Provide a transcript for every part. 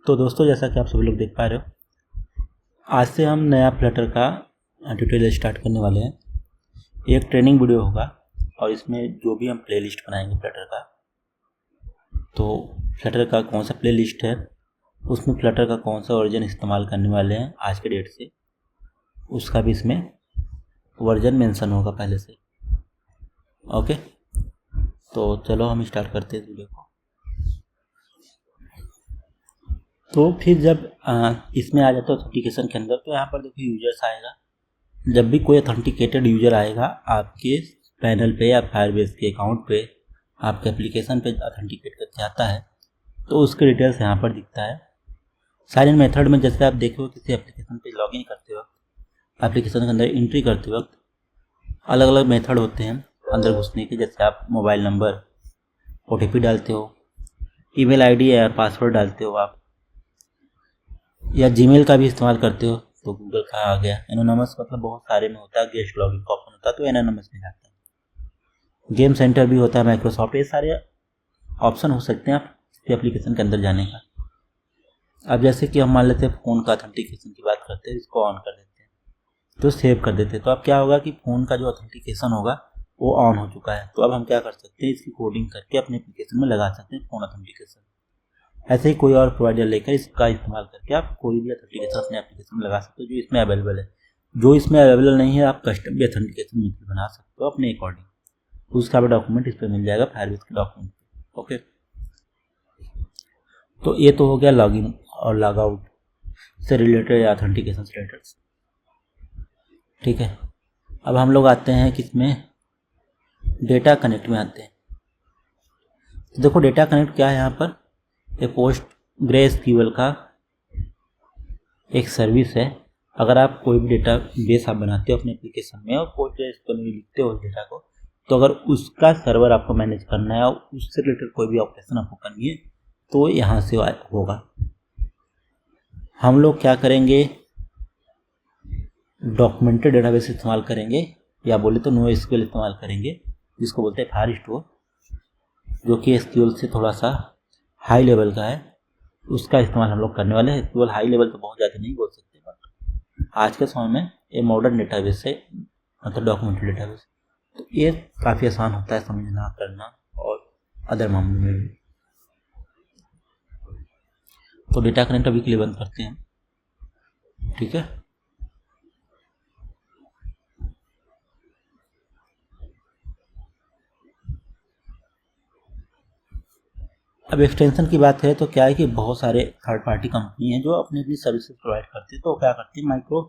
तो दोस्तों, जैसा कि आप सभी लोग देख पा रहे हो, आज से हम नया फ्लटर का ट्यूटोरियल स्टार्ट करने वाले हैं। एक ट्रेनिंग वीडियो होगा और इसमें जो भी हम प्लेलिस्ट बनाएंगे फ्लटर का, तो फ्लटर का कौन सा प्लेलिस्ट है, उसमें फ्लटर का कौन सा वर्जन इस्तेमाल करने वाले हैं आज के डेट से, उसका भी इसमें वर्जन मेंशन होगा पहले से। ओके, तो चलो हम स्टार्ट करते हैं इस वीडियो को। तो फिर जब इसमें आ जाता है ऑथेंटिकेशन के अंदर, तो यहाँ पर देखो यूजर्स आएगा। जब भी कोई ऑथेंटिकेटेड यूजर आएगा आपके पैनल पे या फायरबेस के अकाउंट पे, आपके एप्लीकेशन पे ऑथेंटिकेट करके आता है, तो उसके डिटेल्स यहाँ पर दिखता है। साइन इन मेथड में जैसे आप देखो किसी एप्लीकेशन पे लॉगिन करते वक्त, एप्लीकेशन के अंदर एंट्री करते वक्त अलग अलग मेथड होते हैं अंदर घुसने के। जैसे आप मोबाइल नंबर, OTP डालते हो, ईमेल आईडी या पासवर्ड डालते हो आप, या जीमेल का भी इस्तेमाल करते हो, तो गूगल का आ गया। एनोनिमस मतलब बहुत सारे में होता है, गेस्ट लॉगिन का ऑप्शन होता है तो एनोनिमस में जाता है। गेम सेंटर भी होता है, माइक्रोसॉफ्ट, ये सारे ऑप्शन हो सकते हैं आपके एप्लीकेशन के अंदर जाने का। अब जैसे कि हम मान लेते हैं फ़ोन का ऑथेंटिकेशन की बात करते हैं, इसको ऑन कर देते हैं तो सेव कर देते हैं। तो अब क्या होगा कि फ़ोन का जो ऑथेंटिकेशन होगा वो ऑन हो चुका है। तो अब हम क्या कर सकते हैं, इसकी कोडिंग करके अपने एप्लीकेशन में लगा सकते हैं फ़ोन ऑथेंटिकेशन। ऐसे ही कोई और प्रोवाइडर लेकर इसका इस्तेमाल करके आप कोई भी ऑथेंटिकेशन अपने एप्लीकेशन में लगा सकते हो जो इसमें अवेलेबल है। जो इसमें अवेलेबल नहीं है, आप कस्टम भी ऑथेंटिकेशन मेथड बना सकते हो अपने अकॉर्डिंग। उसका भी डॉक्यूमेंट इस पर मिल जाएगा फायरबेस के डॉक्यूमेंट पे। ओके, तो ये तो हो गया लॉगिन और लॉग आउट से रिलेटेड या ऑथेंटिकेशन से रिलेटेड। ठीक है, अब हम लोग आते हैं किसमें, डेटा कनेक्ट में आते हैं। तो देखो डेटा कनेक्ट क्या है, यहाँ पर ये PostgreSQL का एक सर्विस है। अगर आप कोई भी डेटा बेस आप बनाते हो अपने एप्लीकेशन में और PostgreSQL में लिखते हो उस डेटा को, तो अगर उसका सर्वर आपको मैनेज करना है और उससे रिलेटेड कोई भी ऑपरेशन आपको करनी है तो यहाँ से होगा। हम लोग क्या करेंगे, डॉक्यूमेंटेड डेटाबेस इस्तेमाल करेंगे, या बोले तो NoSQL इस्तेमाल करेंगे, जिसको बोलते हैं फायरस्टोर, जो कि SQL से थोड़ा सा हाई लेवल का है। उसका इस्तेमाल हम लोग करने वाले हैं। SQL हाई लेवल तो बहुत ज़्यादा नहीं बोल सकते, बट आज के समय में ये मॉडर्न डेटाबेस है, मतलब डॉक्यूमेंटेड डेटाबेस। तो ये काफ़ी आसान होता है समझना, करना और अदर मामलों में भी। तो डेटा कनेक्ट अभी के लिए बंद करते हैं। ठीक है, अब एक्सटेंशन की बात करें तो क्या है कि बहुत सारे थर्ड पार्टी कंपनी हैं जो अपनी अपनी सर्विसेज प्रोवाइड करती है। तो क्या करती है, माइक्रो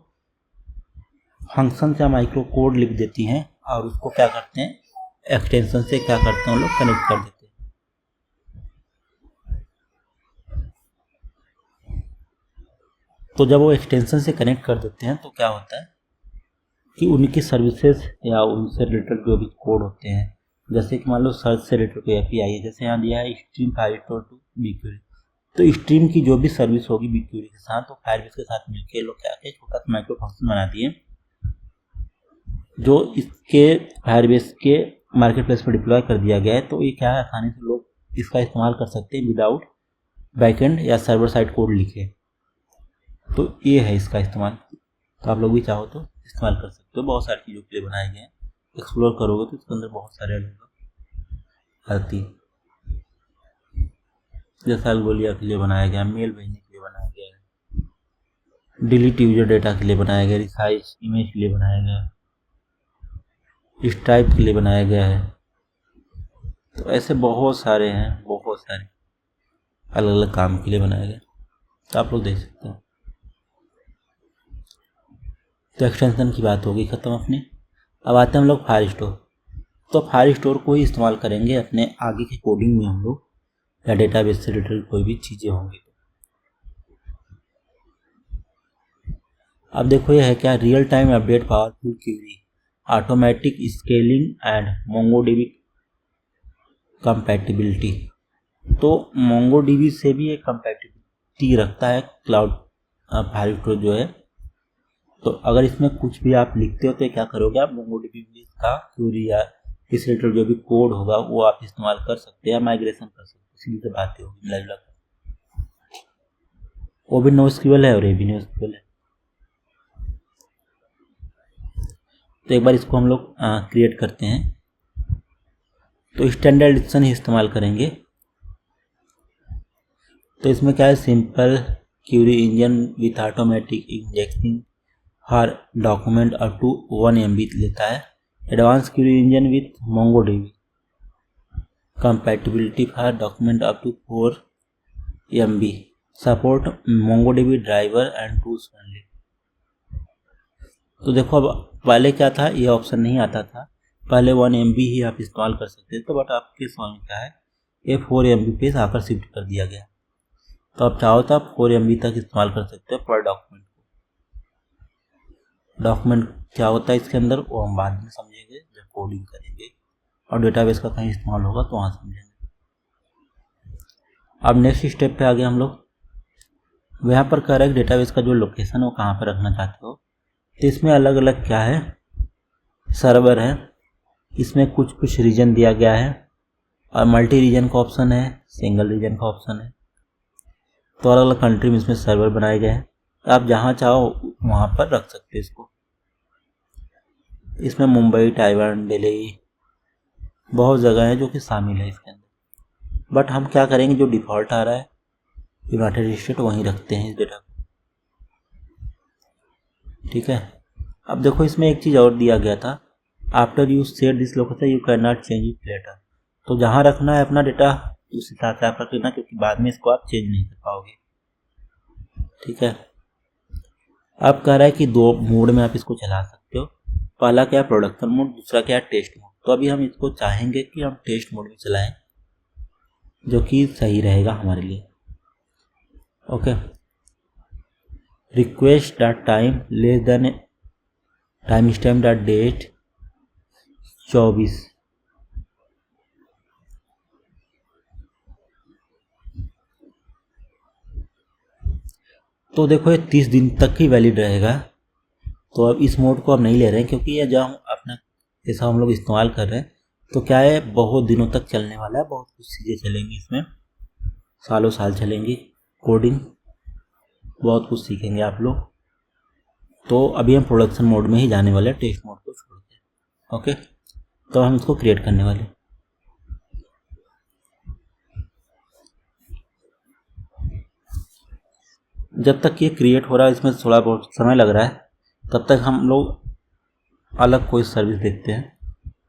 फंक्शन या माइक्रो कोड लिख देती हैं और उसको क्या करते हैं, एक्सटेंशन से क्या करते हैं, वो लोग कनेक्ट कर देते हैं। तो जब वो एक्सटेंशन से कनेक्ट कर देते हैं तो क्या होता है कि उनकी सर्विसेज या उनसे रिलेटेड जो भी कोड होते हैं, जैसे कि मान लो सर्च से रिलेटेड कोई API है, जैसे यहाँ दिया है स्ट्रीम फायरस्टोर टू BigQuery, तो स्ट्रीम की जो भी सर्विस होगी BigQuery के साथ, तो फायरबेस के साथ मिलकर लोग क्या है, छोटा सा माइक्रो फंक्शन बना दिए जो इसके फायरबेस के मार्केट प्लेस पर डिप्लॉय कर दिया गया है। तो ये क्या है, आसानी से लोग इसका इस्तेमाल कर सकते हैं विदाउट बैकएंड या सर्वर साइड कोड लिखे। तो ये है इसका इस्तेमाल। तो आप लोग भी चाहो तो इस्तेमाल कर सकते हो। बहुत सारी चीज़ों के लिए बनाए गए हैं, एक्सप्लोर करोगे तो इसके अंदर बहुत सारे अलग आती है। जैसे अलगोलिया के लिए बनाया गया, मेल भेजने के लिए बनाया गया है, डिलीट यूजर डेटा के लिए बनाया गया, रिसाइज इमेज के लिए बनाया गया, इस टाइप के लिए बनाया गया है। तो ऐसे बहुत सारे हैं, बहुत सारे अलग अलग काम के लिए बनाया गया, तो आप लोग देख सकते हैं। तो एक्सटेंशन की बात होगी खत्म अपनी। अब आते हैं हम लोग फायरस्टोर। तो फायरस्टोर को ही इस्तेमाल करेंगे अपने आगे की कोडिंग में हम लोग, या डेटाबेस से रिलेटेड कोई भी चीज़ें होंगी। अब देखो ये है क्या, real time update powerful query, automatic scaling and MongoDB compatibility. तो MongoDB से भी एक कंपैटिबिलिटी रखता है क्लाउड फायरस्टोर जो है। तो अगर इसमें कुछ भी आप लिखते हो तो क्या करोगे, आप MongoDB का क्वेरी या इस रिलेटेड जो भी कोड होगा वो आप इस्तेमाल कर सकते हैं या माइग्रेशन कर सकते हैं। सीधी सी बात होगी, मिला जुला। वो भी NoSQL है और ये भी NoSQL है। तो एक बार इसको हम लोग क्रिएट करते हैं। तो स्टैंडर्ड एडिशन ही इस्तेमाल करेंगे। तो इसमें क्या है, simple query engine with automatic indexing हर डॉक्यूमेंट अप टू 1 MB लेता है। Advance query engine with MongoDB compatibility for document up to 4 MB support MongoDB driver and tools only। तो देखो अब पहले क्या था, ये ऑप्शन नहीं आता था, पहले 1 MB ही आप इस्तेमाल कर सकते थे। तो बट आपके समझ क्या है, ये 4 MB पे आकर शिफ्ट कर दिया गया। तो आप चाहो तो आप 4 MB तक इस्तेमाल कर सकते हो पर डॉक्यूमेंट को। डॉक्यूमेंट क्या होता है इसके अंदर वो हम बाद में समझेंगे जब कोडिंग करेंगे और डेटाबेस का कहीं इस्तेमाल होगा तो वहाँ समझेंगे। अब नेक्स्ट स्टेप पे आ गए हम लोग। यहाँ पर कह रहा है कि डेटाबेस का जो लोकेशन है वो कहाँ पर रखना चाहते हो। तो इसमें अलग अलग क्या है, सर्वर है, इसमें कुछ कुछ रीजन दिया गया है और मल्टी रीजन का ऑप्शन है, सिंगल रीजन का ऑप्शन है। तो अलग अलग कंट्री में इसमें सर्वर बनाए गए हैं। तो आप जहाँ चाहो वहाँ पर रख सकते हो इसको। इसमें मुंबई, ताइवान, दिल्ली, बहुत जगह है जो कि शामिल है इसके अंदर। बट हम क्या करेंगे, जो डिफ़ॉल्ट आ रहा है यूनाइटेड स्टेट वहीं रखते हैं इस डेटा को। ठीक है। अब देखो इसमें एक चीज़ और दिया गया था, after you set this location you can not change it later. तो जहाँ रखना है अपना डेटा उस हिसाब से आप रख लेना, क्योंकि बाद में इसको आप चेंज नहीं कर पाओगे। ठीक है। अब कह रहा है कि 2 मोड में आप इसको चला सकते हो। पहला क्या है, प्रोडक्शन मोड, दूसरा क्या है, टेस्ट मोड। तो अभी हम इसको चाहेंगे कि हम टेस्ट मोड में चलाएं, जो कि सही रहेगा हमारे लिए। Okay. Request dot time less than time stamp dot date 24। तो देखो ये 30 दिन तक ही वैलिड रहेगा। तो अब इस मोड को अब नहीं ले रहे हैं, क्योंकि ये जब अपना जैसा हम लोग इस्तेमाल कर रहे हैं तो क्या है, बहुत दिनों तक चलने वाला है, बहुत कुछ चीज़ें चलेंगी इसमें, सालों साल चलेंगी कोडिंग, बहुत कुछ सीखेंगे आप लोग। तो अभी हम प्रोडक्शन मोड में ही जाने वाले हैं, टेस्ट मोड को छोड़ के। ओके। तो हम इसको क्रिएट करने वाले हैं। जब तक ये क्रिएट हो रहा है, इसमें थोड़ा बहुत समय लग रहा है, तब तक हम लोग अलग कोई सर्विस देखते हैं,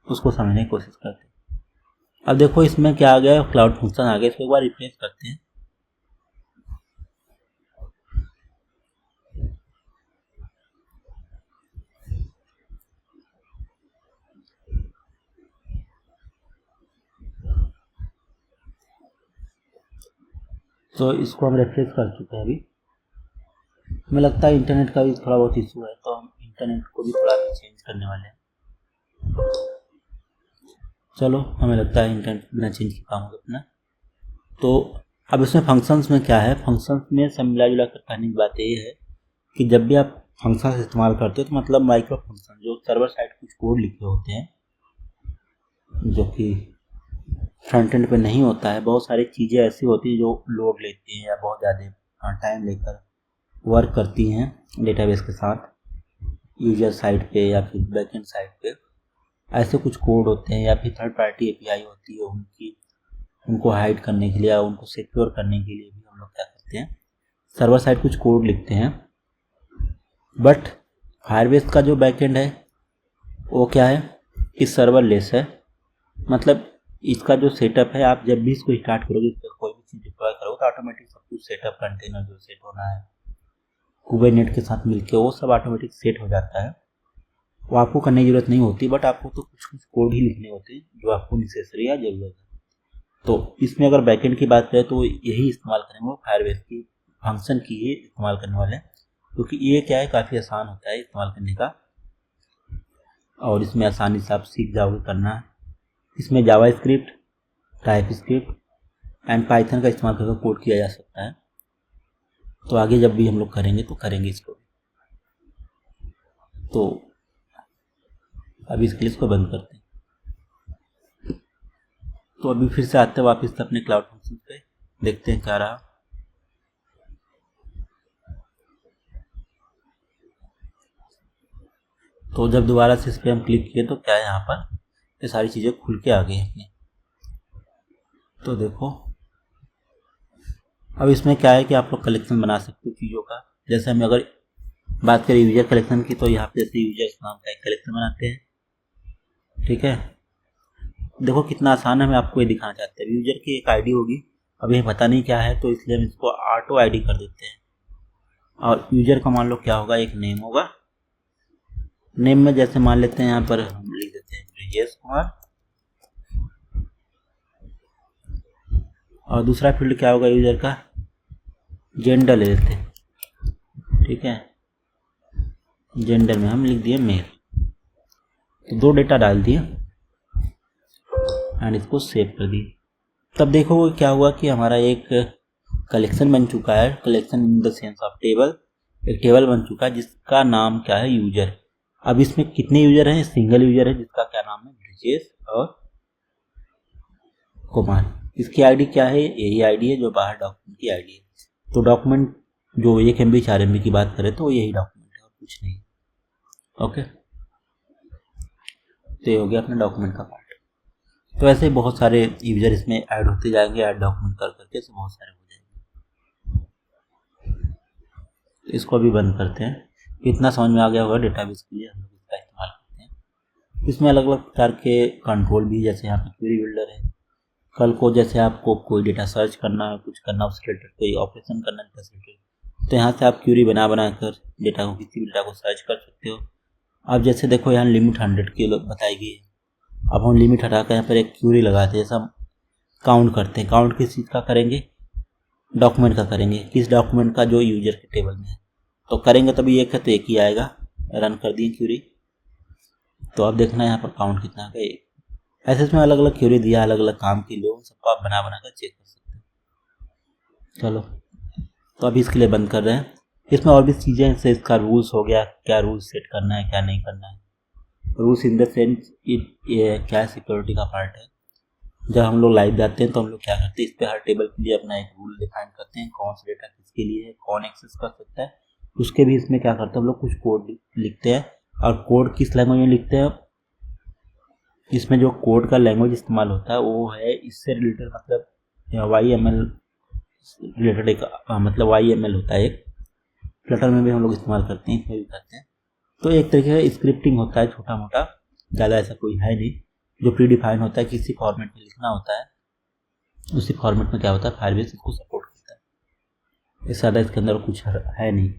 उसको समझने की कोशिश करते हैं। अब देखो इसमें क्या आ गया, क्लाउड फंक्शन आ गया। इसको एक बार रिप्लेस करते हैं। तो इसको हम रिफ्रेश कर चुके हैं अभी। हमें लगता है इंटरनेट का भी थोड़ा बहुत इशू है, तो हम इंटरनेट को भी थोड़ा भी चेंज करने वाले हैं। चलो, हमें लगता है इंटरनेट बिना चेंज के काम होगा अपना। तो अब इसमें फंक्शंस में क्या है, फंक्शंस में सब मिला जुला कर कहने की बात ये है कि जब भी आप फंक्शन इस्तेमाल करते हो तो मतलब माइक्रो फंक्शन जो सर्वर साइड कुछ कोड लिखे होते हैं, जो कि फ्रंट एंड पे नहीं होता है, बहुत सारी चीज़ें ऐसी होती हैं जो लोड लेती हैं या बहुत ज़्यादा टाइम लेकर वर्क करती हैं डेटाबेस के साथ यूजर साइड पे या फिर बैकएंड साइड पे। ऐसे कुछ कोड होते हैं या फिर थर्ड पार्टी API होती है, उनको हाइड करने के लिए या उनको सिक्योर करने के लिए भी हम लोग क्या करते हैं, सर्वर साइड कुछ कोड लिखते हैं। बट फायरबेस का जो बैकएंड है वो क्या है कि सर्वरलेस है। मतलब इसका जो सेटअप है, आप जब भी इसको स्टार्ट करोगे, इस पर कोई भी चीज़ डिप्लॉय करोगे तो ऑटोमेटिक सब कुछ सेटअप, कंटेनर जो सेट होना है कुबरनेट के साथ मिलके वो सब ऑटोमेटिक सेट हो जाता है। वो आपको करने की जरूरत नहीं होती, बट आपको तो कुछ कुछ कोड ही लिखने होते हैं जो आपको नेसेसरी या जरूरत है। तो इसमें अगर बैकएंड की बात करें तो यही इस्तेमाल करेंगे, वो फायरबेस की फंक्शन की ही इस्तेमाल करने वाले हैं, क्योंकि ये क्या है काफ़ी आसान होता है इस्तेमाल करने का और इसमें आसानी से आप सीख जाओगे करना। इसमें जावास्क्रिप्ट, टाइपस्क्रिप्ट एंड पाइथन का इस्तेमाल करके कोड किया जा सकता है। तो आगे जब भी हम लोग करेंगे तो करेंगे इसको। तो अभी इसके लिए इसको बंद करते हैं। तो अभी फिर से आते हैं वापस अपने क्लाउड फंक्शन पे, देखते हैं क्या रहा। तो जब दोबारा से इस पर हम क्लिक किए तो क्या है, यहाँ पर ये सारी चीज़ें खुल के आ गई हैं। तो देखो अब इसमें क्या है कि आप लोग कलेक्शन बना सकते हो चीज़ों का। जैसे हम अगर बात करें यूजर कलेक्शन की, तो यहाँ पे जैसे यूजर्स नाम का एक कलेक्शन बनाते हैं, ठीक है। देखो कितना आसान है, मैं आपको ये दिखाना चाहते हैं। यूजर की एक आईडी होगी, अब ये पता नहीं क्या है, तो इसलिए हम इसको ऑटो आईडी कर देते हैं। और यूजर का मान लो क्या होगा, एक नेम होगा। नेम में जैसे मान लेते हैं यहाँ पर हम लिख देते हैं ब्रिजेश कुमार, और दूसरा फील्ड क्या होगा यूजर का, जेंडर ले लेते हैं, ठीक है। जेंडर में हम लिख दिए मेल। तो 2 डेटा डाल दिए एंड इसको सेव कर दिए। तब देखो क्या हुआ कि हमारा एक कलेक्शन बन चुका है, collection in the sense of table, एक टेबल बन चुका है जिसका नाम क्या है, यूजर। अब इसमें कितने यूजर हैं, सिंगल यूजर है जिसका क्या नाम है, ब्रिजेश और कुमार। इसकी आईडी क्या है, यही आईडी है जो बाहर डॉक्यूमेंट की आईडी है। तो डॉक्यूमेंट जो 1 MB 4 MB की बात करें तो यही डॉक्यूमेंट है और कुछ नहीं। ओके, तो ये हो गया अपना डॉक्यूमेंट का पार्ट। तो ऐसे बहुत सारे यूजर इसमें ऐड होते जाएंगे, ऐड डॉक्यूमेंट कर करके से बहुत सारे हो जाएंगे। तो इसको अभी बंद करते हैं। इतना समझ में आ गया होगा डेटाबेस के लिए हम लोग इसका इस्तेमाल करते हैं। इसमें अलग अलग प्रकार के कंट्रोल भी, जैसे यहाँ पे क्वेरी बिल्डर है। कल को जैसे आपको कोई डेटा सर्च करना है, कुछ करना, उससे रिलेटेड कोई ऑपरेशन करना है डेटा रिलेटेड, तो यहाँ से आप क्वेरी बना कर डेटा को, किसी भी डेटा को सर्च कर सकते हो। अब जैसे देखो यहाँ लिमिट 100 की बताई गई है। अब हम लिमिट हटा कर यहाँ पर एक क्वेरी लगाते हैं, जैसे हम काउंट करते हैं। काउंट किस चीज़ का करेंगे, डॉक्यूमेंट का करेंगे, किस डॉक्यूमेंट का, जो यूजर के टेबल में है। तो करेंगे तभी एक है तो एक ही आएगा। रन कर दिए क्वेरी, तो अब देखना है यहाँ पर काउंट कितना है, एक। ऐसे इसमें अलग अलग क्वेरी दिया, अलग अलग काम के लिए, सबको आप बना कर चेक कर सकते हो। चलो, तो अभी इसके लिए बंद कर रहे हैं। इसमें और भी चीज़ें, जैसे इसका रूल्स हो गया, क्या रूल्स सेट करना है, क्या नहीं करना है। रूल्स इन द सेंस ये क्या सिक्योरिटी का पार्ट है। जब हम लोग लाइव जाते हैं तो हम लोग क्या करते हैं, इस पर हर टेबल के लिए अपना एक रूल डिफाइन करते हैं, कौन सा डेटा किसके लिए है, कौन एक्सेस कर सकता है। उसके भी इसमें क्या करते हैं हम लोग, कुछ कोड लिखते हैं। और कोड किस लैंग्वेज में लिखते हैं, इसमें जो कोड का लैंग्वेज इस्तेमाल होता है वो है इससे रिलेटेड, मतलब YML रिलेटेड एक, मतलब YML होता है एक। फ्लटर में भी हम लोग इस्तेमाल करते हैं, इसमें भी करते हैं। तो एक तरीके का स्क्रिप्टिंग होता है, छोटा मोटा, ज़्यादा ऐसा कोई है नहीं, जो प्री डिफाइन होता है, किसी फॉर्मेट में लिखना होता है, उसी फॉर्मेट में क्या होता है, फायरबेस इसको सपोर्ट करता है। इससे ज़्यादा इसके अंदर कुछ है नहीं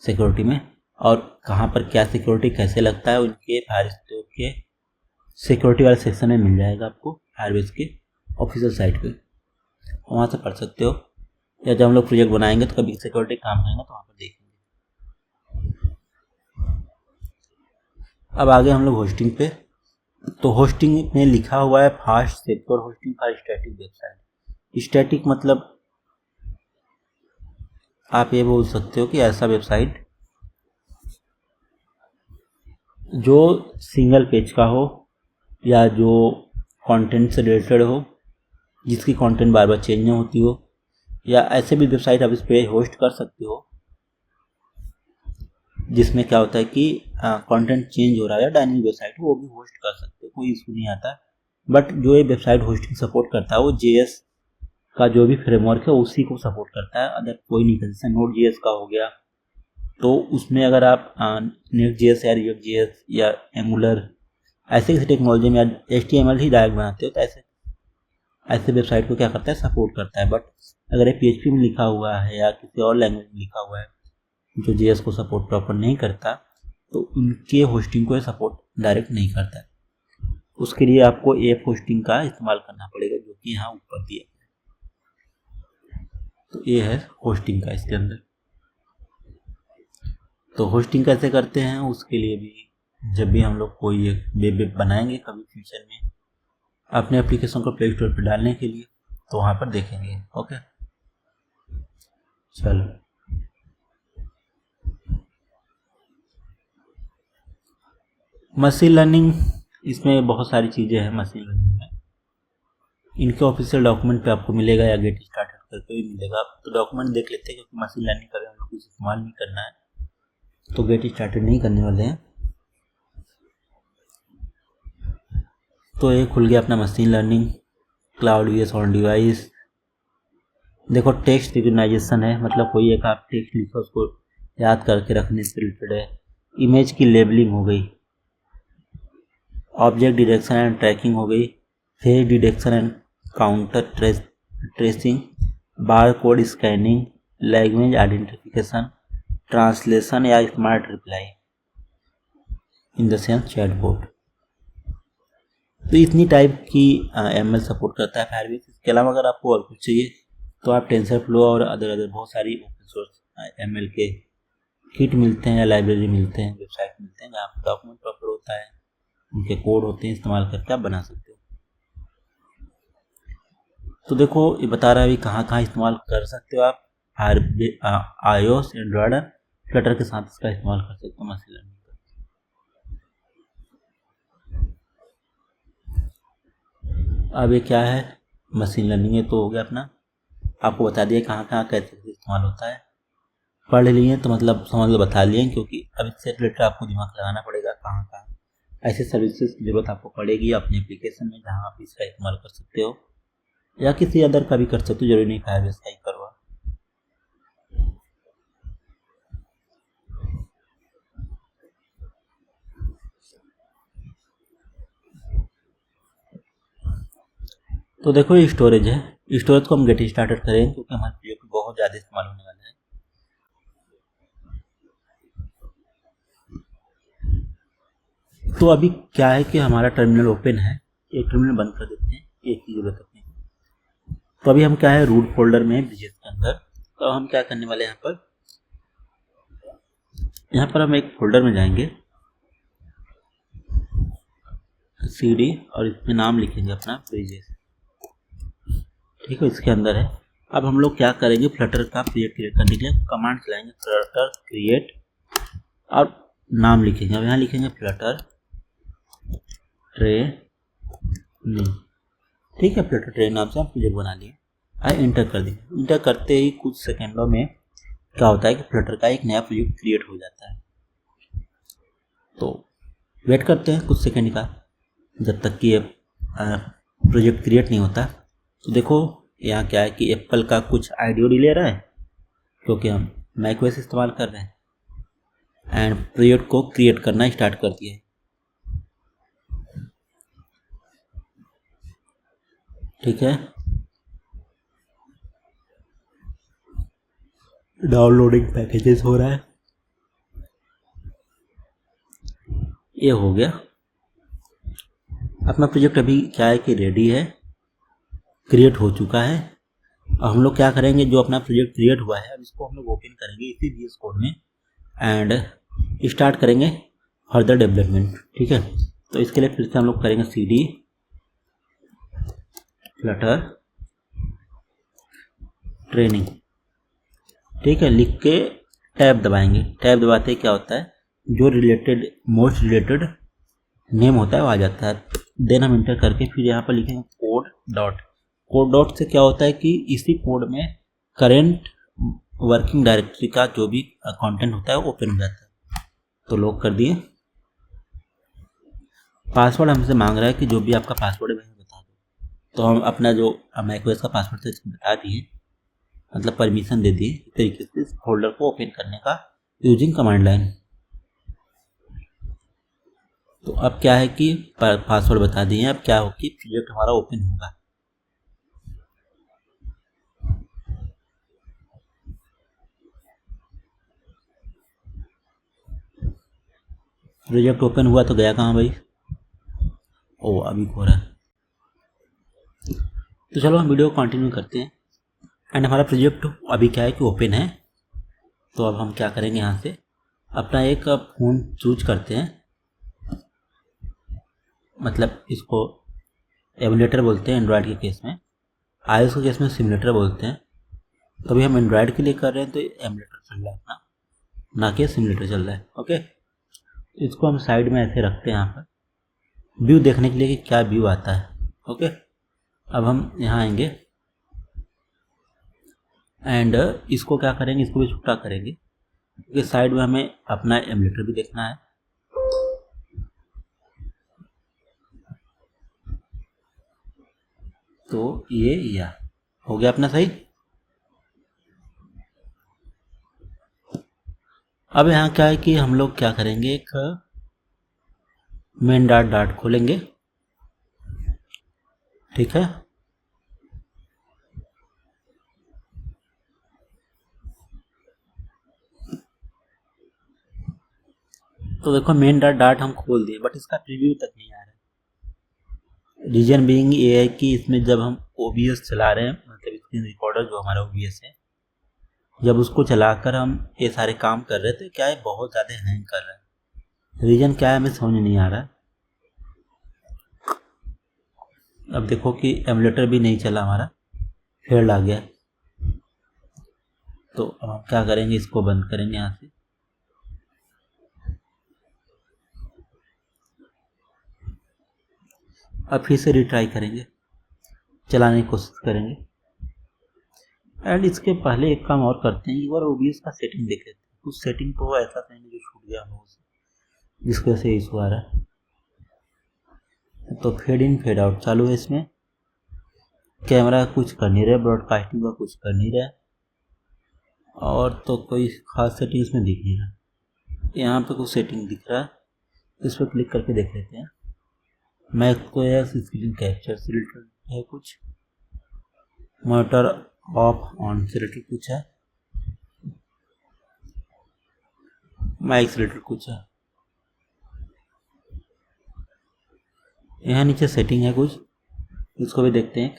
सिक्योरिटी में। और कहाँ पर क्या सिक्योरिटी कैसे लगता है, उनके फायरबेस के सिक्योरिटी वाले सेक्शन में मिल जाएगा आपको, फायरबेस के ऑफिशियल साइट पे, वहाँ से पढ़ सकते हो। या जब हम लोग प्रोजेक्ट बनाएंगे तो कभी सिक्योरिटी काम करेंगे तो वहाँ पर देखेंगे। अब आगे हम लोग होस्टिंग पे। तो होस्टिंग में लिखा हुआ है fast secure hosting for static website. Static मतलब आप ये बोल सकते हो कि ऐसा वेबसाइट जो सिंगल पेज का हो, या जो कंटेंट से रिलेटेड हो, जिसकी कंटेंट बार बार चेंज नहीं होती हो, या ऐसे भी वेबसाइट आप इस पर होस्ट कर सकते हो जिसमें क्या होता है कि कंटेंट चेंज हो रहा है, या डायनेमिक वेबसाइट वो भी होस्ट कर सकते हो, कोई इशू नहीं आता। बट जो ये वेबसाइट होस्टिंग सपोर्ट करता है वो JS का जो भी फ्रेमवर्क है उसी को सपोर्ट करता है, अदर कोई नहीं करता। जैसे Node.js का हो गया, तो उसमें अगर आप Next.js या React.js या Angular ऐसे किसी टेक्नोलॉजी में HTML ही डायरेक्ट बनाते हो तो ऐसे वेबसाइट को क्या करता है, सपोर्ट करता है। बट अगर ये PHP में लिखा हुआ है या किसी और लैंग्वेज में लिखा हुआ है जो JS को सपोर्ट प्रॉपर नहीं करता, तो उनके होस्टिंग को सपोर्ट डायरेक्ट नहीं करता है। उसके लिए आपको ऐप होस्टिंग का इस्तेमाल करना पड़ेगा, जो कि यहाँ ऊपर दिया है। तो ये है होस्टिंग का इसके अंदर। तो होस्टिंग कैसे करते हैं, उसके लिए भी जब भी हम लोग कोई एक वेब बनाएंगे कभी फ्यूचर में अपने एप्लीकेशन को प्ले स्टोर पर डालने के लिए, तो वहाँ पर देखेंगे। ओके, चलो। मशीन लर्निंग, इसमें बहुत सारी चीज़ें हैं मशीन लर्निंग में। इनके ऑफिशियल डॉक्यूमेंट पे आपको मिलेगा, या गेट स्टार्टेड करके भी मिलेगा। तो डॉक्यूमेंट देख लेते हैं, क्योंकि मशीन लर्निंग का हम लोग कुछ इस्तेमाल नहीं करना है, तो गेट स्टार्टेड नहीं करने वाले हैं। तो ये खुल गया अपना machine learning cloud VS on device. देखो टेक्स्ट रिकग्नाइजेशन है, मतलब कोई एक आप टेक्स्ट लिखो उसको याद करके रखने से रिलेटेड है। इमेज की लेबलिंग हो गई, ऑब्जेक्ट डिटेक्शन एंड ट्रैकिंग हो गई, face detection and contour tracing, bar code scanning, language identification, translation या smart reply in the sense chatbot. तो इतनी टाइप की एमएल सपोर्ट करता है फायरबेस। इसके अलावा अगर आपको और कुछ चाहिए तो आप टेंसरफ्लो और अदर बहुत सारी ओपन सोर्स एमएल के किट मिलते हैं या लाइब्रेरी मिलते हैं, वेबसाइट मिलते हैं जहाँ पर डॉक्यूमेंट प्रॉपर होता है, उनके कोड होते हैं, इस्तेमाल करके आप बना सकते हो। तो देखो ये बता रहा है अभी कहाँ कहाँ इस्तेमाल कर सकते हो आप। iOS एंड्रॉयड फ्लटर के साथ इसका इस्तेमाल कर सकते हो मशीन लर्निंग का। अब ये क्या है, मशीन लर्निंग है तो हो गया अपना, आपको बता दिया कहाँ कहाँ कैसे इस्तेमाल होता है। पढ़ लिए तो मतलब समझ लो बता लिए, क्योंकि अब इससे रिलेटेड आपको दिमाग लगाना पड़ेगा कहाँ कहाँ ऐसे सर्विसेज की जरूरत आपको पड़ेगी अपने एप्लीकेशन में जहाँ आप इसका इस्तेमाल कर सकते हो, या किसी अदर का भी कर सकते हो, जरूरी नहीं फायरबेस का ही करो। तो देखो ये स्टोरेज है, स्टोरेज को हम गेट स्टार्टेड करें क्योंकि हमारे प्रोजेक्ट बहुत ज़्यादा इस्तेमाल होने वाला है। तो अभी क्या है कि हमारा टर्मिनल ओपन है, एक टर्मिनल बंद कर देते हैं, एक की जरूरत अपनी। तो अभी हम क्या है रूट फोल्डर में ब्रिजेस के अंदर, तो हम क्या करने वाले हैं यहाँ पर हम एक फोल्डर में जाएंगे CD और इसमें नाम लिखेंगे अपना ब्रिजेस, ठीक है, इसके अंदर है। अब हम लोग क्या करेंगे, फ्लटर का प्रोजेक्ट क्रिएट करने के लिए कमांड चलाएंगे फ्लटर क्रिएट और नाम लिखेंगे। अब यहाँ लिखेंगे फ्लटर ट्रेनिंग, ठीक है, फ्लटर ट्रेनिंग नाम से हम प्रोजेक्ट बना लिए। आइए इंटर कर देंगे। इंटर करते ही कुछ सेकेंडों में क्या होता है कि फ्लटर का एक नया प्रोजेक्ट क्रिएट हो जाता है। तो वेट करते हैं कुछ सेकेंड का जब तक कि ये प्रोजेक्ट क्रिएट नहीं होता। तो देखो यहाँ क्या है कि एप्पल का कुछ आइडियो ले रहा है क्योंकि हम मैकओएस इस्तेमाल कर रहे हैं, एंड प्रोजेक्ट को क्रिएट करना स्टार्ट कर दिया है। ठीक है, डाउनलोडिंग पैकेजेस हो रहा है, ये हो गया अपना प्रोजेक्ट। अभी क्या है कि रेडी है, क्रिएट हो चुका है। अब हम लोग क्या करेंगे, जो अपना प्रोजेक्ट क्रिएट हुआ है अब इसको हम लोग ओपन करेंगे इसी VS कोड में एंड स्टार्ट करेंगे फर्दर डेवलपमेंट। ठीक है, तो इसके लिए फिर से हम लोग करेंगे CD फ्लटर ट्रेनिंग, ठीक है, लिख के टैब दबाएंगे। टैब दबाते क्या होता है, जो रिलेटेड मोस्ट रिलेटेड नेम होता है वो आ जाता है। देन हम इंटर करके फिर यहाँ पर लिखेंगे कोड डॉट से क्या होता है कि इसी कोड में करेंट वर्किंग डायरेक्टरी का जो भी कंटेंट होता है वो ओपन हो जाता है। तो लॉक कर दिए। पासवर्ड हमसे मांग रहा है कि जो भी आपका पासवर्ड है वही बता दो, तो हम अपना जो मैकओएस का पासवर्ड था इसको बता दिए, मतलब परमिशन दे दिए इस तरीके से इस फोल्डर को ओपन करने का यूजिंग कमांड लाइन। तो अब क्या है कि पासवर्ड बता दिए, अब क्या हो कि प्रोजेक्ट हमारा ओपन होगा। प्रोजेक्ट ओपन हुआ तो गया कहाँ भाई, ओ अभी हो रहा है। तो चलो हम वीडियो कंटिन्यू करते हैं। एंड हमारा प्रोजेक्ट अभी क्या है कि ओपन है। तो अब हम क्या करेंगे, यहाँ से अपना एक फ़ोन चूज करते हैं, मतलब इसको एमुलेटर बोलते हैं एंड्रॉयड के केस में, iOS के केस में सिमुलेटर बोलते हैं। तो अभी हम एंड्रॉयड के लिए कर रहे हैं तो एमुलेटर चल रहा है अपना, ना कि सिमुलेटर चल रहा है। ओके, इसको हम साइड में ऐसे रखते हैं यहाँ पर व्यू देखने के लिए कि क्या व्यू आता है। ओके, अब हम यहाँ आएंगे एंड इसको क्या करेंगे, इसको भी छोटा करेंगे क्योंकि साइड में हमें अपना एमुलेटर भी देखना है। तो ये या हो गया अपना सही। अब यहाँ क्या है कि हम लोग क्या करेंगे, एक मेन डॉट डॉट खोलेंगे, ठीक है। तो देखो मेन डॉट डॉट हम खोल दिए, बट इसका प्रीव्यू तक नहीं आ रहा है। रीजन बीइंग ये है कि इसमें जब हम OBS चला रहे हैं, मतलब स्क्रीन रिकॉर्डर जो हमारा OBS है, जब उसको चलाकर हम ये सारे काम कर रहे थे, क्या है बहुत ज़्यादा हैंग कर रहा है। रीजन क्या है हमें समझ नहीं आ रहा है। अब देखो कि एमुलेटर भी नहीं चला, हमारा फेल्ड आ गया। तो अब हम क्या करेंगे, इसको बंद करेंगे यहाँ से। अब फिर से रिट्राई करेंगे, चलाने की कोशिश करेंगे। एंड इसके पहले एक काम और करते हैं, एक बार OBS का सेटिंग देख लेते हैं। कुछ सेटिंग तो ऐसा था जो छूट गया हम लोगों से, जिसकी वजह से इशू आ रहा है। तो फेड इन फेड आउट चालू है इसमें, कैमरा कुछ कर नहीं रहा, ब्रॉडकास्टिंग का कुछ कर नहीं रहा, और तो कोई खास सेटिंग इसमें दिख नहीं रहा। यहाँ पे कुछ सेटिंग दिख रहा है, इस पर क्लिक करके देख लेते हैं। मैकओएस स्क्रीन कैप्चर सिलेक्टेड है, कुछ मॉनिटर ऑफ ऑन सिलेक्टेड कुछ है, माइक सिलेक्टेड कुछ है। यहाँ नीचे सेटिंग है कुछ, इसको भी देखते हैं।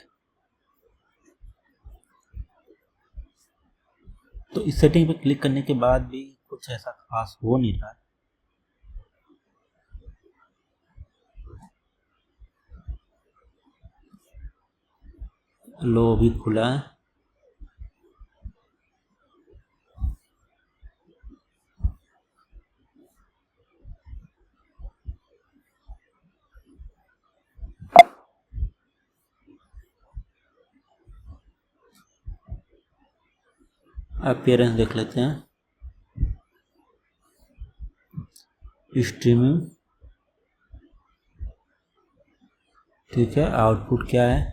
तो इस सेटिंग पे क्लिक करने के बाद भी कुछ ऐसा खास हो नहीं रहा है। लो भी खुला है, अपीयरेंस देख लेते हैं। स्ट्रीमिंग ठीक है, आउटपुट क्या है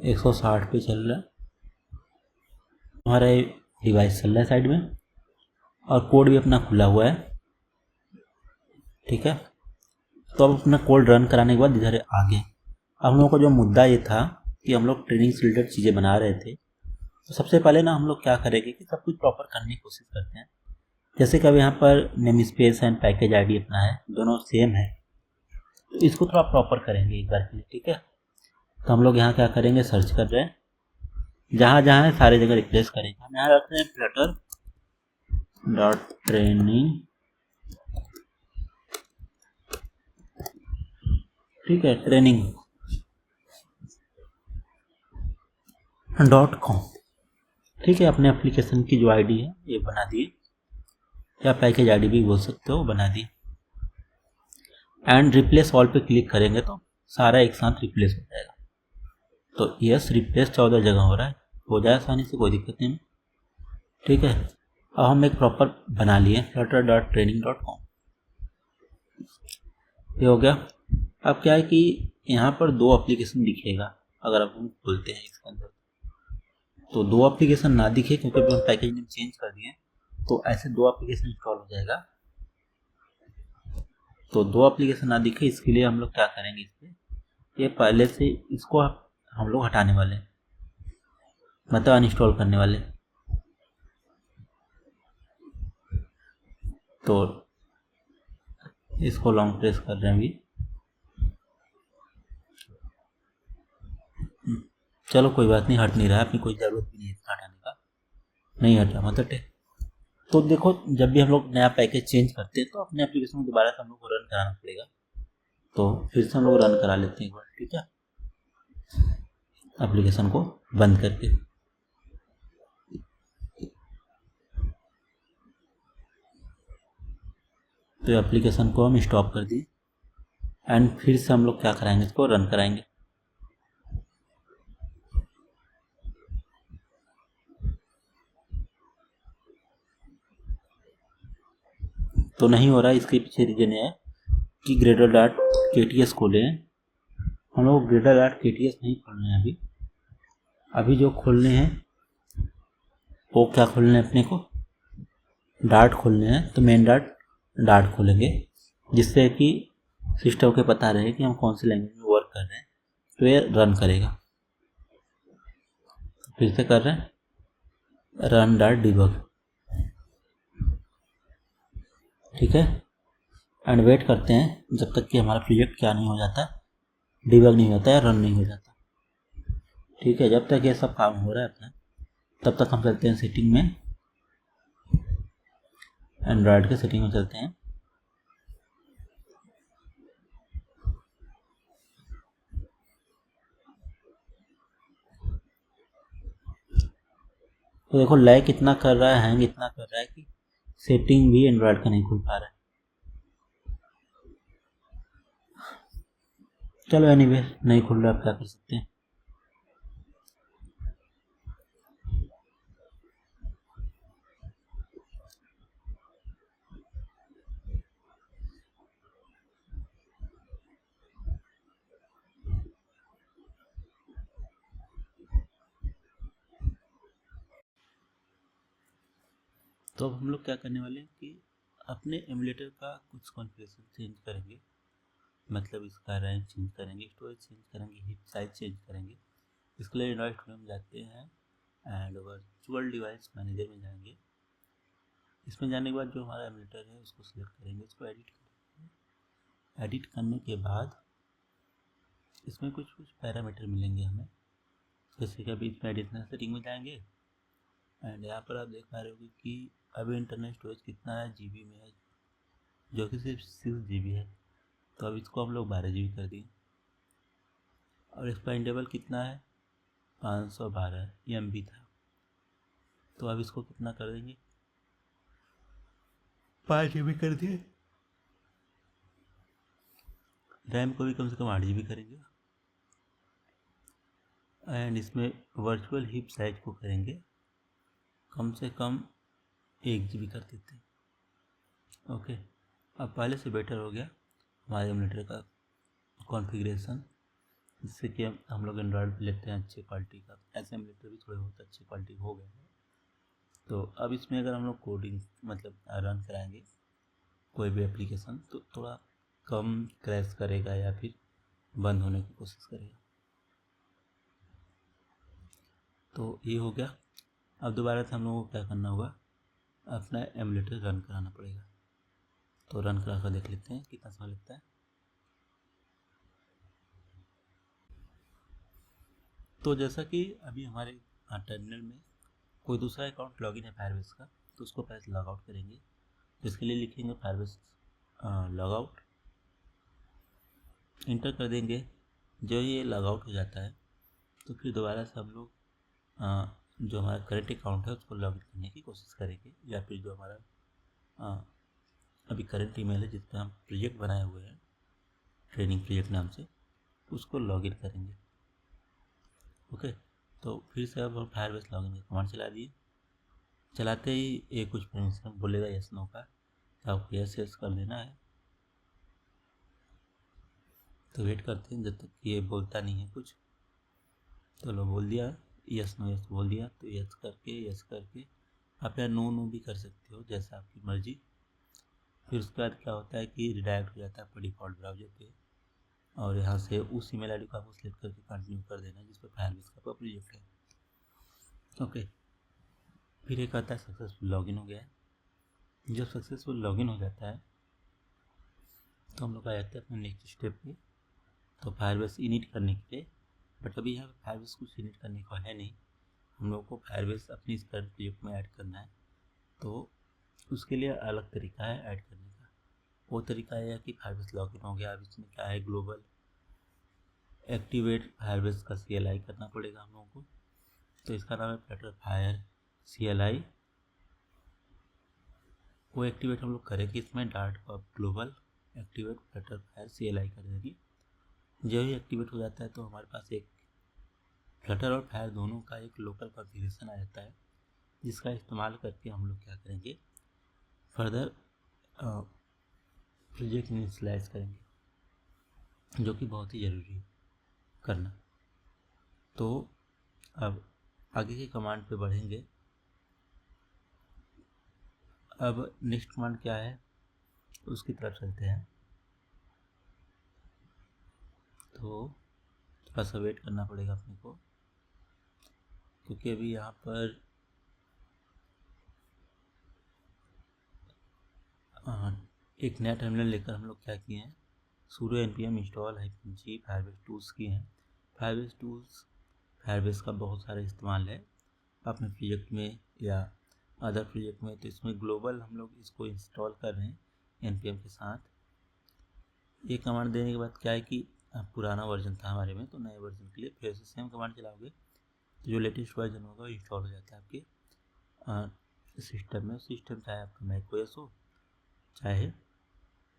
160 पे चल रहा है, हमारा डिवाइस चल रहा है साइड में, और कोड भी अपना खुला हुआ है, ठीक है। तो अब अपना कोड रन कराने के बाद इधर आगे अब हम लोग का जो मुद्दा ये था कि हम लोग ट्रेनिंग से रिलेटेड चीज़ें बना रहे थे। तो सबसे पहले ना हम लोग क्या करेंगे कि सब कुछ प्रॉपर करने की कोशिश करते हैं। जैसे कि अब यहाँ पर name space and package ID अपना है, दोनों सेम है, तो इसको थोड़ा प्रॉपर करेंगे एक बार के लिए, ठीक है। तो हम लोग यहाँ क्या करेंगे, सर्च कर रहे हैं, जहाँ जहाँ है सारी जगह रिप्लेस करेंगे। हम यहाँ रखते हैं फ्लटर डॉट ट्रेनिंग, ठीक है, ट्रेनिंग .com, ठीक है। अपने एप्लीकेशन की जो आईडी है ये बना दिए, या पैकेज आईडी भी बोल सकते हो, बना दी। एंड रिप्लेस ऑल पे क्लिक करेंगे तो सारा एक साथ रिप्लेस हो जाएगा। तो यस, रिप्लेस 14 जगह हो रहा है, हो जाए आसानी से, कोई दिक्कत नहीं, ठीक है। अब हम एक प्रॉपर बना लिए flutter.training.com, ये हो गया। अब क्या है कि यहाँ पर दो एप्लीकेशन दिखेगा अगर आप हम खोलते हैं इसके अंदर, तो दो एप्लीकेशन ना दिखे क्योंकि हम पैकेज नेम चेंज कर दिए, तो ऐसे दो एप्लीकेशन इंस्टॉल हो जाएगा। तो दो एप्लीकेशन ना दिखे इसके लिए हम लोग क्या करेंगे, इस पर ये पहले से इसको हम लोग हटाने वाले, मतलब अनइंस्टॉल करने वाले। तो इसको लॉन्ग प्रेस कर रहे हैं अभी, चलो कोई बात नहीं, हट नहीं रहा, अपनी कोई ज़रूरत भी नहीं है हटाने का, नहीं हटा मतलब। तो देखो जब भी हम लोग नया पैकेज चेंज करते हैं तो अपने एप्लीकेशन को दोबारा से हम लोग को रन कराना पड़ेगा। तो फिर से हम लोग रन करा लेते हैं एक बार, ठीक है, एप्लीकेशन को बंद करके। तो एप्लीकेशन को हम स्टॉप कर दिए एंड फिर से हम लोग क्या कराएंगे, इसको रन कराएंगे। तो नहीं हो रहा है, इसके पीछे रीजन है कि gradle.kts खोलें हम लोग ग्रेटर आर्ट KTS नहीं खोलने हैं अभी जो खोलने हैं वो क्या खोलने हैं अपने को, डार्ट खोलने हैं। तो मेन डार्ट खोलेंगे जिससे कि सिस्टम को पता रहे कि हम कौन सी लैंग्वेज में वर्क कर रहे हैं, तो ये रन करेगा। फिर से कर रहे हैं, रन डार्ट डिबग, ठीक है। एंड वेट करते हैं जब तक कि हमारा प्रोजेक्ट क्या नहीं हो जाता, डिबग नहीं होता है, रन नहीं हो जाता, ठीक है। जब तक ये सब काम हो रहा है अपना, तब तक हम चलते हैं सेटिंग में, एंड्रॉयड के सेटिंग में चलते हैं। तो देखो लैग कितना कर रहा है, हैंग इतना कर रहा है कि सेटिंग भी एंड्रॉयड का नहीं खुल पा रहा है। चलो एनीवे नहीं खुल रहा, क्या कर सकते हैं। तो अब हम लोग क्या करने वाले हैं कि अपने एमुलेटर का कुछ कॉन्फ़िगरेशन चेंज करेंगे, मतलब इसका रैम चेंज करेंगे, स्टोरेज चेंज करेंगे, हीप साइज चेंज करेंगे। इसके लिए एंड्रॉइड स्टूडियो में जाते हैं एंड वर्चुअल डिवाइस मैनेजर में जाएंगे। इसमें जाने के बाद जो हमारा एमुलेटर है उसको सिलेक्ट करेंगे, उसको एडिट करेंगे। एडिट करने के बाद इसमें कुछ पैरामीटर मिलेंगे हमें, जैसे कि अभी इसमें एडिशनल सेटिंग में जाएंगे एंड यहाँ पर आप देख पा रहे होगे कि अभी इंटरनल स्टोरेज कितना है GB में है, जो कि सिर्फ 6 GB है। तो अब इसको हम लोग 12 GB कर दिए। और इसका इंटरवल कितना है, 512 MB था, तो अब इसको कितना कर देंगे, 5 GB कर दिए। रैम को भी कम से कम 8 GB करेंगे एंड इसमें वर्चुअल हीप साइज को करेंगे कम से कम 1 GB कर देते हैं। ओके, अब पहले से बेटर हो गया हमारे एमुलेटर का कॉन्फ़िगरेशन, जिससे कि हम लोग एंड्रॉयड लेते हैं अच्छी क्वालिटी का। ऐसे एमुलेटर भी थोड़े बहुत अच्छी क्वालिटी हो गए हैं। तो अब इसमें अगर हम लोग कोडिंग मतलब रन कराएंगे कोई भी एप्लीकेशन, तो थोड़ा कम क्रैश करेगा या फिर बंद होने की कोशिश करेगा। तो ये हो गया। अब दोबारा से हम लोगों को क्या करना होगा, अपना एमुलेटर रन कराना पड़ेगा। तो रन करा कर देख लेते हैं कितना समय लगता है। तो जैसा कि अभी हमारे टर्मिनल में कोई दूसरा अकाउंट लॉगिन है फायरबेस का, तो उसको पहले लॉग आउट करेंगे। इसके लिए लिखेंगे फायरबेस लॉग आउट, इंटर कर देंगे। जो ये लॉग आउट हो जाता है तो फिर दोबारा से हम लोग जो हमारा करेंट अकाउंट है उसको लॉगिन करने की कोशिश करेंगे, या फिर जो हमारा अभी करंट ईमेल है जिस पर हम प्रोजेक्ट बनाए हुए हैं ट्रेनिंग प्रोजेक्ट नाम से, उसको लॉगिन करेंगे। ओके, तो फिर से अब हम फायरबेस लॉगिन का कमांड चला दिए। चलाते ही ये कुछ परमिशन बोलेगा यस नो का, तो आपको यस कर देना है। तो वेट करते हैं जब तक कि ये बोलता नहीं है कुछ। तो लो बोल दिया यस नो, यस बोल दिया। तो यस करके आप यहाँ नो भी कर सकते हो, जैसा आपकी मर्जी। फिर उसके बाद क्या होता है कि रिडायरेक्ट हो जाता है आपका डिफ़ॉल्ट ब्राउजर पे, और यहाँ से उस ईमेल आईडी को आपको सिलेक्ट करके कंटिन्यू कर देना है जिस पर फायरबेस का प्रोजेक्ट है। ओके, फिर एक आता है सक्सेसफुल लॉगिन हो गया है। जब सक्सेसफुल लॉगिन हो जाता है तो हम लोग आ जाते हैं अपने नेक्स्ट स्टेप पे, तो फायरबेस इनिट करने के लिए। बट अभी यहाँ फायरबेस कुछ इनिट करने को है नहीं, हम लोग को फायरबेस अपनी इस करंट प्रोजेक्ट में ऐड करना है। तो उसके लिए अलग तरीका है ऐड करने का। वो तरीका है कि फायरबेस लॉगिन हो गया, अब इसमें क्या है, ग्लोबल एक्टिवेट फायरबेस का CLI करना पड़ेगा हम लोगों को। तो इसका नाम है फ्लटरफायर CLI। वो एक्टिवेट हम लोग करेंगे इसमें Dart pub global activate FlutterFire CLI कर देंगे। जब ही एक्टिवेट हो जाता है तो हमारे पास एक फ्लटर और फायर दोनों का एक लोकल कॉन्फ़िगरेशन आ जाता है, जिसका इस्तेमाल करके हम लोग क्या करेंगे, फर्दर प्रोजेक्ट इनिशियलाइज करेंगे, जो कि बहुत ही ज़रूरी है। करना। तो अब आगे के कमांड पे बढ़ेंगे। अब नेक्स्ट कमांड क्या है उसकी तरफ चलते हैं। तो थोड़ा सा वेट करना पड़ेगा अपने को, क्योंकि अभी यहाँ पर एक नया टर्मिनल लेकर हम लोग क्या किए हैं, sudo npm install -g Firebase tools किए हैं। फायरबेस टूल्स, फायरबेस का बहुत सारा इस्तेमाल है अपने प्रोजेक्ट में या अदर प्रोजेक्ट में, तो इसमें ग्लोबल हम लोग इसको इंस्टॉल कर रहे हैं npm के साथ। ये कमांड देने के बाद क्या है कि पुराना वर्जन था हमारे में, तो नए वर्जन के लिए फिर से सेम कमांड चलाओगे तो जो लेटेस्ट वर्जन होगा वो इंस्टॉल हो जाता है आपके सिस्टम में। सिस्टम चाहे आपका मैकओएस हो चाहे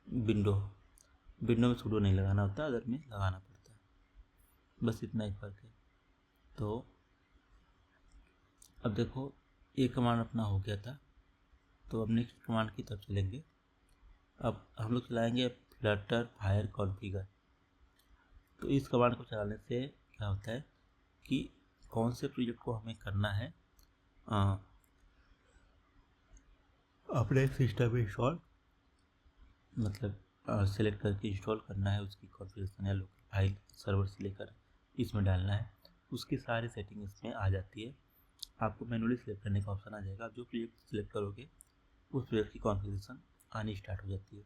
विंडो हो। विंडो में sudo नहीं लगाना होता, अदर में लगाना पड़ता है, बस इतना ही फर्क है। तो अब देखो ये कमांड अपना हो गया था, तो अब नेक्स्ट कमांड की तरफ चलेंगे। अब हम लोग चलाएंगे फ्लटर फायर कॉन्फ़िगर। तो इस कमांड को चलाने से क्या होता है कि कौन से प्रोजेक्ट को हमें करना है अपने सिस्टम में इंस्टॉल, मतलब सेलेक्ट करके इंस्टॉल करना है, उसकी कॉन्फ़िगरेशन या लोकल फाइल सर्वर से लेकर इसमें डालना है, उसकी सारी सेटिंग इसमें आ जाती है। आपको मैनुअली सेलेक्ट करने का ऑप्शन आ जाएगा। आप जो प्रोजेक्ट सेलेक्ट करोगे उस प्रोजेक्ट की कॉन्फ़िगरेशन आनी स्टार्ट हो जाती है।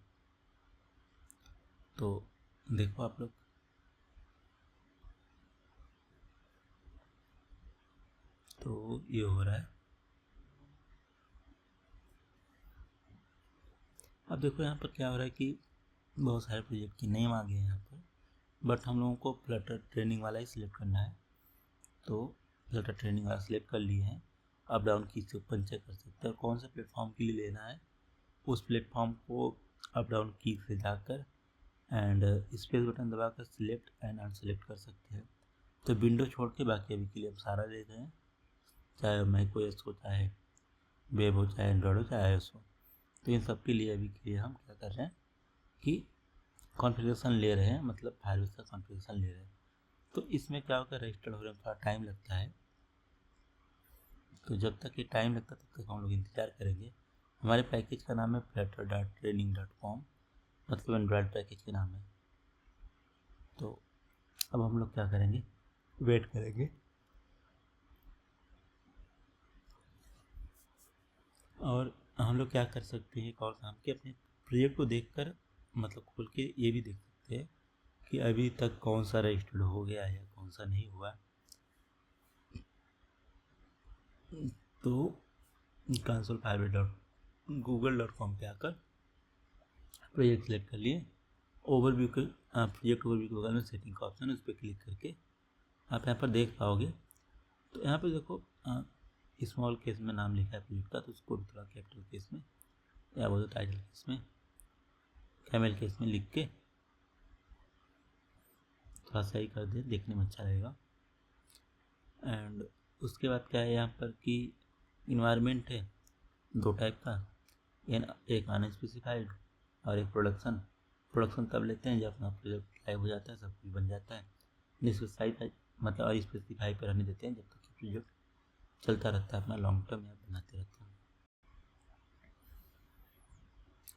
तो देखो आप लोग, तो ये हो रहा है। अब देखो यहाँ पर क्या हो रहा है कि बहुत सारे प्रोजेक्ट की नेम आ गए हैं यहाँ पर, बट हम लोगों को फ्लटर ट्रेनिंग वाला ही सिलेक्ट करना है। तो फ्लटर ट्रेनिंग वाला सिलेक्ट कर लिए हैं। अप डाउन की से ऊपर नीचे कर सकते हैं, और कौन से प्लेटफॉर्म के लिए लेना है उस प्लेटफॉर्म को अप डाउन की से जाकर एंड स्पेस बटन दबाकर सिलेक्ट एंड अनसेलेक्ट कर सकते हैं। तो विंडो छोड़ के बाकी अभी के लिए हम सारा ले रहे हैं, चाहे मैकओएस हो, चाहे वेब हो, चाहे एंड्रॉयड हो, चाहे iOS हो। तो इन सब के लिए अभी के लिए हम क्या कर रहे हैं कि कॉन्फ़िगरेशन ले रहे हैं, मतलब फायरबेस का कॉन्फ़िगरेशन ले रहे हैं। तो इसमें क्या होगा, रजिस्टर्ड होने में थोड़ा टाइम लगता है। तो जब तक ये टाइम लगता है तब तक हम लोग इंतज़ार करेंगे। हमारे पैकेज का नाम है flutter.training.com, मतलब एंड्रॉयड पैकेज के नाम है। तो अब हम लोग क्या करेंगे, वेट करेंगे। और हम लोग क्या कर सकते हैं, एक और काम कि अपने प्रोजेक्ट को देखकर, मतलब खोल के ये भी देख सकते हैं कि अभी तक कौन सा रजिस्टर्ड हो गया है या कौन सा नहीं हुआ। तो कंसोल firebase.google.com पे आकर प्रोजेक्ट सेलेक्ट कर लिए। ओवरव्यू के प्रोजेक्ट ओवरव्यू के बगल में सेटिंग का ऑप्शन है, उस पर क्लिक करके आप यहाँ पर देख पाओगे। तो यहाँ पे देखो स्मॉल केस में नाम लिखा है प्रोजेक्ट का, तो उसको भी थोड़ा कैपिटल केस में या वो टाइटल केस में, कैमल केस में लिख के थोड़ा सही कर दे, देखने में अच्छा लगेगा। एंड उसके बाद क्या है यहाँ पर कि इन्वायरमेंट है दो टाइप का, एक अनस्पेसिफाइड और एक प्रोडक्शन। प्रोडक्शन तब लेते हैं जब अपना प्रोजेक्ट लाइव हो जाता है, सब कुछ बन जाता है। अनस्पेसिफाइड मतलब अनस्पेसिफाई पर रहने देते हैं जब तक कि प्रोजेक्ट चलता रहता है, अपना लॉन्ग टर्म या बनाते रहते हैं।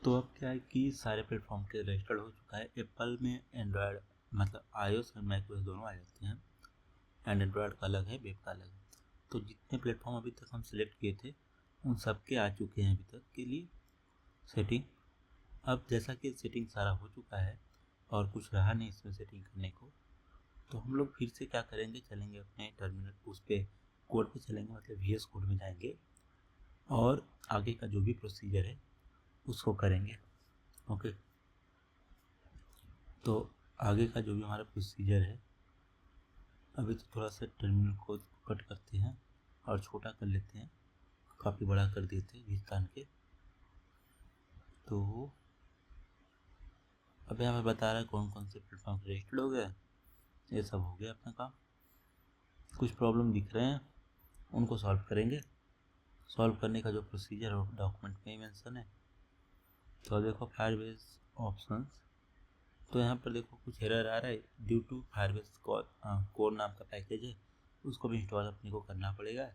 तो अब क्या है कि सारे प्लेटफॉर्म के रजिस्टर्ड हो चुका है। एप्पल में एंड्रॉयड मतलब iOS और मैकओएस दोनों आ जाते हैं, एंड एंड्रॉयड का अलग है, वेब का अलग है। तो जितने प्लेटफॉर्म अभी तक हम सिलेक्ट किए थे उन सब के आ चुके हैं अभी तक के लिए सेटिंग। अब जैसा कि सेटिंग सारा हो चुका है और कुछ रहा नहीं इसमें सेटिंग करने को, तो हम लोग फिर से क्या करेंगे, चलेंगे अपने टर्मिनल उस पर कोड पे चलेंगे, मतलब VS कोड में जाएंगे और आगे का जो भी प्रोसीजर है उसको करेंगे। ओके, तो आगे का जो भी हमारा प्रोसीजर है, अभी तो थोड़ा सा टर्मिनल को कट करते हैं और छोटा कर लेते हैं, काफ़ी बड़ा कर देते हैं घींच तान के। तो अब यहाँ पे बता रहा है कौन कौन से प्लेटफॉर्म रजिस्टर्ड हो गए, ये सब हो गया अपना काम। कुछ प्रॉब्लम दिख रहे हैं उनको सॉल्व करेंगे। सॉल्व करने का जो प्रोसीजर है डॉक्यूमेंट में ही मेंशन है। तो देखो फायरबेस ऑप्शंस, तो यहाँ पर देखो कुछ एरर आ रहा है, ड्यू टू फायरबेस कोर नाम का पैकेज है, उसको भी इंस्टॉल अपने को करना पड़ेगा।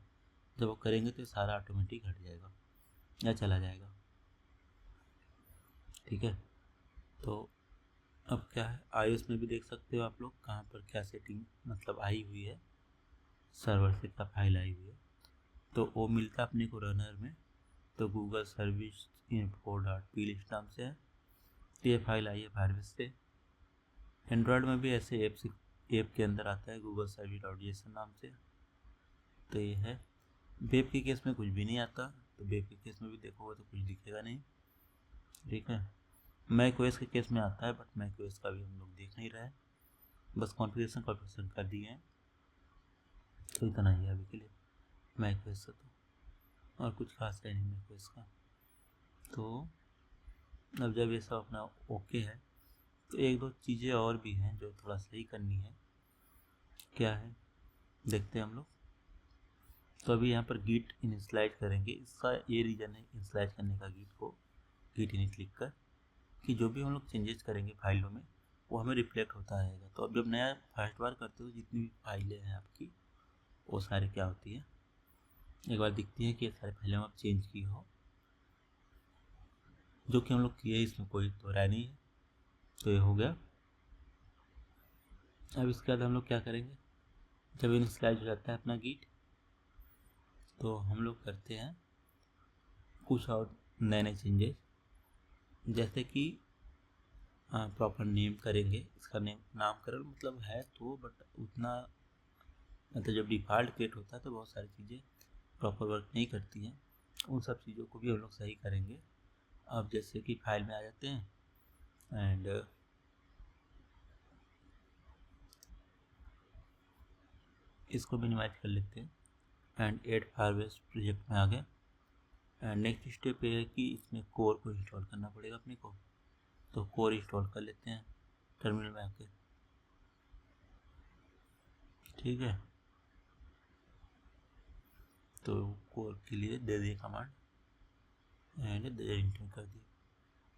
जब वो करेंगे तो सारा ऑटोमेटिक हट जाएगा या चला जाएगा। ठीक है, तो अब क्या है, iOS में भी देख सकते हो आप लोग कहाँ पर क्या सेटिंग मतलब आई हुई है, सर्वर से क्या फाइल आई हुई है। तो वो मिलता अपने को रनर में, तो Google service info dot P list नाम से है। तो ये फाइल आई है फायरबेस से। एंड्रॉयड में भी ऐसे ऐप के अंदर आता है गूगल सर्विस डॉट जेसन नाम से। तो ये है। वेब के केस में कुछ भी नहीं आता, तो वेब के केस में भी देखोगे तो कुछ दिखेगा नहीं। ठीक है, मैकओएस के केस में आता है, बट मैकओएस का भी हम लोग देख नहीं रहे हैं, बस कॉन्फ़िगरेशन कर दिए हैं। तो इतना ही है अभी के लिए मैकओएस से, तो और कुछ खास है नहीं मैकओएस का। तो अब जब ये सब अपना ओके है, तो एक दो चीज़ें और भी हैं जो थोड़ा सही करनी है। क्या है देखते हैं हम लोग। तो अभी यहाँ पर गिट इनिशियलाइज करेंगे, इसका ये रीज़न है इनिशियलाइज करने का गिट को, गिट इनिट लिख कर, कि जो भी हम लोग चेंजेस करेंगे फाइलों में वो हमें रिफ्लेक्ट होता रहेगा। तो अब जब नया फर्स्ट बार करते हो, जितनी भी फाइलें हैं आपकी वो सारे क्या होती है, एक बार दिखती है कि ये सारे फाइलें आप चेंज की हो, जो कि हम लोग किए, इसमें कोई तो राय नहीं है। तो ये हो गया। अब इसके बाद हम लोग क्या करेंगे, जब इनिशियलाइज हो जाता है अपना गिट, तो हम लोग करते हैं कुछ और नए नए चेंजेस, जैसे कि प्रॉपर नेम करेंगे। इसका नामकरण मतलब है तो, बट उतना मतलब जब डिफ़ॉल्ट क्रिएट होता है तो बहुत सारी चीज़ें प्रॉपर वर्क नहीं करती हैं, उन सब चीज़ों को भी हम लोग सही करेंगे। अब जैसे कि फाइल में आ जाते हैं एंड इसको मिनिमाइज कर लेते हैं एंड एड फायरबेस प्रोजेक्ट में आ गए। एंड नेक्स्ट स्टेप ये है कि इसमें कोर को इंस्टॉल करना पड़ेगा अपने को, तो कोर इंस्टॉल कर लेते हैं टर्मिनल में आके। ठीक है, तो कोर के लिए दे दिए कमांड एंड इंटर कर दिए।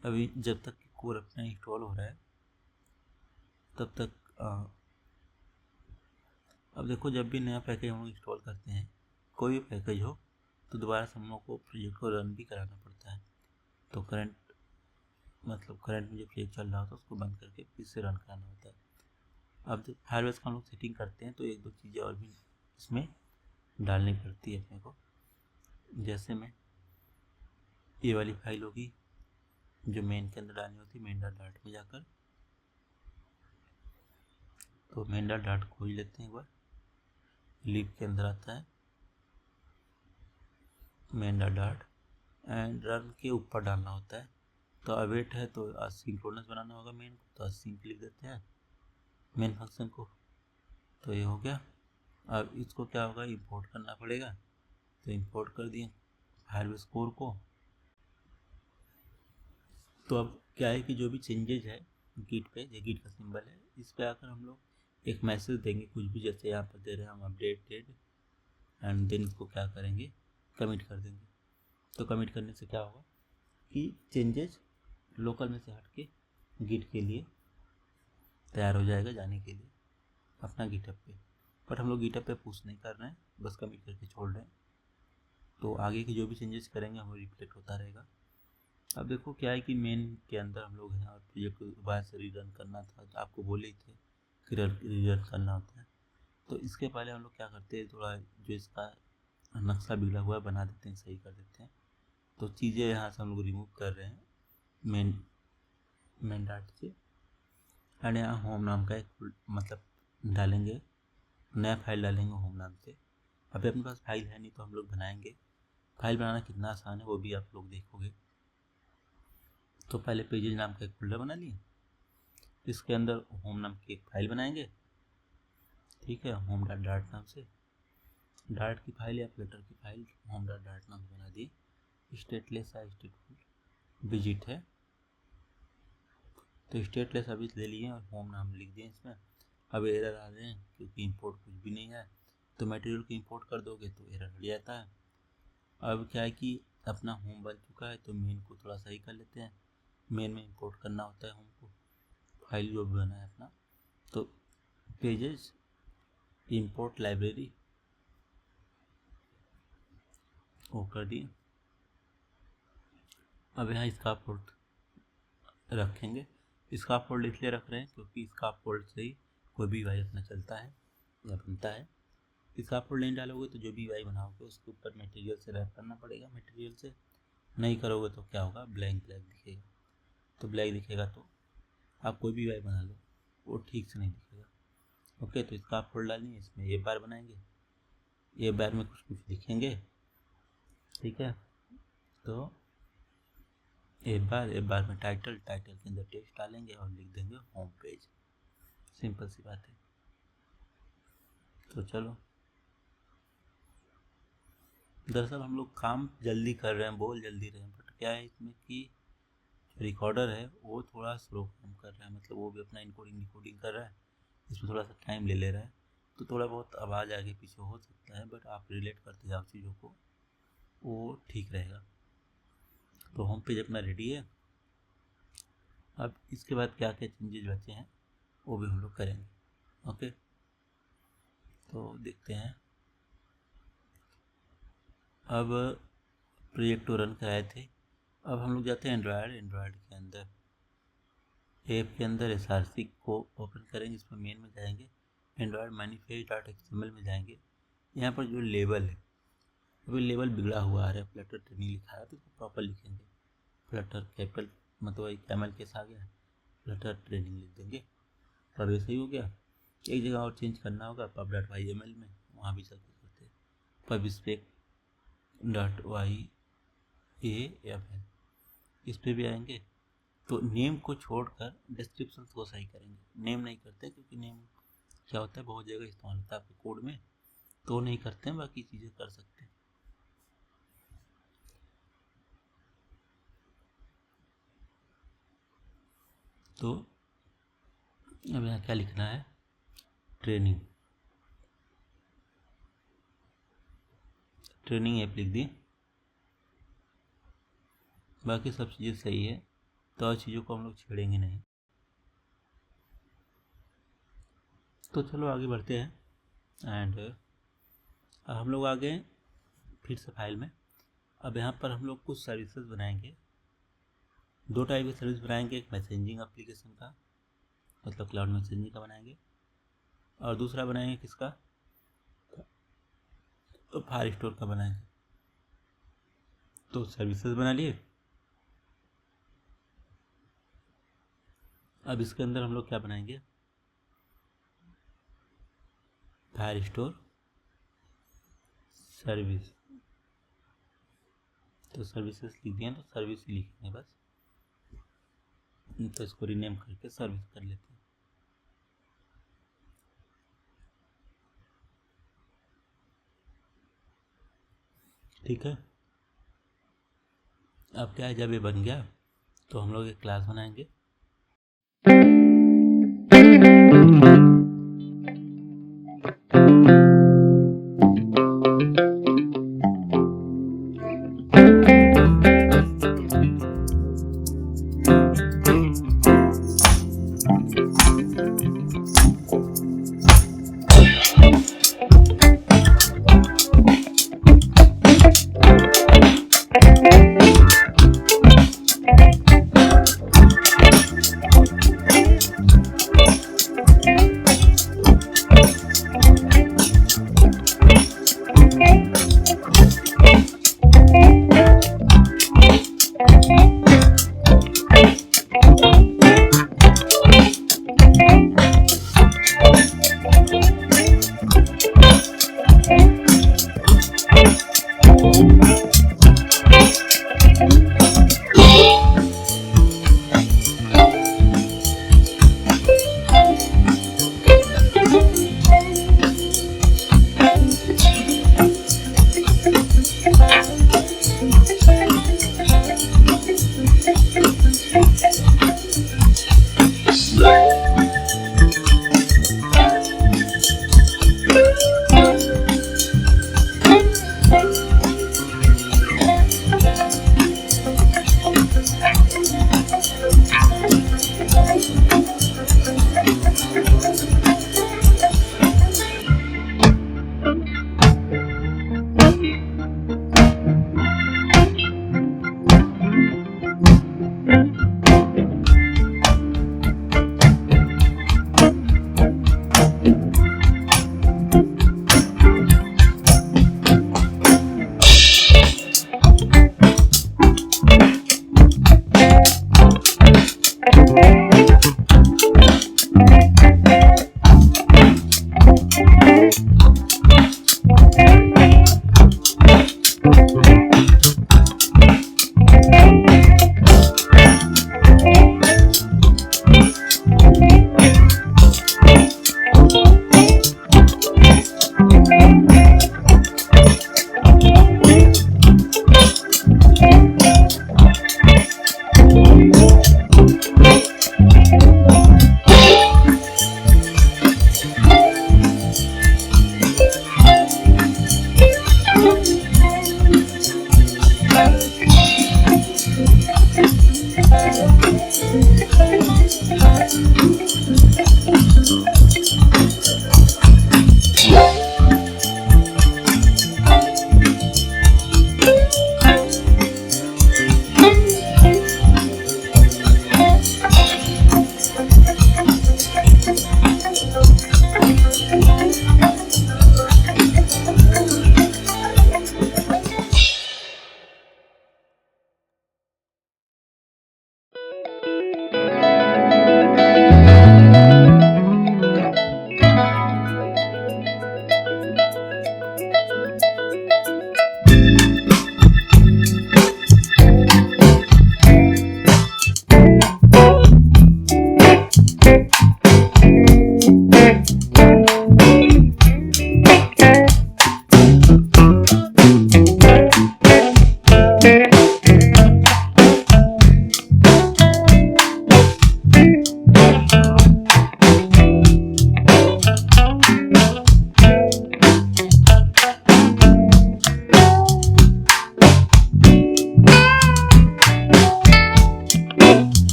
अभी जब तक कोर अपना इंस्टॉल हो रहा है तब तक अब देखो, जब भी नया पैकेज हम लोग इंस्टॉल करते हैं, कोई भी पैकेज हो, तो दोबारा से हम लोग को प्रोजेक्ट को रन भी कराना पड़ता है। तो करंट में जो प्रोजेक्ट चल रहा होता है उसको बंद करके फिर से रन कराना होता है। अब जब फायरबेस का हम लोग सेटिंग करते हैं तो एक दो चीज़ें और भी इसमें डालनी पड़ती है अपने को। जैसे में ये वाली फाइल होगी जो मेन के अंदर डालनी होती है, मेन डॉट में जाकर, तो मेन डॉट खोज लेते हैं एक बार, लिब के अंदर आता है मेन डॉट एंड रन के ऊपर डालना होता है। तो अवेट है तो असिंक्रोनस बनाना होगा मेन को, तो असिंक लिख देते हैं मेन फंक्शन को। तो ये हो गया। अब इसको क्या होगा, इंपोर्ट करना पड़ेगा, तो इंपोर्ट कर दिए फायरबेस कोर को। तो अब क्या है कि जो भी चेंजेज है गिट पे, ये गिट का सिंबल है, इस पे आकर हम लोग एक मैसेज देंगे कुछ भी, जैसे यहाँ पर दे रहे हैं हम अपडेटेड, एंड देन इसको क्या करेंगे, कमिट कर देंगे। तो कमिट करने से क्या होगा कि चेंजेस लोकल में से हट के गिट के लिए तैयार हो जाएगा जाने के लिए अपना गिटहब पे। बट हम लोग गिटहब पे पुश नहीं कर रहे हैं, बस कमिट करके छोड़ रहे हैं। तो आगे के जो भी चेंजेस करेंगे हमें रिफ्लेक्ट होता रहेगा। अब देखो क्या है कि मेन के अंदर हम लोग हैं और प्रोजेक्ट को दोबारा से रीरन करना था, तो आपको बोले ही थे कि रीरन करना होता है। तो इसके पहले हम लोग क्या करते हैं, थोड़ा जो इसका नक्शा बिगड़ा हुआ है बना देते हैं, सही कर देते हैं। तो चीज़ें यहाँ से हम लोग रिमूव कर रहे हैं मेन डॉट से, एंड यहाँ होम नाम का एक मतलब डालेंगे, नया फाइल डालेंगे होम नाम से। अभी अपने पास फाइल है नहीं तो हम लोग बनाएंगे। फाइल बनाना कितना आसान है वो भी आप लोग देखोगे। तो पहले पेजेज नाम का एक फोल्डर बना लिए, इसके अंदर होम नाम की एक फाइल बनाएंगे। ठीक है, होम डॉट नाम से डॉट की फाइल या फ्लटर की फाइल होम डॉट नाम से बना दी। स्टेटलेस है, स्टेटफुल विजिट है, तो स्टेटलेस अभी ले लिए और होम नाम लिख दिए इसमें। अब एरर आ रहे हैं क्योंकि इंपोर्ट कुछ भी नहीं है, तो मटेरियल को इंपोर्ट कर दोगे तो एरर हट जाता है। अब क्या है कि अपना होम बन चुका है, तो मेन को थोड़ा सही कर लेते हैं। मेन में इंपोर्ट करना होता है होम को, फाइल जो भी बना है अपना, तो पेजेस, इंपोर्ट लाइब्रेरी वो कर दिए। अब यहाँ स्काफोल्ड रखेंगे। स्काफोल्ड इसलिए रख रहे हैं क्योंकि स्काफोल्ड से ही कोई भी वाई अपना चलता है या बनता है। स्काफोल्ड नहीं डालोगे तो जो भी वाई बनाओगे उसके ऊपर मटेरियल से रैप करना पड़ेगा। मटेरियल से नहीं करोगे तो क्या होगा, ब्लैंक दिखेगा। तो ब्लैक दिखेगा तो आप कोई भी वाई बना लो वो ठीक से नहीं दिखेगा। ओके, तो स्काफोल्ड डालेंगे, इसमें ए बार बनाएंगे, ए बार में कुछ लिखेंगे, ठीक है। तो एक बार में टाइटल के अंदर टेक्स्ट डालेंगे और लिख देंगे होम पेज। सिंपल सी बात है। तो चलो, दरअसल हम लोग काम जल्दी कर रहे हैं, बोल जल्दी रहे हैं, बट क्या है इसमें कि रिकॉर्डर है वो थोड़ा स्लो काम कर रहा है, मतलब वो भी अपना इनकोडिंग कर रहा है, इसमें थोड़ा सा टाइम ले रहा है। तो थोड़ा बहुत आवाज़ आगे पीछे हो सकता है, बट आप रिलेट करते जाओ चीज़ों को, वो ठीक रहेगा। तो होम पेज अपना रेडी है। अब इसके बाद क्या क्या चेंजेस बचे हैं वो भी हम लोग करेंगे। ओके, तो देखते हैं। अब प्रोजेक्ट को रन कराए थे, अब हम लोग जाते हैं एंड्रॉयड के अंदर, ऐप के अंदर SRC को ओपन करेंगे। इसमें मेन में जाएंगे, एंड्रॉयड manifest.xml में जाएंगे। यहाँ पर जो लेबल है, अभी लेबल बिगड़ा हुआ आ रहा है, फ्लटर ट्रेनिंग लिखा है, तो इसको प्रॉपर लिखेंगे। फ्लटर कैपिटल मतलब वही कैमल केस आ गया, फ्लटर ट्रेनिंग लिख देंगे। तो अब ऐसे ही हो गया। एक जगह और चेंज करना होगा, pub.yml में, वहाँ भी चलते करते pubspec.yaml, इस पर भी आएंगे। तो नेम को छोड़कर डिस्क्रिप्शन को सही करेंगे। नेम नहीं करते क्योंकि नेम क्या होता है, बहुत जगह इस्तेमाल होता है आपके कोड में, तो नहीं करते हैं, बाकी चीज़ें कर सकते हैं। तो अब यहाँ क्या लिखना है, ट्रेनिंग ऐप लिख दी, बाकी सब चीज़ें सही है, तो और चीज़ों को हम लोग छेड़ेंगे नहीं। तो चलो आगे बढ़ते हैं। एंड हम लोग आ गए फिर से फाइल में। अब यहाँ पर हम लोग कुछ सर्विसेज बनाएंगे। दो टाइप की सर्विस बनाएंगे, एक मैसेजिंग एप्लीकेशन का, मतलब क्लाउड मैसेजिंग का बनाएंगे, और दूसरा बनाएंगे किसका, तो फायरस्टोर का बनाएंगे। तो सर्विसेज बना लिए। अब इसके अंदर हम लोग क्या बनाएंगे, फायरस्टोर सर्विस। तो सर्विसेज लिख दिए, तो सर्विस ही लिखेंगे बस। तो इसको रीनेम करके सर्विस कर लेते हैं। ठीक है। अब क्या है, जब ये बन गया तो हम लोग एक क्लास बनाएंगे।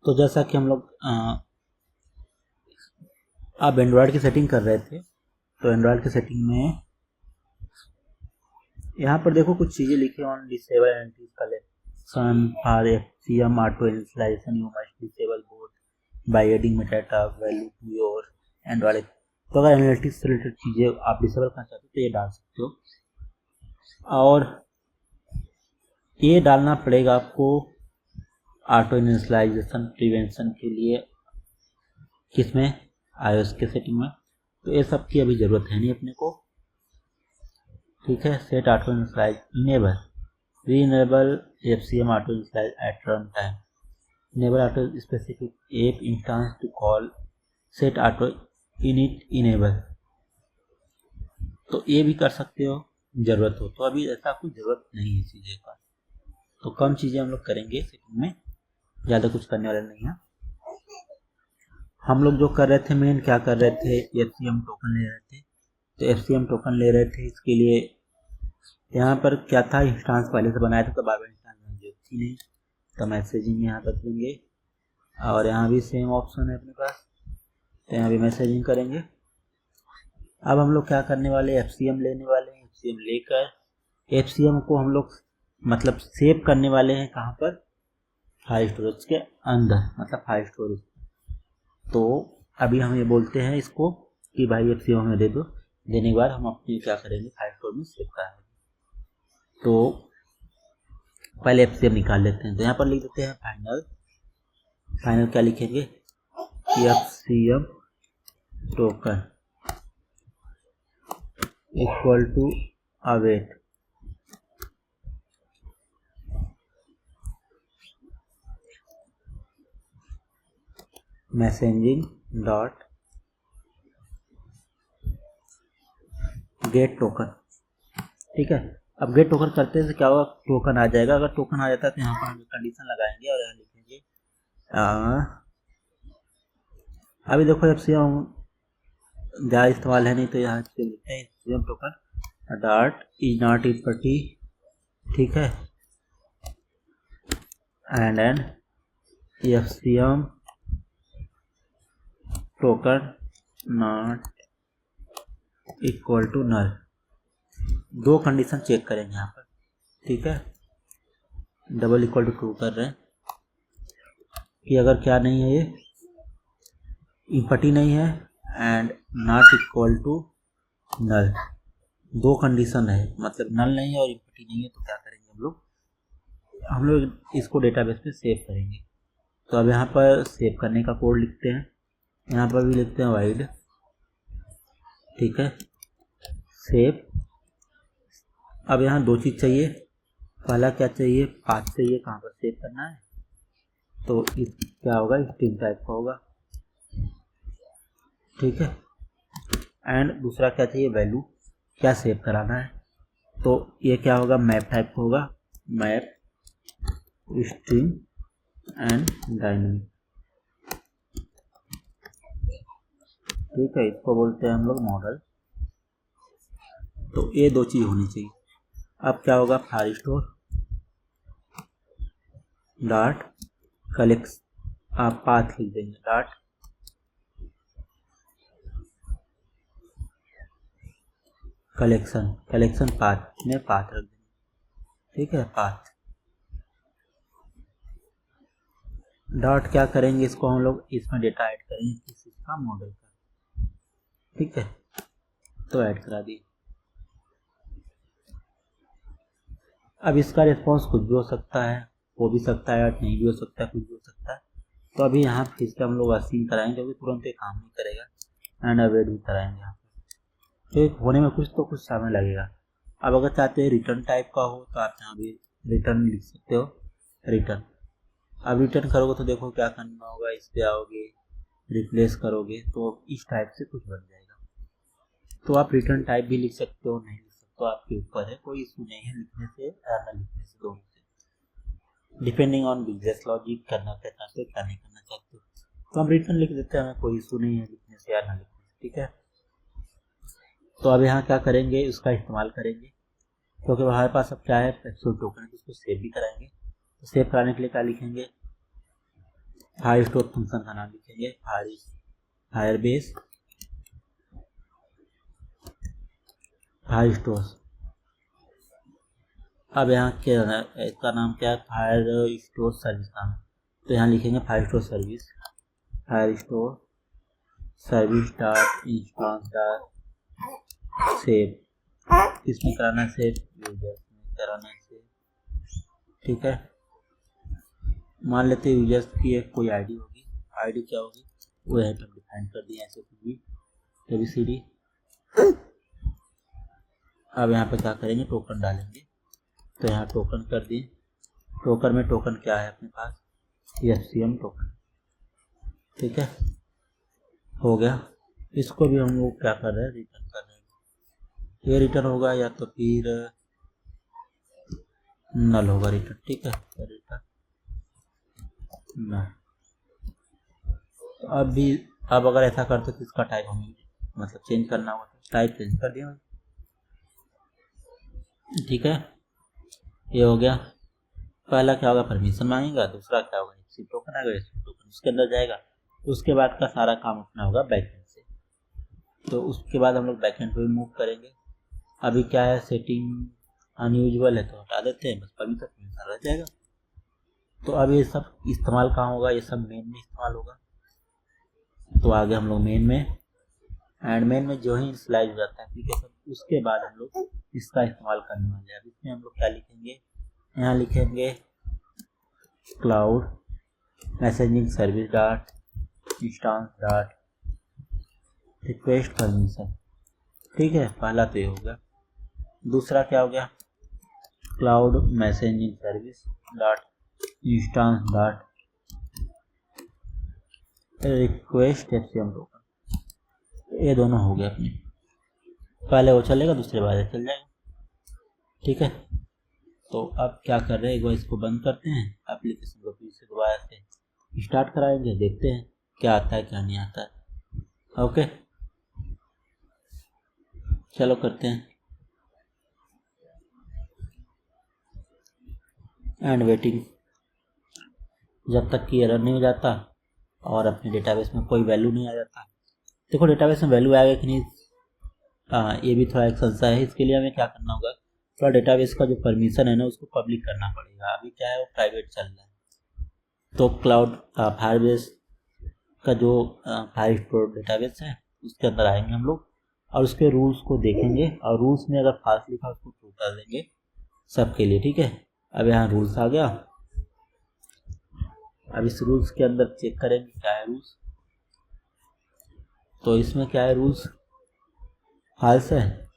तो जैसा कि हम लोग आप एंड्रॉयड की सेटिंग कर रहे थे, तो एंड्रॉयड की सेटिंग में यहाँ पर देखो कुछ चीज़ें लिखी on disable entities collection for FCM auto initialisation you must disable both by adding metadata value to your Android. तो अगर एनालिटिक्स से रिलेटेड चीज़ें आप डिसेबल करना चाहते हो तो ये डाल सकते हो, और ये डालना पड़ेगा आपको ऑटो इनिशियलाइजेशन प्रिवेंशन के लिए, किसमें, iOS के सेटिंग में। तो ये सब की अभी ज़रूरत है नहीं अपने को, ठीक है। Set auto initialise enable re enable FCM auto initialise at run time, enable auto specific app instance to call set auto init enable. तो ये भी कर सकते हो ज़रूरत हो तो, अभी ऐसा कुछ ज़रूरत नहीं है चीज़ें का, तो कम चीज़ें हम लोग करेंगे सेटिंग में, ज़्यादा कुछ करने वाले नहीं है। हम लोग जो कर रहे थे मेन क्या कर रहे थे, एफसीएम टोकन ले रहे थे। तो एफसीएम टोकन ले रहे थे, इसके लिए यहाँ पर क्या था, इंस्टांस पहले से बनाया था तो बार बार इंस्टांस में जरूरत थी नहीं, तो मैसेजिंग यहाँ तक देंगे, और यहाँ भी सेम ऑप्शन है अपने पास, तो यहाँ भी मैसेजिंग करेंगे। अब हम लोग क्या करने वाले, एफसीएम लेने वाले हैं। एफसीएम लेकर एफसीएम को हम लोग मतलब सेव करने वाले हैं कहाँ पर, फाइल स्टोरेज के अंदर, मतलब फाइल स्टोरेज। तो अभी हम ये बोलते हैं इसको कि भाई एफसीएम हमें दे दो, देने के बाद हम अपने क्या करेंगे, फाइल स्टोरेज में सेव कराएंगे। तो पहले एफसीएम निकाल लेते हैं, तो यहाँ पर लिख देते हैं फाइनल क्या लिखेंगे, FCM token equal to await messaging dot get token, ठीक है। अब गेट टोकन करते हैं क्या होगा, टोकन आ जाएगा। अगर टोकन आ जाता है तो यहाँ पर हम कंडीशन लगाएंगे और यहाँ लिखेंगे अभी देखो एफसीएम ज़्यादा इस्तेमाल है नहीं, तो यहाँ से लिखते हैं FCM token dot is not equal to, ठीक है, and FCM token not equal to null. दो कंडीशन चेक करेंगे यहाँ पर, ठीक है। डबल इक्वल टू ट्रू कर रहे हैं कि अगर क्या नहीं है, ये इम्पटी नहीं है, and not equal to null. दो कंडीशन है, मतलब नल नहीं है और इम्पटी नहीं है, तो क्या करेंगे हम लोग इसको डेटाबेस पे सेव करेंगे। तो अब यहाँ पर सेव करने का कोड लिखते हैं, यहाँ पर भी लिखते हैं वाइड, ठीक है, सेव। अब यहाँ दो चीज़ चाहिए, पहला क्या चाहिए, पाथ चाहिए कहाँ पर सेव करना है, तो इस क्या होगा, स्ट्रिंग टाइप का होगा, ठीक है। एंड दूसरा क्या चाहिए, वैल्यू क्या सेव कराना है, तो ये क्या होगा, मैप टाइप का होगा, मैप स्ट्रिंग एंड डायनेमिक, ठीक है। इसको बोलते हैं हम लोग मॉडल। तो ये दो चीज़ होनी चाहिए। अब क्या होगा, फाइल स्टोर डॉट कलेक्ट, आप पाथ लिख देंगे, डॉट कलेक्शन पाथ में पाथ रख देंगे, ठीक है, पाथ डॉट क्या करेंगे, इसको हम लोग इसमें डेटा ऐड करेंगे किसी का, मॉडल का, ठीक है। तो ऐड करा दिए। अब इसका रिस्पॉन्स कुछ भी हो सकता है, हो भी सकता है, नहीं भी हो सकता है, कुछ भी हो सकता है। तो अभी यहाँ फिर से हम लोग असीम कराएंगे, क्योंकि तुरंत ये काम नहीं करेगा, एंड अवेट भी कराएंगे यहाँ पर, तो होने में कुछ तो कुछ समय लगेगा। अब अगर चाहते हैं रिटर्न टाइप का हो, तो आप यहाँ भी रिटर्न लिख सकते हो, रिटर्न। अब रिटर्न करोगे तो देखो क्या करना होगा, इस पर आओगे, रिप्लेस करोगे, तो इस टाइप से कुछ बन जाएगा। तो आप रिटर्न टाइप भी लिख सकते हो, नहीं लिख सकते तो आपके ऊपर है, कोई इशू नहीं है लिखने से या न लिखने से, दोनों से, डिपेंडिंग ऑन बिजनेस लॉजिक, करना क्या चाहते हो क्या नहीं करना चाहते हो। तो हम रिटर्न लिख देते हैं, हमें कोई इशू नहीं है लिखने से या न लिखने से, ठीक है। तो अब यहाँ क्या करेंगे, उसका इस्तेमाल करेंगे, क्योंकि हमारे पास अब क्या है, एफसीएम टोकन है, जिसको सेव भी कराएंगे। तो सेव कराने के लिए क्या लिखेंगे, फायरस्टोर फंक्शन का नाम लिखेंगे फायरबेस फायरस्टोर। अब यहाँ क्या है, इसका नाम क्या है, फायरस्टोर सर्विस नाम है। तो यहाँ लिखेंगे Firestore service dot instance dot save. इसमें कराना है सेव यूजर्स में कराना है सेव, ठीक है। मान लेते हैं यूजर्स की एक कोई आईडी होगी, आईडी क्या होगी वो यहाँ पे हम डिफाइन कर दिए ऐसे कुछ भी ABCD। अब यहाँ पे क्या करेंगे, टोकन डालेंगे। तो यहाँ टोकन कर दिए, टोकन में टोकन क्या है अपने पास, FCM टोकन, ठीक है, हो गया। इसको भी हम लोग क्या कर रहे हैं, रिटर्न कर रहे हैं। ये रिटर्न होगा या तो फिर नल होगा रिटर्न, ठीक है, रिटर्न नल। अब अगर ऐसा करते तो इसका टाइप हमें मतलब चेंज करना होगा, तो टाइप चेंज कर दिया, ठीक है। ये हो गया, पहला क्या होगा, परमिशन मांगेगा, दूसरा क्या होगा, FC टोकन आएगा, FC टोकन उसके अंदर जाएगा। उसके बाद का सारा काम अपना होगा बैकएंड से। तो उसके बाद हम लोग बैकएंड पे मूव करेंगे। अभी क्या है, सेटिंग अनयूजुअल है तो हटा देते हैं, बस परमिशन रह जाएगा। तो अब ये सब इस्तेमाल कहाँ होगा, ये सब मेन में इस्तेमाल होगा। तो आगे हम लोग मेन में, एंड मेन में जो ही स्लाइड हो जाता है एप्लीकेशन, उसके बाद हम लोग इसका इस्तेमाल करने वाले हैं। अब इसमें हम लोग क्या लिखेंगे, यहाँ लिखेंगे cloud messaging service dot instance dot request permission, ठीक है। पहला तो ये हो गया। दूसरा क्या हो गया, cloud messaging service dot instance dot request FCM token. ये दोनों हो गए अपने, पहले वो चलेगा दूसरे बाद चल जाएगा, ठीक है। तो अब क्या कर रहे हैं, एक बार इसको बंद करते हैं, एप्लीकेशन को फिर से दोबारा से स्टार्ट कराएंगे, देखते हैं क्या आता है क्या नहीं आता है। ओके चलो करते हैं, एंड वेटिंग जब तक कि एरर नहीं हो जाता और अपने डेटाबेस में कोई वैल्यू नहीं आ जाता। देखो डेटाबेस में वैल्यू आएगा कि नहीं, ये भी थोड़ा एक संशय है। इसके लिए हमें क्या करना होगा, थोड़ा डेटाबेस का जो परमिशन है ना उसको पब्लिक करना पड़ेगा। अभी क्या है वो प्राइवेट चल रहा है। तो क्लाउड फायरबेस का जो फायरस्टोर डेटाबेस है उसके अंदर आएंगे हम लोग और उसके रूल्स को देखेंगे, और रूल्स में अगर फास्ट लिखा उसको ट्रू कर देंगे सबके लिए, ठीक है। अब यहाँ रूल्स आ गया। अब इस रूल्स के अंदर चेक करेंगे क्या है रूल्स। तो इसमें क्या है, रूल्स फाल्स है।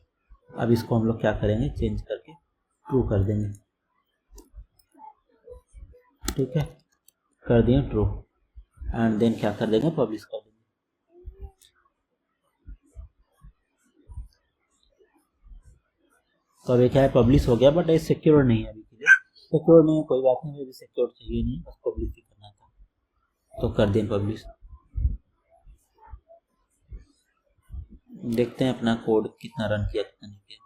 अब इसको हम लोग क्या करेंगे, चेंज करके ट्रू कर देंगे, ठीक है, कर दिए ट्रू। एंड देन क्या कर देंगे, पब्लिश कर देंगे। तो अभी क्या है, पब्लिश हो गया, बट ये सिक्योर नहीं है अभी के लिए। सिक्योर नहीं है कोई बात नहीं, अभी सिक्योर चाहिए नहीं, बस पब्लिश ही करना था, तो कर दें पब्लिश। देखते हैं अपना कोड कितना रन किया कितना नहीं किया।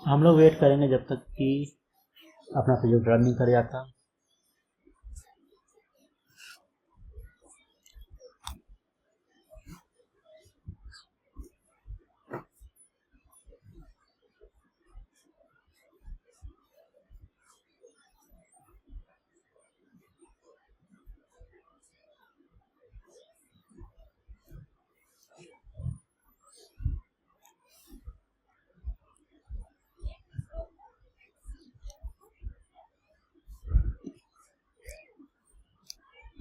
हम लोग वेट करेंगे जब तक कि अपना प्रोजेक्ट रन नहीं कर जाता।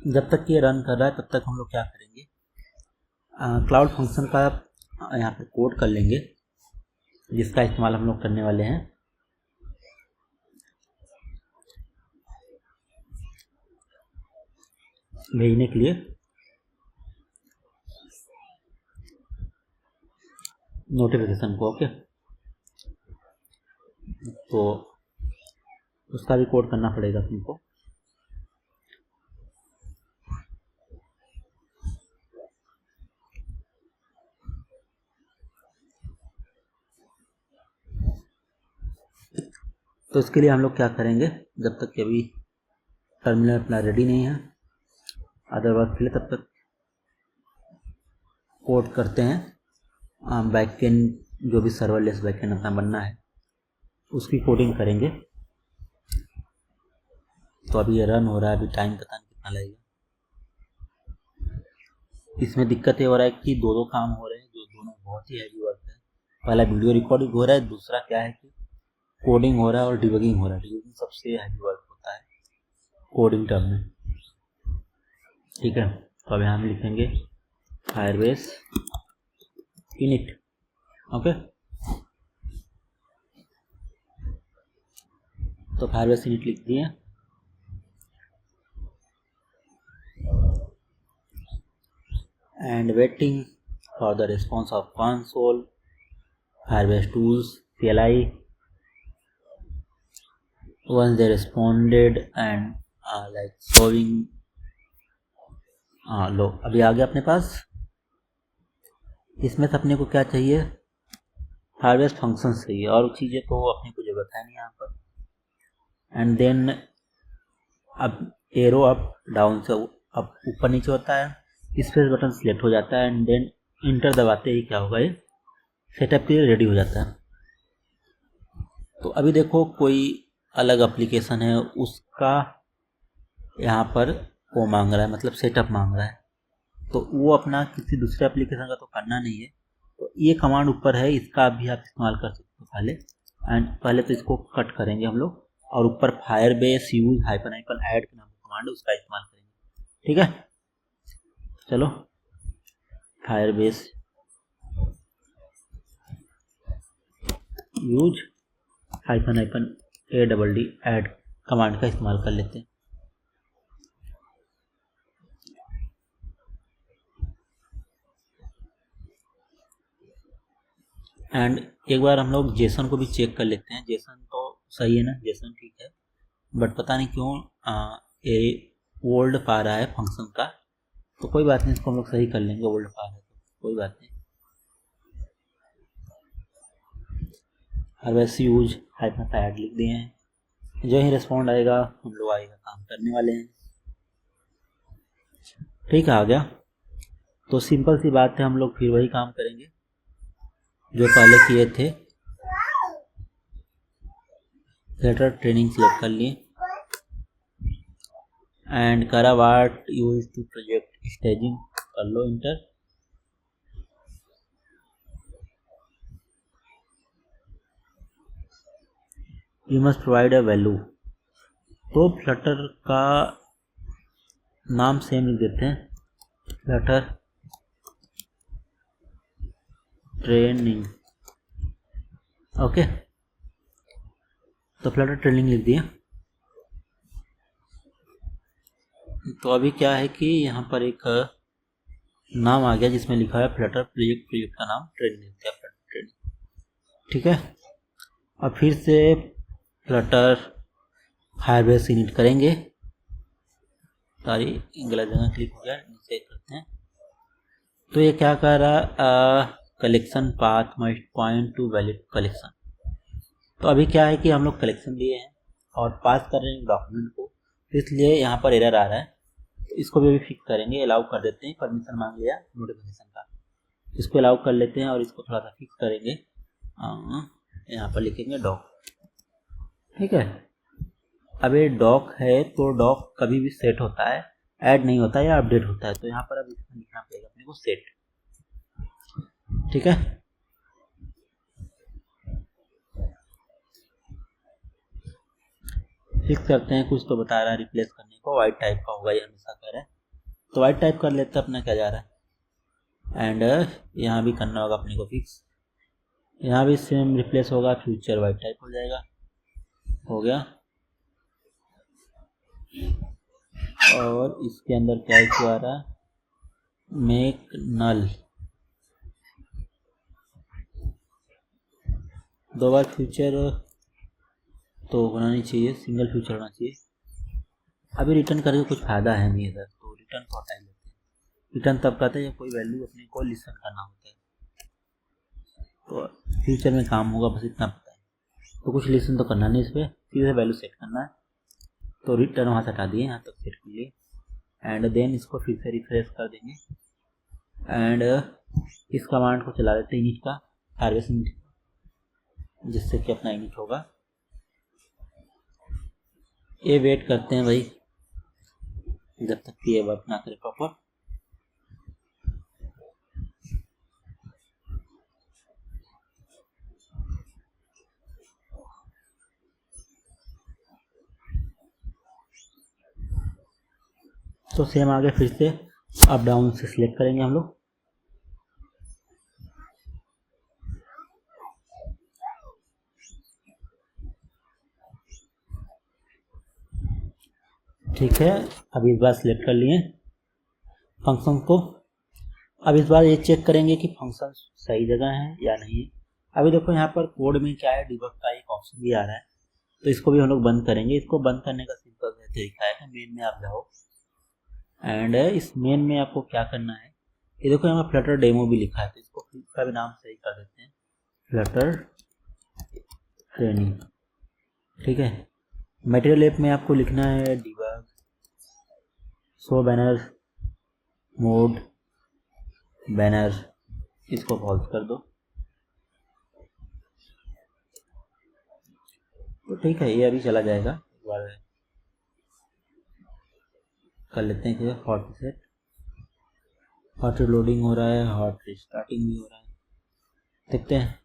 जब तक ये रन कर रहा है तब तक हम लोग क्या करेंगे, क्लाउड फंक्शन का यहाँ पे कोड कर लेंगे। जिसका इस्तेमाल हम लोग करने वाले हैं। भेजने के लिए नोटिफिकेशन को। ओके, तो उसका भी कोड करना पड़ेगा तुमको। तो इसके लिए हम लोग क्या करेंगे, जब तक कि अभी टर्मिनल अपना रेडी नहीं है, अदरवाइज के लिए तब तक कोड करते हैं। बैकएंड जो भी सर्वरलेस बैकएंड अपना बनना है उसकी कोडिंग करेंगे। तो अभी ये रन हो रहा है, अभी टाइम पता नहीं कितना लगेगा। इसमें दिक्कत ये हो रहा है कि दो काम हो रहे हैं जो दोनों बहुत ही हैवी वर्क है। पहला वीडियो रिकॉर्डिंग हो रहा है, दूसरा क्या है कि कोडिंग हो रहा है और डिबगिंग हो रहा है। डिबगिंग सबसे हैवी वर्क होता है कोडिंग टर्म में। ठीक है, तो अभी हम लिखेंगे फायरबेस इनिट। ओके, तो फायरबेस इनिट लिख दिए। and waiting for the response of console, Firebase tools, CLI. Once they responded and like showing लो अभी आ गया अपने पास। इसमें से अपने को क्या चाहिए, Firebase फंक्शन चाहिए, और चीज़ें तो अपने को जरूरत है नहीं यहाँ पर। एंड देन अब एरो अप डाउन से अप ऊपर नीचे होता है, स्पेस बटन सिलेक्ट हो जाता है एंड देन इंटर दबाते ही क्या होगा, ये सेटअप के लिए रेडी हो जाता है। तो अभी देखो कोई अलग एप्लीकेशन है, उसका यहाँ पर वो मांग रहा है, मतलब सेटअप मांग रहा है। तो वो अपना किसी दूसरे एप्लीकेशन का तो करना नहीं है, तो ये कमांड ऊपर है, इसका भी आप इस्तेमाल कर सकते हो पहले। एंड पहले तो इसको कट करेंगे हम लोग और ऊपर फायरबेस यूज --- ऐड के नाम का कमांड है, उसका इस्तेमाल करेंगे। ठीक है, चलो फायरबेस यूज --- ऐड कमांड का इस्तेमाल कर लेते हैं। एंड एक बार हम लोग जेसन को भी चेक कर लेते हैं। जेसन तो सही है ना, जेसन ठीक है, बट पता नहीं क्यों ये ओल्ड पा रहा है फंक्शन का। तो कोई बात नहीं, इसको हम लोग सही कर लेंगे। ओल्ड पा रहा है तो कोई बात नहीं। फायरबेस यूज --- लिख दिए हैं। जो ही रिस्पॉन्ड आएगा हम लोग आएगा काम करने वाले हैं। ठीक है, आ गया। तो सिंपल सी बात है, हम लोग फिर वही काम करेंगे जो पहले किए थे। लेटर ट्रेनिंग सिलेक्ट कर लिए एंड करा what use to project staging कर लो, enter. You must provide a value. तो फ्लटर का नाम सेम लिख देते हैं, फ्लटर ट्रेनिंग। ओके, तो फ्लटर ट्रेनिंग लिख दिया। तो अभी क्या है कि यहाँ पर एक नाम आ गया जिसमें लिखा है फ्लटर प्रोजेक्ट का नाम ट्रेनिंग लिखते हैं, फ्लटर ट्रेनिंग। ठीक है, अब फिर से फ्लटर फायरबेस इनिट करेंगे। सारी गलत जगह क्लिक हो गया, नीचे करते हैं। तो ये क्या कर रहा, collection path must point two valid collection. तो अभी क्या है कि हम लोग कलेक्शन लिए हैं और पास कर रहे हैं डॉक्यूमेंट को, इसलिए यहाँ पर एरर आ रहा है। तो इसको भी अभी फिक्स करेंगे, अलाउ कर देते हैं। परमिशन मांग लिया नोटिफिकेशन का, इसको अलाउ कर लेते हैं और इसको थोड़ा सा फिक्स करेंगे। यहाँ पर लिखेंगे डॉक। ठीक है, अब ये डॉक है तो डॉक कभी भी सेट होता है, ऐड नहीं होता है या अपडेट होता है। तो यहाँ पर अब इसमें लिखना पड़ेगा अपने को सेट। ठीक है, फिक्स करते हैं। कुछ तो बता रहा है रिप्लेस करने को, वाइट टाइप का होगा, ये हमेशा कह रहा है। तो वाइट टाइप कर लेते हैं, अपना क्या जा रहा है। एंड यहाँ भी करना होगा अपने को फिक्स। यहाँ भी सेम रिप्लेस होगा, फ्यूचर वाइट टाइप हो जाएगा, हो गया। और इसके अंदर क्या इशू आ रहा है, मेक नल, 2 बार फ्यूचर तो होना नहीं चाहिए, सिंगल फ्यूचर होना चाहिए। अभी रिटर्न करके कुछ फ़ायदा है नहीं इधर, तो रिटर्न को हटा लेते हैं। रिटर्न तब करते हैं जब कोई वैल्यू अपने को लिसन करना होता है, तो फ्यूचर में काम होगा, बस इतना पता है। तो कुछ लिसन तो करना नहीं इस पर, सीधे वैल्यू सेट करना है। तो रिटर्न वहाँ से हटा दिए, यहाँ तक सेट कर लिए, एंड देन इसको फिर से रिफ्रेश कर देंगे, एंड इस कमांड को चला देते हैं इनिट का, हार्वेस्ट इनिट, जिससे कि अपना इनिट होगा। ये वेट करते हैं भाई जब तक कि ये वर्क ना करे प्रॉपर। तो सेम आगे फिर से अप डाउन से सिलेक्ट करेंगे हम लोग, ठीक है। अब इस बार सिलेक्ट कर लिए फंक्शन को। अब इस बार ये चेक करेंगे कि फंक्शन सही जगह है या नहीं। अभी देखो यहाँ पर कोड में क्या है, डिबग का एक ऑप्शन भी आ रहा है, तो इसको भी हम लोग बंद करेंगे। इसको बंद करने का सिंपल तरीका है, मेन में आप जाओ, एंड इस मेन में आपको क्या करना है, ये देखो यहाँ पर फ्लटर डेमो भी लिखा है, तो इसको का भी नाम सही कर देते हैं, फ्लटर ट्रेनिंग, ठीक है। मटेरियल ऐप में आपको लिखना है debug show banner mode banner, इसको फॉल्स कर दो, तो ठीक है, ये अभी चला जाएगा। एक बार कर लेते हैं कि हॉट रिसेट, हॉट लोडिंग हो रहा है, हॉट रिस्टार्टिंग भी हो रहा है, देखते हैं।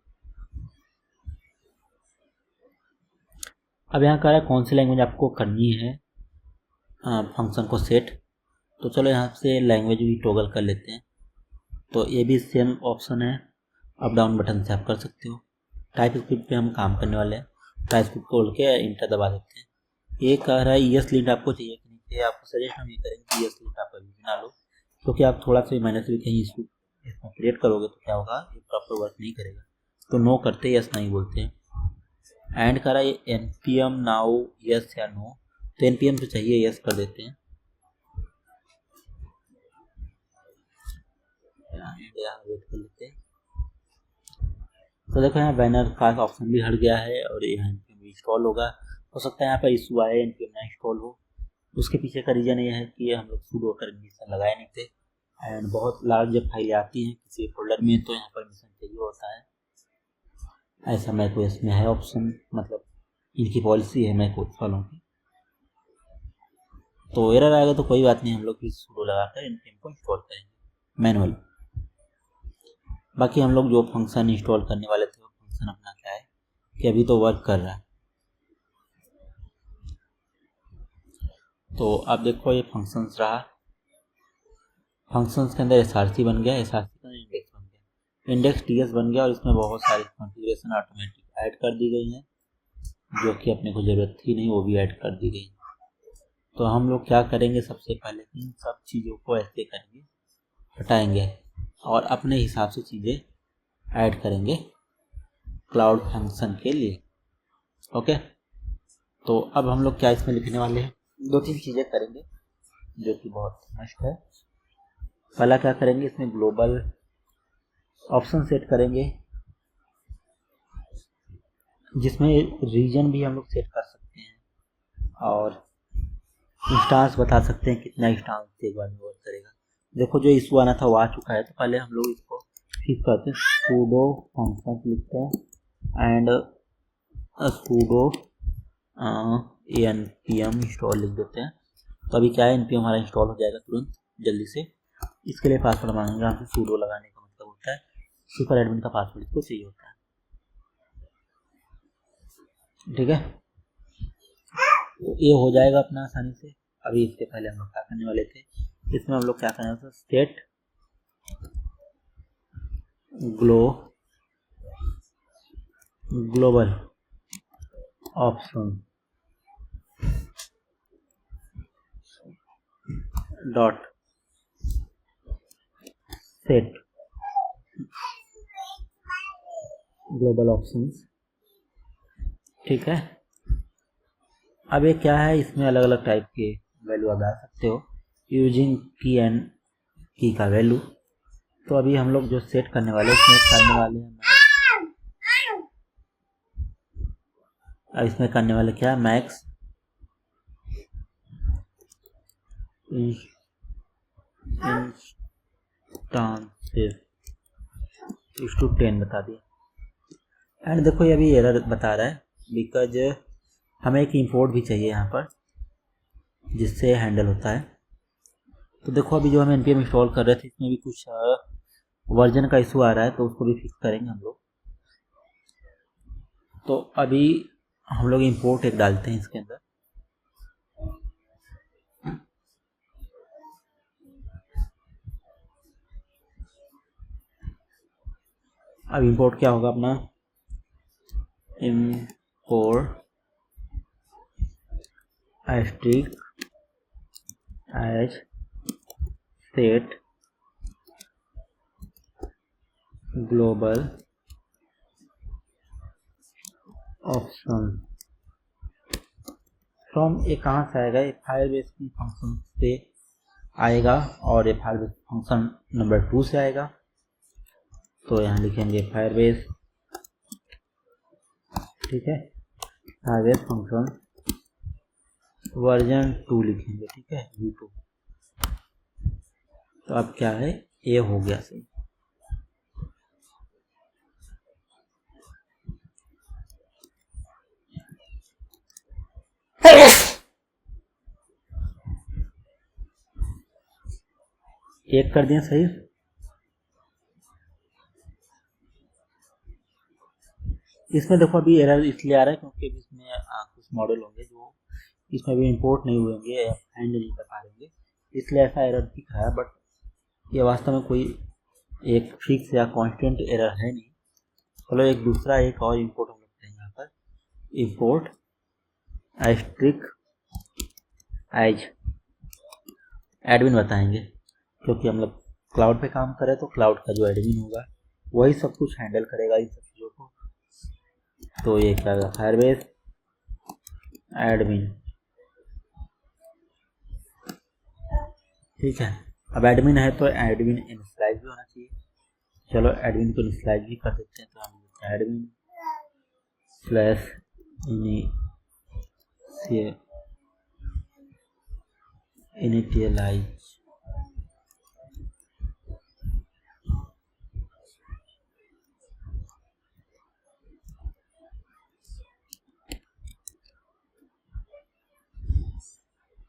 अब यहाँ कह रहा है कौन सी लैंग्वेज आपको करनी है फंक्शन को सेट, तो चलो यहाँ से लैंग्वेज भी टॉगल कर लेते हैं। तो ये भी सेम ऑप्शन है, अप डाउन बटन से आप कर सकते हो। टाइप स्क्रिप्ट पे हम काम करने वाले हैं, टाइप स्क्रिप्ट खोल के इंटर दबा देते हैं। ये कह रहा है ईएस लिंक आपको चाहिए कि नहीं चाहिए, आपको सजेस्ट हम ये करेंगे कि ईएस लिंक आप अभी बना लो, क्योंकि आप थोड़ा सा मैनेज भी कहीं इसमें क्रिएट करोगे तो क्या होगा, ये प्रॉपर वर्क नहीं करेगा। तो नो करते, यस नहीं बोलते हैं। एंड कह रहा है एनपीएम नाउ यस या नो, तो एनपीएम तो चाहिए, यस कर देते हैं। वेट कर लेते हैं। तो देखो यहाँ बैनर का ऑप्शन भी हट गया है, और यहाँ एनपीएम इंस्टॉल होगा। हो सकता है यहाँ पर इशू आए, एनपीएम ना इंस्टॉल हो। उसके पीछे का रीज़न ये है कि हम लोग sudo परमिशन लगाए नहीं थे, एंड बहुत लार्ज जब फाइलें आती हैं किसी फोल्डर में तो यहाँ परमिशन चाहिए होता है। ऐसा मैकओएस में है ऑप्शन, मतलब इनकी पॉलिसी है मैकओएस वालों की। तो एरर आएगा तो कोई बात नहीं, हम लोग फिर sudo लगाकर एनपीएम को इंस्टॉल करेंगे मैनुअली। बाकी हम लोग जो फंक्शन इंस्टॉल करने वाले थे वो फंक्शन अपना क्या है कि अभी तो वर्क कर रहा है। तो आप देखो ये फंक्शंस रहा, फंक्शंस के अंदर एसआरसी बन गया, एसआरसी का इंडेक्स बन गया, इंडेक्स टीएस बन गया, और इसमें बहुत सारी कॉन्फ़िगरेशन ऑटोमेटिक ऐड कर दी गई हैं, जो कि अपने को ज़रूरत थी नहीं, वो भी ऐड कर दी गई। तो हम लोग क्या करेंगे, सबसे पहले इन सब चीज़ों को ऐसे करेंगे, हटाएंगे और अपने हिसाब से चीज़ें ऐड करेंगे क्लाउड फंक्शन के लिए। ओके, तो अब हम लोग क्या इसमें लिखने वाले हैं, 2-3 चीज़ें करेंगे जो कि बहुत मस्त है। पहला क्या करेंगे, इसमें ग्लोबल ऑप्शन सेट करेंगे, जिसमें रीजन भी हम लोग सेट कर सकते हैं, और इंस्टांस बता सकते हैं कितना इंस्टांस एक बार में वर्क करेगा। देखो जो इशू आना था वो आ चुका है, तो पहले हम लोग इसको ठीक करते हैं, sudo फंक्शन लिखते हैं, एंड sudo npm इंस्टॉल लिख देते हैं। तो अभी क्या है, npm हमारा इंस्टॉल हो जाएगा तुरंत जल्दी से। इसके लिए पासवर्ड मांगेंगे हमसे, sudo लगाने का मतलब होता है सुपर एडमिन का पासवर्ड इसको चाहिए होता है, ठीक है। तो ये हो जाएगा अपना आसानी से। अभी इसके पहले हम लोग क्या करने वाले थे, इसमें हम लोग क्या करने वाले थे, set glo global option dot set global options. ठीक है, अब ये क्या है, इसमें अलग अलग टाइप के वैल्यू आप डाल सकते हो यूजिंग की एंड की का वैल्यू। तो अभी हम लोग जो सेट करने वाले इसमें करने वाले हैं अब इसमें करने वाले क्या है, मैक्स इंस्टांसेस इस टू 10 बता दिया। एंड देखो ये अभी एरर बता रहा है बिकॉज हमें एक इंपोर्ट भी चाहिए यहाँ पर जिससे हैंडल होता है। तो देखो अभी जो हम npm इंस्टॉल कर रहे थे इसमें भी कुछ वर्जन का इशू आ रहा है, तो उसको भी फिक्स करेंगे हम लोग। तो अभी हम लोग इंपोर्ट एक डालते हैं इसके अंदर। अब इंपोर्ट क्या होगा अपना, import asterisk as set global option from. ये कहाँ से आएगा, ये फायरबेस की फंक्शन से आएगा और ये फायरबेस फंक्शन नंबर 2 से आएगा। तो यहाँ लिखेंगे फायरबेस, ठीक है, फायरबेस फंक्शन वर्जन 2 लिखेंगे, ठीक है, v2। तो अब क्या है, ये हो गया सही। एक कर दिया सही। इसमें देखो अभी एरर इसलिए आ रहा है क्योंकि इसमें कुछ मॉडल होंगे जो इसमें भी इंपोर्ट नहीं हुए होंगे या हैंडल नहीं कर पा रहेंगे, इसलिए ऐसा एरर दिख रहा है। बट ये वास्तव में कोई एक फिक्स या कांस्टेंट एरर है नहीं। चलो एक दूसरा एक और इंपोर्ट हम लगते हैं यहाँ पर, इंपोर्ट एस्ट्रिक एज एडमिन बताएंगे, क्योंकि हम लोग क्लाउड पे काम करें तो क्लाउड का जो एडमिन होगा वही सब कुछ हैंडल करेगा इन सब चीज़ों को। तो ये क्या होगा, फायरबेस एडमिन, ठीक है। अब एडमिन है तो एडमिन इनिशियलाइज भी होना चाहिए। चलो एडमिन को इनिशियलाइज भी कर देते हैं। तो हम एडमिन स्लैश इनिशियलाइज,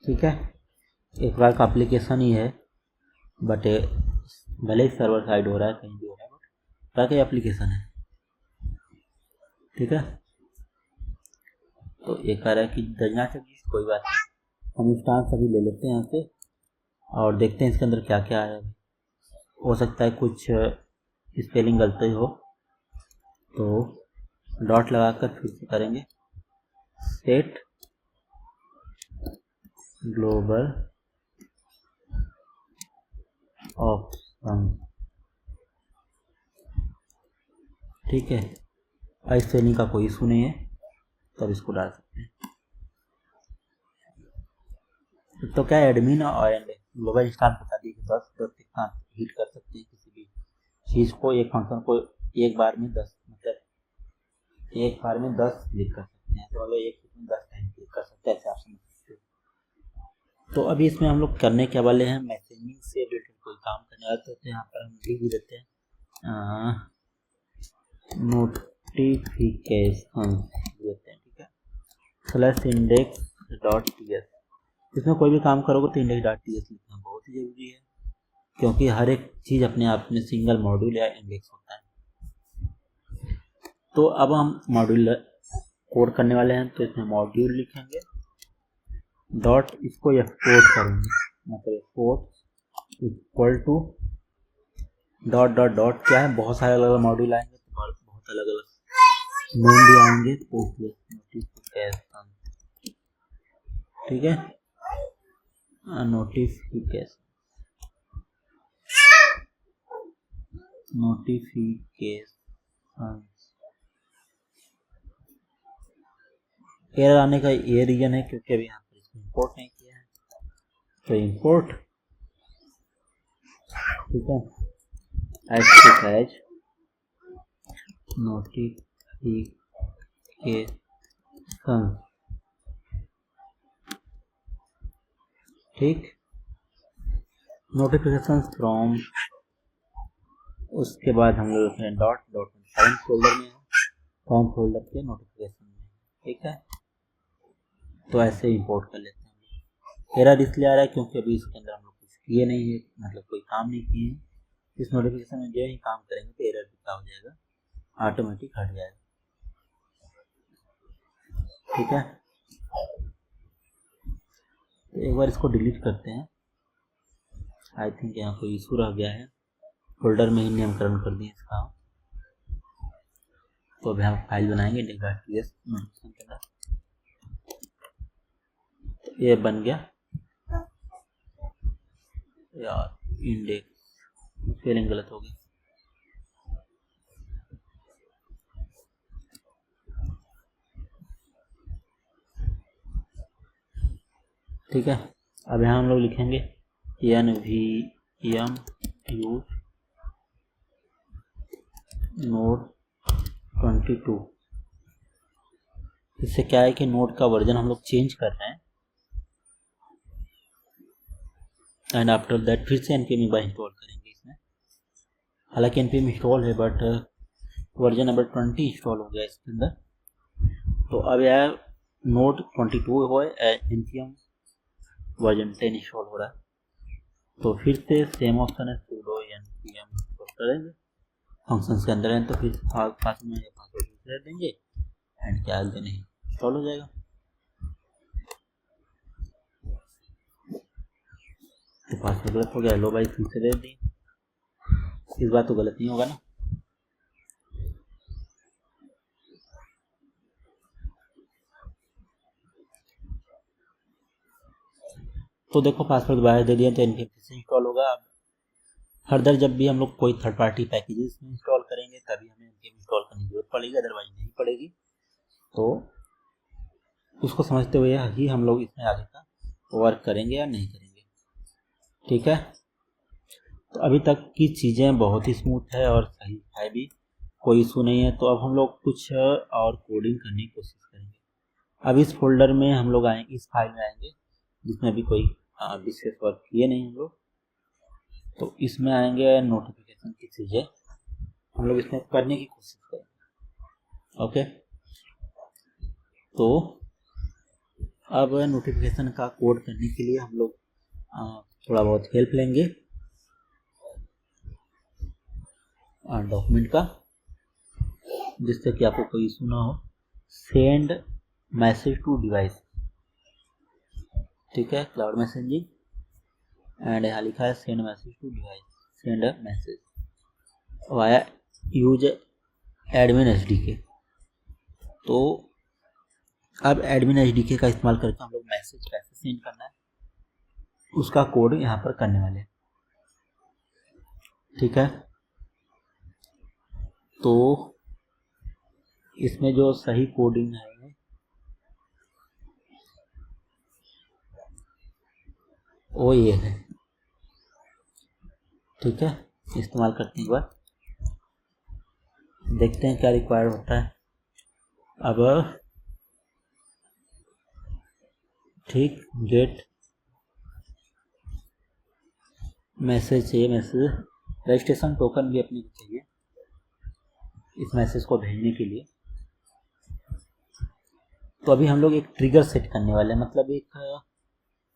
ठीक है। एक बार का एप्लीकेशन ही है, बट भले ही सर्वर साइड हो रहा है कहीं भी हो रहा है, बट बाकी एप्लीकेशन है, ठीक है। तो ये कह रहा है कि दर्जना चाहिए, कोई बात नहीं, हम इंस्टांस अभी ले लेते हैं यहाँ से और देखते हैं इसके अंदर क्या क्या है। हो सकता है कुछ स्पेलिंग गलती हो, तो डॉट लगाकर फिर से करेंगे सेट ग्लोबल ऑप्शन, ठीक है। स्पेलिंग का कोई इशू नहीं है, तो अब इसको डाल सकते हैं। तो क्या एडमिन और ग्लोबल इंस्टांस बता दी कि 10 इंस्टांस हीट कर सकते हैं किसी भी चीज़ को, एक फंक्शन को एक बार में 10, मतलब एक बार में 10 क्लिक कर सकते हैं। तो मतलब एक में 10 टाइम क्लिक कर सकते हैं, ऐसे आप समझ सकते हो। तो अभी इसमें हम लोग करने क्या वाले हैं, मैसेजिंग से रिलेटेड कोई काम करने वाले। तो यहाँ पर हम लिख भी देते हैं नोटिफिकेशन देते हैं, ठीक है, स्लैश index.ts। इसमें कोई भी काम करोगे तो index.ts लिखना बहुत ही जरूरी है, क्योंकि हर एक चीज़ अपने आप में सिंगल मॉड्यूल या इंडेक्स होता है। तो अब हम मॉड्यूल कोड करने वाले हैं, तो इसमें मॉड्यूल लिखेंगे डॉट, इसको एक्सपोर्ट करेंगे, मतलब export equal to dot dot dot क्या है, बहुत सारे अलग अलग मॉड्यूल आएंगे तो बहुत अलग अलग नेम भी आएंगे तो नोटिफिकेशन, ठीक है, नोटिफिकेशन एरर आने का ये रीजन है क्योंकि अभी यहाँ पर इसको इंपोर्ट नहीं किया है, तो इंपोर्ट, ठीक है, एज नोटिफिकेशन, ठीक, नोटिफिकेशन फ्रॉम, उसके बाद हम लोग डॉट फाइल फोल्डर में है, फॉर्म फोल्डर के नोटिफिकेशन में, ठीक है, तो ऐसे इंपोर्ट कर लेते हैं। एरर इसलिए आ रहा है क्योंकि अभी इसके अंदर हम लोग कुछ किए नहीं है, मतलब कोई काम नहीं किए हैं। इस नोटिफिकेशन में जो ही काम करेंगे तो एरर भी क्या हो जाएगा, ऑटोमेटिक हट जाएगा, ठीक है। तो एक बार इसको डिलीट करते हैं, आई थिंक यहाँ कोई इशू रह गया है, फोल्डर में ही नामकरण कर दिए इसका। तो अभी हम फाइल बनाएंगे index.ts नोटिफिकेशन के अंदर, ये बन गया यार, इंडेक्स स्पेलिंग गलत हो गई, ठीक है। अब यहाँ हम लोग लिखेंगे nvm use node 22। इससे क्या है कि नोड का वर्जन हम लोग चेंज कर रहे हैं, एंड आफ्टर दैट फिर से npm एक बार इंस्टॉल करेंगे इसमें। हालांकि npm इंस्टॉल है बट वर्जन नंबर 20 इंस्टॉल हो गया इसके अंदर, तो अब यार नोड 22 हो npm वर्जन 10 इंस्टॉल हो रहा है, तो फिर से सेम ऑप्शन है sudo npm इंस्टॉल करेंगे, फंक्शंस के अंदर है तो फिर पास में पासवर्ड दे देंगे एंड क्या देने इंस्टॉल हो जाएगा। तो पासवर्ड गलत हो गया, लो भाई फिर से दे दी, इस बार तो गलत नहीं होगा ना। तो देखो पासवर्ड दोबारा दे दिया तो npm फिर से इंस्टॉल होगा। अब फर्दर जब भी हम लोग कोई थर्ड पार्टी पैकेजेस में इंस्टॉल करेंगे तभी हमें npm इंस्टॉल करने की जरूरत पड़ेगी, अदरवाइज नहीं पड़ेगी। तो उसको समझते हुए ही हम लोग इसमें आगे का वर्क करेंगे या नहीं करेंगे, ठीक है। तो अभी तक की चीज़ें बहुत ही स्मूथ है और सही है भी, कोई इशू नहीं है। तो अब हम लोग कुछ और कोडिंग करने की कोशिश करेंगे। अब इस फोल्डर में हम लोग आएंगे, इस फाइल में आएंगे जिसमें अभी कोई विशेष वर्क किए नहीं हम लोग, तो इसमें आएंगे नोटिफिकेशन की चीज़ें हम लोग इसमें करने की कोशिश करेंगे, ओके। तो अब नोटिफिकेशन का कोड करने के लिए हम लोग थोड़ा बहुत हेल्प लेंगे डॉक्यूमेंट का, जिससे कि आपको कोई इशू ना हो। सेंड मैसेज टू डिवाइस, ठीक है, क्लाउड मैसेजिंग, एंड यहाँ लिखा है send message to device, send a message via use admin SDK. तो अब एडमिन एसडीके का इस्तेमाल करके हम लोग मैसेज कैसे सेंड करना है उसका कोड यहाँ पर करने वाले हैं, ठीक है। तो इसमें जो सही कोडिंग है वो ये है, ठीक है। इस्तेमाल करते हैं एक बार, देखते हैं क्या रिक्वायर्ड होता है। अब ठीक, गेट मैसेज चाहिए, मैसेज रजिस्ट्रेशन टोकन भी अपने को चाहिए इस मैसेज को भेजने के लिए। तो अभी हम लोग एक ट्रिगर सेट करने वाले हैं, मतलब एक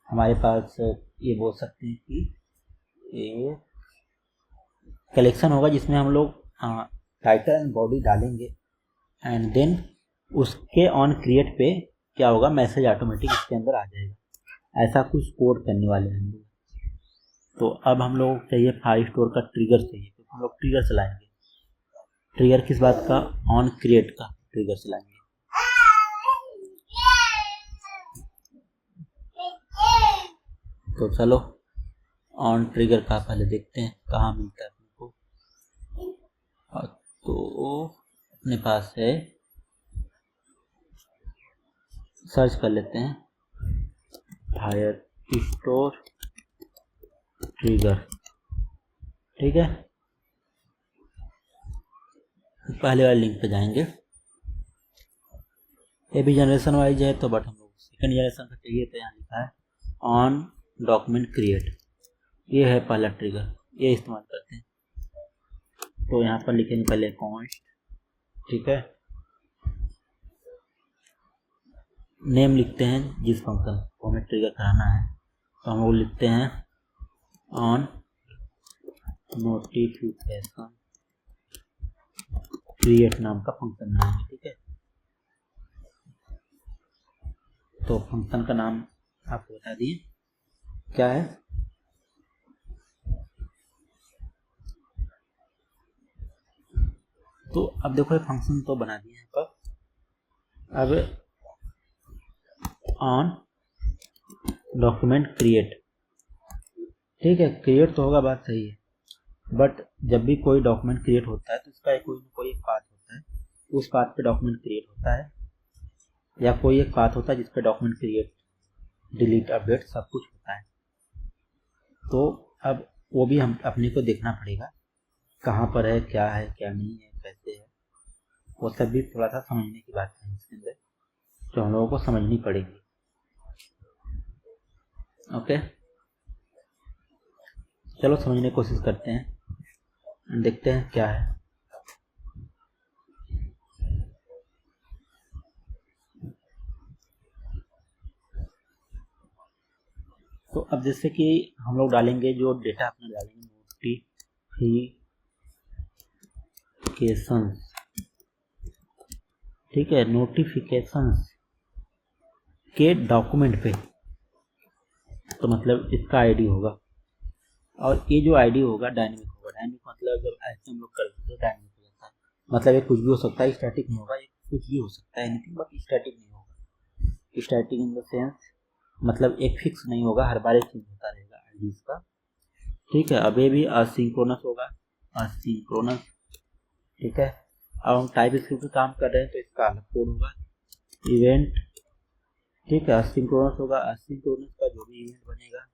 हमारे पास ये बोल सकते हैं कि ये कलेक्शन होगा जिसमें हम लोग टाइटल एंड बॉडी डालेंगे एंड देन उसके ऑन क्रिएट पे क्या होगा, मैसेज ऑटोमेटिक इसके अंदर आ जाएगा। ऐसा कुछ कोड करने वाले हैं हम लोग। तो अब हम लोग चाहिए फाइल स्टोर का ट्रिगर चाहिए, तो हम लोग ट्रिगर चलाएंगे। ट्रिगर किस बात का, ऑन क्रिएट का। ट्रिगर चलाएंगे। तो चलो ऑन ट्रिगर का पहले देखते हैं कहाँ मिलता है अपने को। तो अपने पास है, सर्च कर लेते हैं फायर स्टोर ट्रिगर। ठीक है, पहले वाले लिंक पे जाएंगे। ये भी जनरेशन वाइज है तो बट हम लोग सेकेंड जनरेशन का चाहिए, तो यहाँ लिखा है ऑन डॉक्यूमेंट क्रिएट। ये है पहला ट्रिगर, ये इस्तेमाल करते हैं। तो यहाँ पर लिखेंगे पहले कॉन्स्ट, ठीक है, नेम लिखते हैं जिस फंक्शन को हमें ट्रिगर कराना है, तो हम लोग लिखते हैं ऑन नोटिफिकेशन क्रिएट नाम का फंक्शन बनाएंगे। ठीक है, तो फंक्शन का नाम आपको बता दिए क्या है। तो अब देखो फंक्शन तो बना दिए यहाँ पर। अब ऑन डॉक्यूमेंट क्रिएट, ठीक है, क्रिएट तो होगा, बात सही है, बट जब भी कोई डॉक्यूमेंट क्रिएट होता है तो इसका कोई ना कोई एक पाथ होता है, उस पाथ पे डॉक्यूमेंट क्रिएट होता है, या कोई एक पाथ होता है जिस पे डॉक्यूमेंट क्रिएट डिलीट अपडेट सब कुछ होता है। तो अब वो भी हम अपने को देखना पड़ेगा कहाँ पर है, क्या है, क्या नहीं है, कैसे है, वो सब भी थोड़ा सा समझने की बात है इसके अंदर, जो हम लोगों को समझनी पड़ेगी। ओके, चलो समझने की कोशिश करते हैं, देखते हैं क्या है। तो अब जैसे कि हम लोग डालेंगे जो डेटा अपना डालेंगे नोटिफिकेशंस, ठीक है, नोटिफिकेशंस के डॉक्यूमेंट पे, तो मतलब इसका आईडी होगा, और ये जो आईडी होगा डायनेमिक होगा। डायनेमिक मतलब जब ऐसे हम लोग करते हैं डायनेमिक हो जाता है, मतलब ये कुछ भी हो सकता है, स्टैटिक नहीं होगा, ये कुछ भी हो सकता है एनीथिंग, बट स्टैटिक नहीं होगा। स्टैटिक इन द सेंस मतलब एक फिक्स नहीं होगा, हर बार एक चेंज होता रहेगा आईडीज का। ठीक है, अब ये भी असिंक्रोनस होगा, असिंक्रोनस, ठीक है। अब हम टाइप स्क्रिप्ट पे काम कर रहे हैं तो इसका अलग कोड होगा, इवेंट, ठीक है, असिंक्रोनस होगा। असिंक्रोनस का जो भी इवेंट बनेगा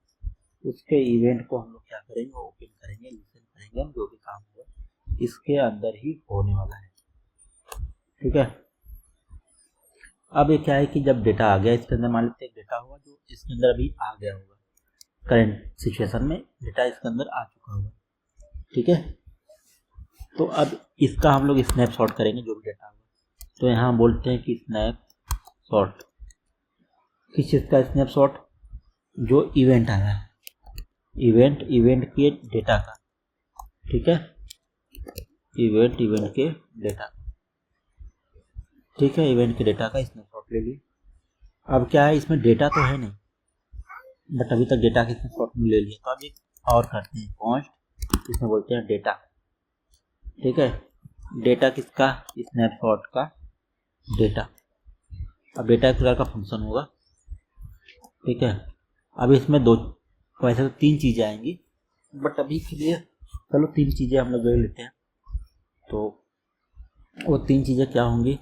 उसके इवेंट को हम लोग क्या करेंगे, ओपन करेंगे, लिसन करेंगे, जो भी काम होगा इसके अंदर ही होने वाला है। ठीक है, अब ये क्या है कि जब डेटा आ गया इसके अंदर, मान लेते हैं डेटा होगा जो इसके अंदर अभी आ गया होगा, करंट सिचुएशन में डेटा इसके अंदर आ चुका होगा। ठीक है, तो अब इसका हम लोग स्नैपशॉट करेंगे जो भी डेटा होगा। तो यहाँ बोलते हैं कि स्नैपशॉट, किस चीज़ का स्नैपशॉट, जो इवेंट आया है, इवेंट के डेटा का। ठीक है, इवेंट के डेटा, ठीक है, इवेंट के डेटा का स्नैपशॉट ले लिए। अब क्या है, इसमें डेटा तो है नहीं, बट अभी तक डेटा के स्नैपशॉट में ले लिया, तो अब एक और करते हैं कॉन्स्ट, इसमें बोलते हैं डेटा। ठीक है, डेटा किसका, स्नैपशॉट का डेटा। अब डेटा एक प्रकार का फंक्शन होगा। ठीक है, अब इसमें दो, वैसे तो तीन चीज़ें आएंगी, बट अभी के लिए चलो तीन चीज़ें हम लोग जोड़ लेते हैं। तो वो तीन चीज़ें क्या होंगी,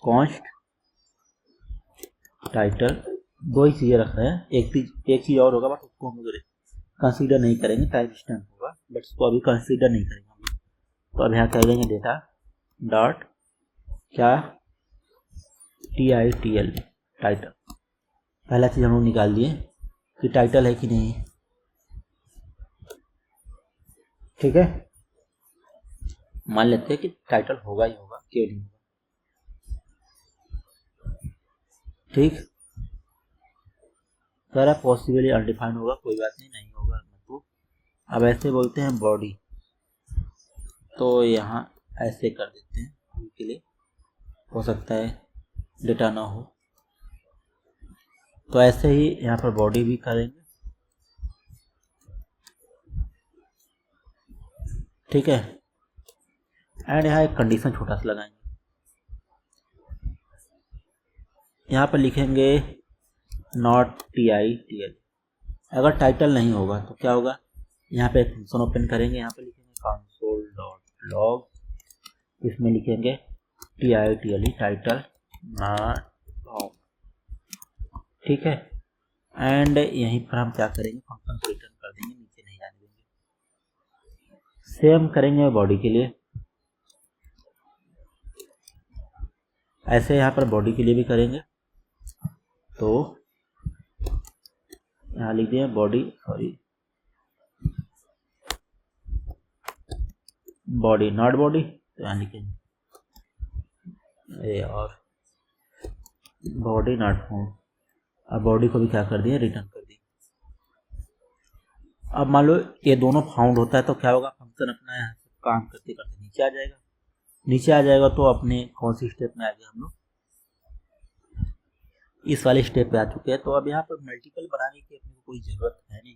कॉन्स्ट, टाइटल, दो ही चीज़ें रख रहे हैं, एक चीज़ और होगा बट उसको हम लोग कंसीडर नहीं करेंगे, टाइप स्टैम्प होगा, बट उसको अभी कंसीडर नहीं करेंगे हम। तो अब यहाँ कह देंगे डेटा डॉट क्या, TITL, टाइटल। पहला चीज़ हम लोग निकाल दिए कि टाइटल है कि नहीं। ठीक है, मान लेते हैं कि टाइटल होगा ही होगा, क्यों नहीं होगा। ठीक, सारा पॉसिबली अनडिफाइंड होगा, कोई बात नहीं, नहीं होगा तो। अब ऐसे बोलते हैं बॉडी, तो यहाँ ऐसे कर देते हैं, उनके लिए हो सकता है डेटा ना हो, तो ऐसे ही यहाँ पर बॉडी भी करेंगे। ठीक है, एंड यहाँ एक कंडीशन छोटा सा लगाएंगे, यहाँ पर लिखेंगे नॉट TITL। अगर टाइटल नहीं होगा तो क्या होगा, यहाँ पे फंक्शन ओपन करेंगे, यहाँ पे लिखेंगे console.log, इसमें लिखेंगे TITLE टाइटल नॉट फाउंड, ठीक है। एंड यहीं पर हम क्या करेंगे, फंक्शन को रिटर्न कर देंगे, नीचे नहीं आने देंगे। सेम करेंगे बॉडी के लिए, ऐसे यहाँ पर बॉडी के लिए भी करेंगे। तो यहाँ लिख दिया बॉडी, बॉडी नॉट बॉडी, तो यहाँ लिखेंगे और बॉडी नॉट फाउंड। अब बॉडी को भी क्या कर दिया, रिटर्न कर दिया। अब मान लो ये दोनों फाउंड होता है तो क्या होगा, फंक्शन अपना यहाँ से काम करते करते नीचे आ जाएगा। नीचे आ जाएगा तो अपने कौन सी स्टेप में आ गए, हम लोग इस वाले स्टेप पे आ चुके हैं। तो अब यहाँ पर मल्टीपल बनाने की अपने को कोई ज़रूरत है नहीं।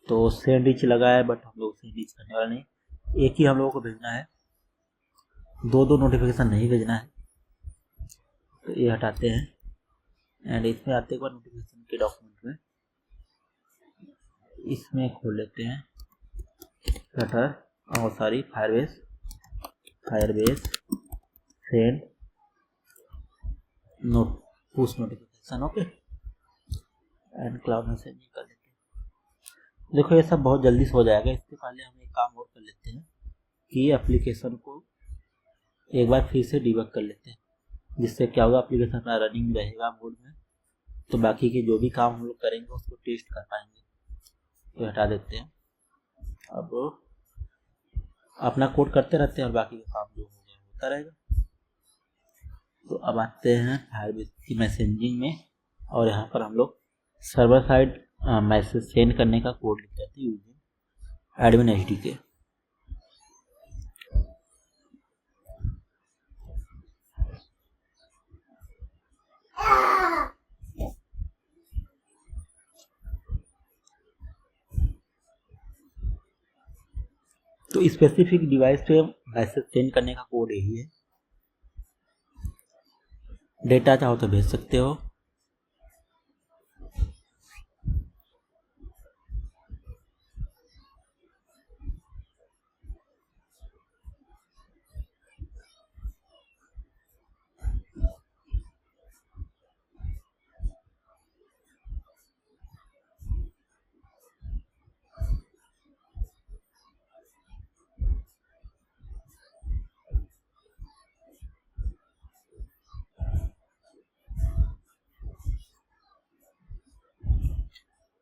तो सेंड ईच लगा है, बट हम लोग सेंड ईच करने वाला नहीं, एक ही हम लोगों को भेजना है, दो नोटिफिकेशन नहीं भेजना है। तो ये हटाते हैं एंड इसमें आते एक बार नोटिफिकेशन के डॉक्यूमेंट में, इसमें खोल लेते हैं फ्लटर और सारी Firebase send note push notification, okay and cloud messaging कर लेते हैं। देखो ये सब बहुत जल्दी से हो जाएगा। इसके पहले हम एक काम और कर लेते हैं कि एप्लीकेशन को एक बार फिर से डिबग कर लेते हैं, जिससे क्या होगा, एप्लीकेशन अपना रनिंग रहेगा मोड में, तो बाकी के जो भी काम हम लोग करेंगे उसको टेस्ट कर पाएंगे। तो हटा देते हैं। अब अपना कोड करते रहते हैं और बाकी का काम जो होगा होता रहेगा। तो अब आते हैं फायरबेस की मैसेजिंग में, और यहाँ पर हम लोग सर्वर साइड मैसेज सेंड करने का कोड लिख देते हैं यूजिंग एडमिन SDK। तो स्पेसिफिक डिवाइस पे मैसेज सेंड करने का कोड यही है। डेटा चाहो तो भेज सकते हो,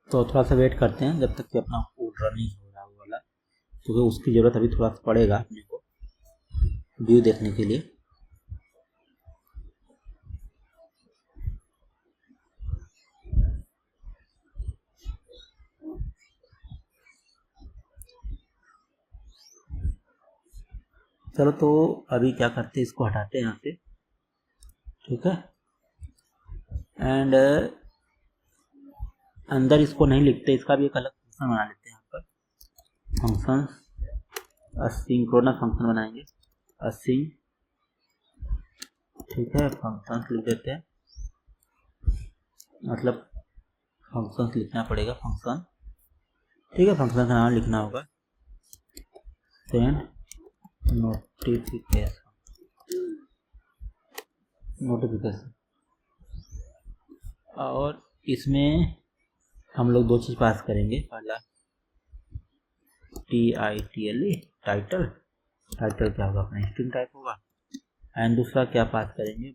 तो थोड़ा सा वेट करते हैं जब तक कि अपना कोड रनिंग हो रहा है वाला, क्योंकि उसकी ज़रूरत अभी थोड़ा सा पड़ेगा अपने को व्यू देखने के लिए। चलो तो अभी क्या करते हैं, इसको हटाते हैं यहाँ से, ठीक है। एंड अंदर इसको नहीं लिखते, इसका भी एक अलग फंक्शन बना लेते हैं। यहाँ पर फंक्शन असिंक्रोनस फंक्शन बनाएंगे, असिंग, ठीक है। फंक्शन लिख देते हैं, मतलब फंक्शन लिखना पड़ेगा, फंक्शन, ठीक है। फंक्शन का नाम लिखना होगा सेंड नोटिफिकेशन, और इसमें हम लोग दो चीज़ पास करेंगे। पहला TITLE टाइटल क्या होगा, अपना स्ट्रिंग टाइप होगा। एंड दूसरा क्या पास करेंगे,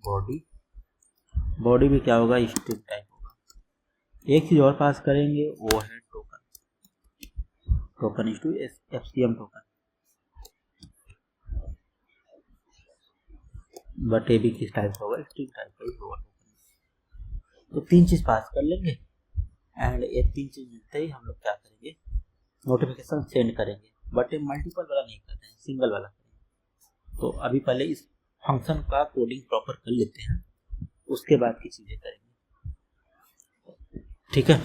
बॉडी भी क्या होगा, स्ट्रिंग टाइप होगा। एक चीज़ और पास करेंगे, वो है टोकन इस टू FCM टोकन, बट ये भी किस टाइप का होगा, स्ट्रिंग टाइप का ही होगा। तो तीन चीज़ पास कर लेंगे एंड ये तीन चीज़ मिलते ही हम लोग क्या करेंगे, नोटिफिकेशन सेंड करेंगे। बट ये मल्टीपल वाला नहीं करते हैं, सिंगल वाला करेंगे। तो अभी पहले इस फंक्शन का कोडिंग प्रॉपर कर लेते हैं, उसके बाद की चीज़ें करेंगे, ठीक है।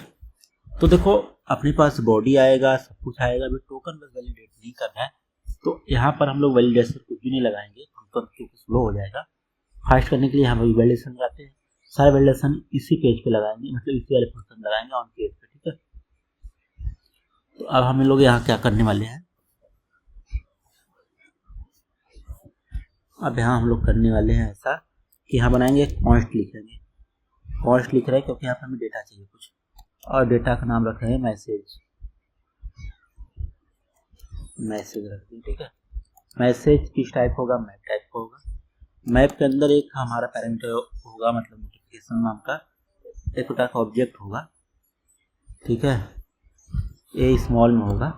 तो देखो अपने पास बॉडी आएगा, सब कुछ आएगा, अभी टोकन बस वैलिडेट नहीं करना है। तो यहाँ पर हम लोग वैलिडेशन कुछ भी नहीं लगाएंगे, फंक्शन क्योंकि स्लो हो जाएगा। फास्ट करने के लिए हम वैलिडेशन लगाते हैं, सारे वैलिडेशन इसी पेज पे लगाएंगे, मतलब इसी वाले फंक्शन लगाएंगे ऑन पेज पे, ठीक है। तो अब हम लोग यहाँ क्या करने वाले हैं, अब यहाँ हम लोग करने वाले हैं ऐसा कि यहाँ बनाएंगे कॉन्स्ट लिखेंगे, कॉन्स्ट लिख रहे हैं क्योंकि यहाँ पर हमें डेटा चाहिए कुछ, और डेटा का नाम रख रहे हैं मैसेज, मैसेज रखते हैं, ठीक है। मैसेज किस टाइप होगा, मैप टाइप का होगा। मैप के अंदर एक हमारा पैरामीटर होगा, मतलब नोटिफिकेशन नाम का एक प्रकार का ऑब्जेक्ट होगा, ठीक है, ये स्मॉल में होगा,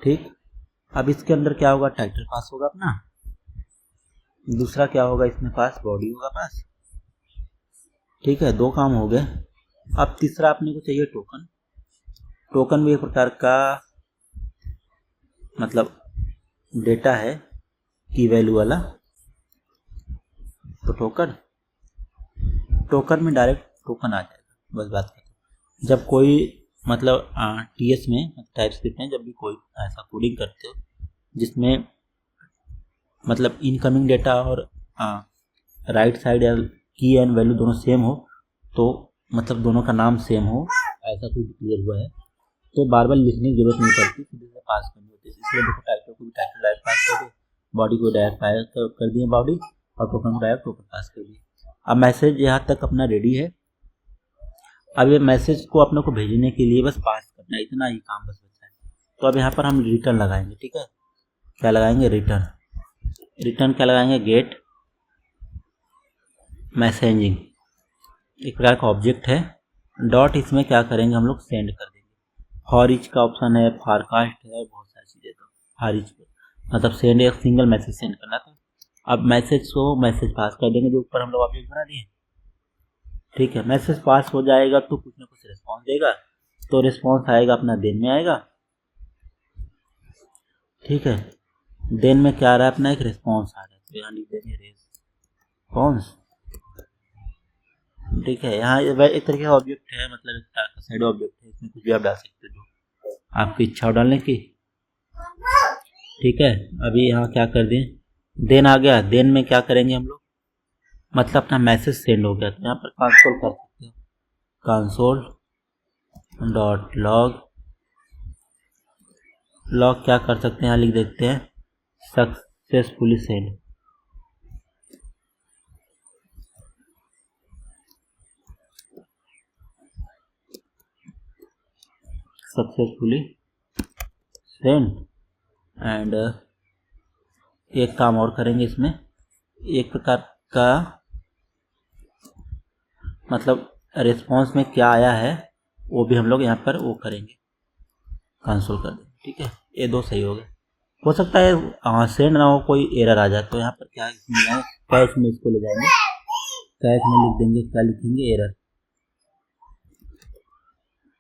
ठीक। अब इसके अंदर क्या होगा, टाइटल पास होगा अपना, दूसरा क्या होगा इसमें पास, बॉडी होगा पास, ठीक है, दो काम हो गए। अब तीसरा अपने को चाहिए टोकन, टोकन भी एक प्रकार का मतलब डेटा है की वैल्यू वाला, तो टोकन में डायरेक्ट टोकन आ जाएगा, बस बात करते। जब कोई मतलब टीएस में टाइपस्क्रिप्ट में जब भी कोई ऐसा कोडिंग करते हो जिसमें मतलब इनकमिंग डेटा और राइट साइड या की एंड वैल्यू दोनों सेम हो, तो मतलब दोनों का नाम सेम हो, ऐसा कुछ क्लियर हुआ है तो बार बार लिखने की जरूरत नहीं पड़ती, सीधे से पास करनी होती है। इसलिए देखो टाइटल को भी टाइटल डायरेक्ट पास कर दिए, बॉडी को डायरेक्ट पास कर दिए बॉडी, और टोकन को डायरेक्ट टोकन पास कर दिए। अब मैसेज यहाँ तक अपना रेडी है। अब ये मैसेज को अपने को भेजने के लिए बस पास करना है, इतना ही काम बस बचा है। तो अब यहाँ पर हम रिटर्न लगाएंगे, ठीक है, क्या लगाएंगे, रिटर्न। रिटर्न क्या लगाएंगे, गेट मैसेजिंग, एक प्रकार का ऑब्जेक्ट है, डॉट इसमें क्या करेंगे हम लोग, सेंड कर देंगे। फॉर ईच का ऑप्शन है, फॉरकास्ट है, बहुत सारी चीज़ें, तो फॉर ईच मतलब सेंड एक सिंगल मैसेज सेंड करना था। अब मैसेज को मैसेज पास कर देंगे जो ऊपर हम लोग ऑब्जेक्ट बना दिए, ठीक है। मैसेज पास हो जाएगा तो कुछ ना कुछ रिस्पॉन्स देगा, तो रिस्पॉन्स आएगा अपना देन में आएगा, ठीक है। देन में क्या आ रहा है, अपना एक रिस्पॉन्स आ रहा है, तो यहाँ लिख देंगे रिस्पॉन्स, ठीक है। यहाँ एक तरीके का ऑब्जेक्ट है, मतलब एक साइड ऑब्जेक्ट है, इसमें कुछ भी आप डाल सकते हो जो आपकी इच्छा हो डालने की, ठीक है। अभी यहाँ क्या कर दें, देन आ गया, देन में क्या करेंगे हम लोग, मतलब अपना मैसेज सेंड हो गया, तो यहाँ पर कंसोल कर सकते हो, कंसोल डॉट लॉग, लॉग क्या कर सकते हैं, यहाँ लिख देते हैं successfully send, successfully send. And एक काम और करेंगे इसमें, एक प्रकार का मतलब रिस्पॉन्स में क्या आया है वो भी हम लोग यहाँ पर वो करेंगे, कंसोल कर देंगे, ठीक है। ये दो सही हो गए। हो सकता है सेंड ना हो, कोई एरर आ जाए, तो यहाँ पर क्या है, कैश में इसको ले जाएंगे, कैश में लिख देंगे, क्या लिखेंगे, एरर,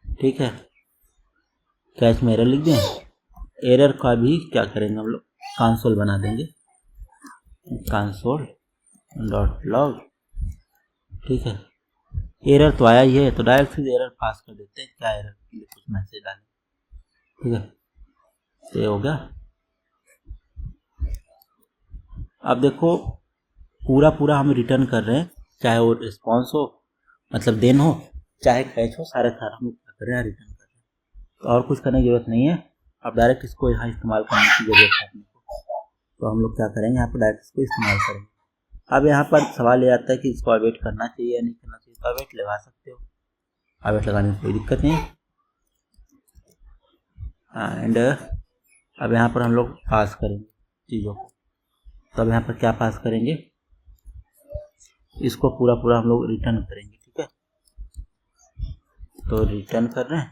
ठीक है, कैश में एरर लिख दें। एरर का भी क्या करेंगे हम लोग, कंसोल बना देंगे, कंसोल डॉट लॉग, ठीक है। एरर तो आया ही है, तो डायरेक्ट से एरर पास कर देते हैं, क्या एरर के लिए कुछ मैसेज डालें, ठीक है, तो ये हो गया। अब देखो पूरा हम रिटर्न कर रहे हैं, चाहे वो रिस्पॉन्स हो मतलब देन हो, चाहे कैच हो, सारे हम लोग क्या कर रहे हैं, रिटर्न कर रहे हैं, तो और कुछ करने की जरूरत नहीं है। अब डायरेक्ट इसको यहाँ इस्तेमाल करने की जरूरत है अपने को, तो हम लोग क्या करेंगे, यहाँ पर डायरेक्ट इसको इस्तेमाल करेंगे। अब यहाँ पर सवाल ये आता है कि इसको अवेट करना चाहिए या नहीं करना चाहिए, तो अवेट लगा सकते हो, अवेट लगाने में कोई दिक्कत नहीं है। एंड अब यहाँ पर हम लोग पास करेंगे चीज़ों को, तो अब यहाँ पर क्या पास करेंगे, इसको पूरा हम लोग रिटर्न करेंगे, ठीक है। तो रिटर्न कर रहे हैं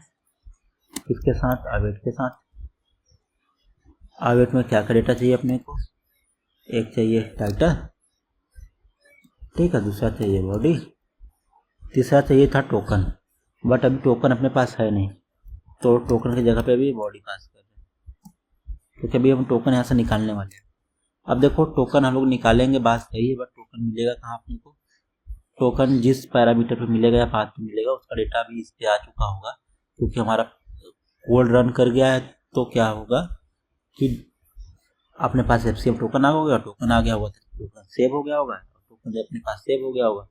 किसके साथ, अवेट के साथ। अवेट में क्या डेटा चाहिए अपने को, एक चाहिए टाइटल, ठीक है, दूसरा चाहिए बॉडी, तीसरा चाहिए था टोकन, बट अभी टोकन अपने पास है नहीं, तो टोकन की जगह पे अभी बॉडी पास कर रहे हैं, क्योंकि अभी हम टोकन यहाँ से निकालने वाले हैं। अब देखो टोकन हम लोग निकालेंगे, बात सही है, बट टोकन मिलेगा कहाँ अपने को, टोकन जिस पैरामीटर पे मिलेगा या पाथ पे मिलेगा उसका डेटा भी इस पे आ चुका होगा, क्योंकि हमारा कोड रन कर गया है। तो क्या होगा कि अपने पास एफसीएम टोकन आ गया, टोकन आ गया होगा तो टोकन सेव हो गया होगा, टोकन जब अपने पास सेव हो गया होगा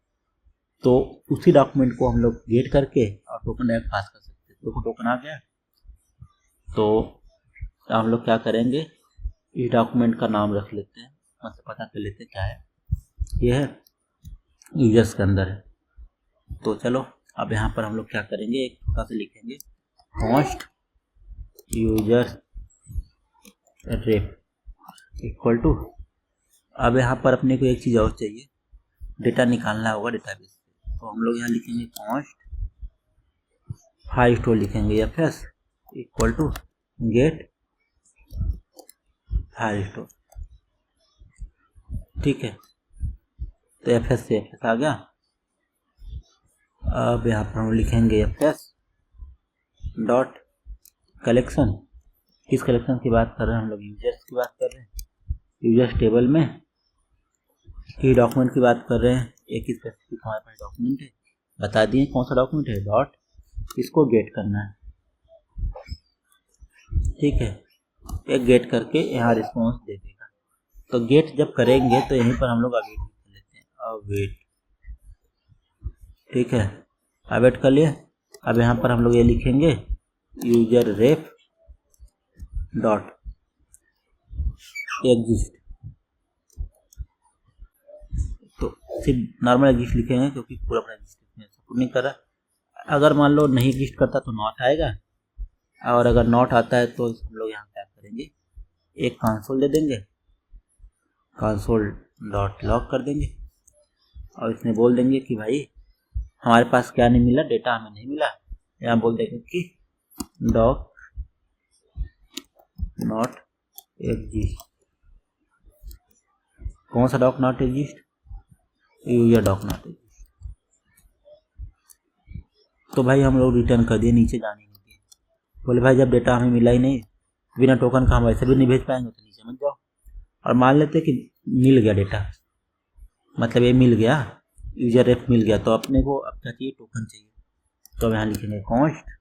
तो उसी डॉक्यूमेंट को हम लोग गेट करके और टोकन डायरेक्ट पास कर सकते हैं। देखो टोकन आ गया, तो हम लोग क्या करेंगे, इस डॉक्यूमेंट का नाम रख लेते हैं, मतलब पता कर लेते हैं क्या है, ये है यूजर्स के अंदर है। तो चलो अब यहाँ पर हम लोग क्या करेंगे, एक छोटा सा लिखेंगे const user ref equal to, अब यहाँ पर अपने को एक चीज़ और चाहिए, डेटा निकालना होगा डेटाबेस से, तो हम लोग यहाँ लिखेंगे कॉस्ट फाइल स्टोर लिखेंगे F S equal to get file store. ठीक है, तो एफ एस से एफ एस आ गया। अब यहाँ पर हम लिखेंगे एफ एस डॉट कलेक्शन, किस कलेक्शन की बात कर रहे हैं हम लोग, यूजर्स की बात कर रहे हैं, यूजर्स टेबल में की डॉक्यूमेंट की बात कर रहे हैं, एक स्पेसिफिक हमारे पास डॉक्यूमेंट है, बता दिए कौन सा डॉक्यूमेंट है, डॉट इसको गेट करना है। ठीक है, एक गेट करके यहाँ रिस्पॉन्स दे देगा, तो गेट जब करेंगे तो यहीं पर हम लोग अवेट कर लेते हैं, अवेट। ठीक है, अवेट कर लिए। अब यहाँ पर हम लोग ये लिखेंगे यूजर रेफ डॉट एग्जिस्ट, तो सिर्फ नॉर्मल एग्जिस्ट लिखेंगे क्योंकि पूरा एग्जिस्ट सपोर्ट नहीं कर रहा। अगर मान लो नहीं एग्जिस्ट करता तो नॉट आएगा, और अगर नॉट आता है तो हम लोग यहाँ क्या करेंगे, एक कंसोल दे देंगे, कंसोल डॉट लॉग कर देंगे, और इसमें बोल देंगे कि भाई हमारे पास क्या नहीं मिला, डेटा हमें नहीं मिला। यहाँ बोल देंगे कि डॉक नॉट एग्जिस्ट, कौन सा doc not exist, user doc not exist. तो भाई हम लोग रिटर्न कर दिए, नीचे जाने नहीं दिए, बोले भाई जब डेटा हमें मिला ही नहीं, बिना टोकन का हम वैसे भी नहीं भेज पाएंगे, तो नीचे मत जाओ। और मान लेते कि मिल गया डेटा, मतलब ये मिल गया, यूजर रेफ मिल गया, तो अपने को अब क्या चाहिए, टोकन चाहिए। तो यहाँ लिखेंगे const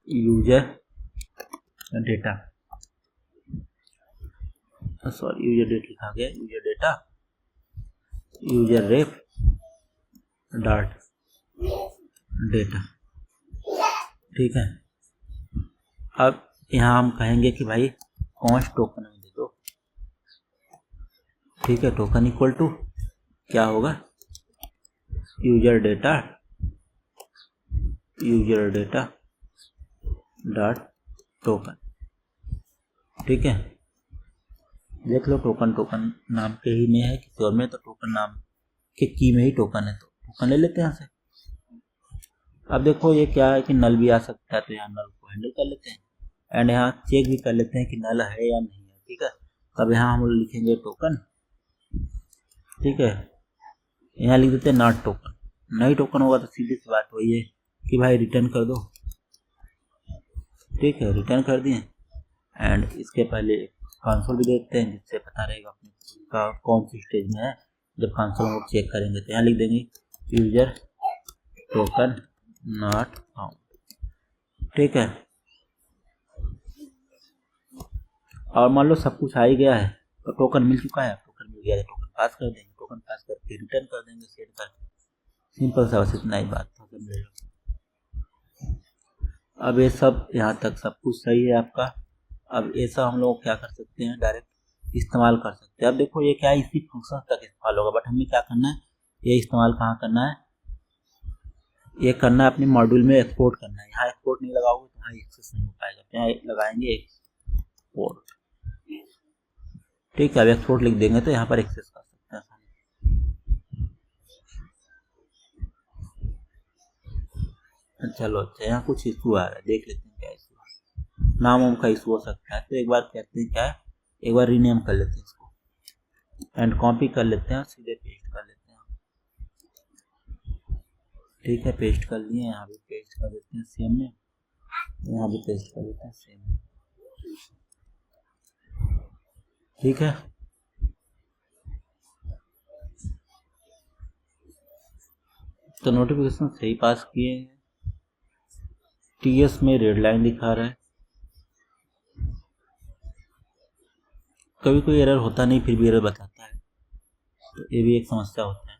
user data, sorry user date लिखा गया, user data user ref dot data. ठीक है, अब यहाँ हम कहेंगे कि भाई कॉस्ट टोकन में दे दो। ठीक है, टोकन इक्वल टू क्या होगा, यूजर डेटा डॉट टोकन। ठीक है, देख लो टोकन नाम के ही में है, किसी और में तो टोकन नाम के की में ही टोकन है, तो टोकन ले लेते हैं यहाँ से। अब देखो ये क्या है कि नल भी आ सकता है, तो यहाँ नल को हैंडल कर लेते हैं, एंड यहाँ चेक भी कर लेते हैं कि नल है या नहीं है। ठीक है, तब यहाँ हम लिखेंगे टोकन। ठीक है, यहाँ लिख देते हैं नॉट टोकन, नहीं टोकन होगा तो सीधी सी बात वही है कि भाई रिटर्न कर दो। ठीक है, रिटर्न कर दिए, एंड इसके पहले कंसोल भी देखते हैं जिससे पता रहेगा अपने का कौन सी स्टेज में है। जब कंसोल हम लोग चेक करेंगे तो यहाँ लिख देंगे यूजर टोकन नॉट फाउंड। ठीक है, और मान लो सब कुछ आ ही गया है, तो टोकन मिल चुका है, टोकन मिल गया है, टोकन पास कर देंगे, टोकन पास करके रिटर्न कर देंगे सेट करके, सिंपल सा, बस इतना ही बात था। अब ये सब यहाँ तक सब कुछ सही है आपका। अब ये सब हम लोग क्या कर सकते हैं, डायरेक्ट इस्तेमाल कर सकते हैं। अब देखो ये क्या है, इसी फंक्शन तक इस्तेमाल होगा, बट हमें क्या करना है, ये इस्तेमाल कहाँ करना है, ये करना है अपने मॉड्यूल में एक्सपोर्ट करना है। यहाँ एक्सपोर्ट नहीं लगाओगे तो यहाँ एक्सेस नहीं हो पाएगा, यहाँ लगाएंगे एक्सपोर्ट। ठीक है, अब एक्सपोर्ट लिख देंगे तो यहाँ पर एक्सेस कर सकते हैं। चलो अच्छा, यहाँ कुछ इशू आ रहा है, देख लेते हैं क्या इशू है। नाम वाम का इशू हो सकता है, तो एक बार कहते हैं क्या है, एक बार रीनेम कर लेते हैं इसको, एंड कॉपी कर लेते हैं, सीधे पेस्ट कर लेते हैं। ठीक है, पेस्ट कर लिए, यहाँ भी पेस्ट कर देते हैं सेम में, यहाँ भी पेस्ट कर देते हैं सेम में। ठीक है, तो नोटिफिकेशन सही पास किए हैं, टीएस में रेड लाइन दिखा रहा है, कभी कोई एरर होता नहीं फिर भी एरर बताता है, तो ये भी एक समस्या होता है।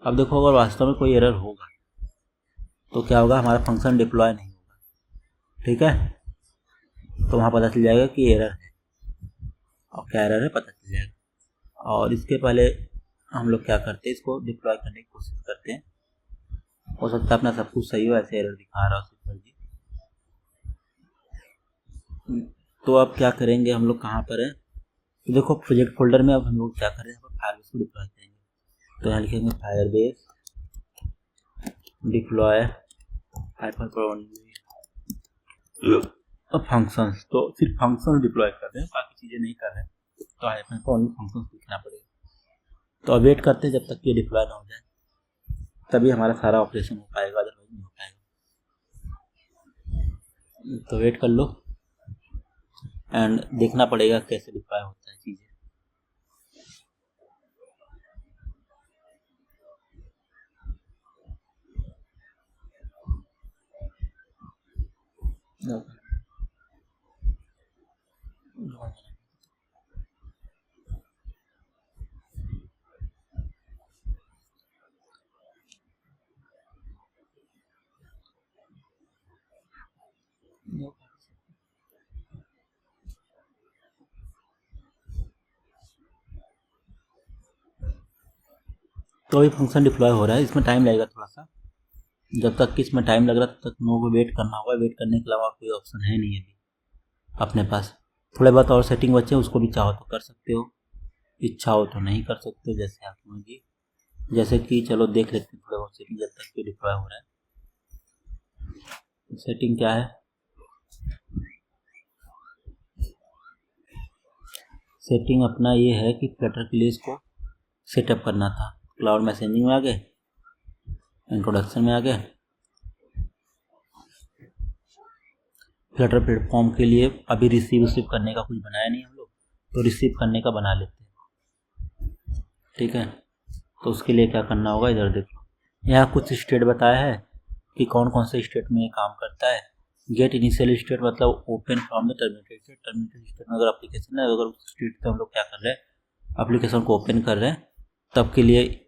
अब देखो अगर वास्तव में कोई एरर होगा तो क्या होगा, हमारा फंक्शन डिप्लॉय नहीं होगा, ठीक है। तो वहाँ पता चल जाएगा कि एरर है, और क्या एरर है पता चल जाएगा। और इसके पहले हम लोग क्या करते हैं, इसको डिप्लॉय करने की कोशिश करते हैं। हो सकता है अपना सब कुछ सही हो, ऐसे एरर दिखा रहा हो सिंपल जी। तो अब क्या करेंगे हम लोग, कहाँ पर है, तो देखो प्रोजेक्ट फोल्डर में अब हम लोग क्या करें, फायरबेस को डिप्लॉय करेंगे। तो यहाँ लिखेंगे फायरबेस डिप्लॉय फंक्शंस, तो सिर्फ फंक्शंस डिप्लॉय कर रहे हैं, बाकी चीज़ें नहीं कर रहे हैं, तो हाइफन को ओनली फंक्शंस लिखना पड़ेगा। तो अब वेट करते हैं जब तक ये डिप्लॉय ना हो जाए, तभी हमारा सारा ऑपरेशन हो पाएगा, अदरवाइज नहीं हो पाएगा। तो वेट कर लो एंड देखना पड़ेगा कैसे डिप्लॉय होता है चीज़ें। तो अभी फंक्शन डिप्लॉय हो रहा है, इसमें टाइम लगेगा थोड़ा सा। जब तक कि इसमें टाइम लग रहा है तब तक लोगों को वेट करना होगा। वेट करने के अलावा कोई ऑप्शन है नहीं अभी अपने पास। थोड़े बहुत और सेटिंग बचे, उसको भी चाहो तो कर सकते हो, इच्छा हो तो नहीं कर सकते हो, जैसे आप समझिए। जैसे कि चलो देख लेते हैं थोड़े बहुत सेटिंग जब तक कि डिप्लॉय हो रहा है। सेटिंग क्या है, सेटिंग अपना ये है कि फ्लटर के लिए इसको सेटअप करना था। क्लाउड मैसेजिंग में आ गए, इंट्रोडक्शन में आ गए, फ्लटर प्लेटफॉर्म के लिए अभी रिसीव करने का कुछ बनाया नहीं हम लोग, तो रिसीव करने का बना लेते हैं, ठीक है। तो उसके लिए क्या करना होगा, इधर देखो यहाँ कुछ स्टेट बताया है कि कौन कौन से स्टेट में काम करता है। गेट इनिशियल स्टेट मतलब open from the terminated state. Terminated state में अगर एप्लीकेशन है, अगर उस स्टेट पे हम लोग क्या कर रहे हैं, एप्लीकेशन को ओपन कर रहे हैं, तब के लिए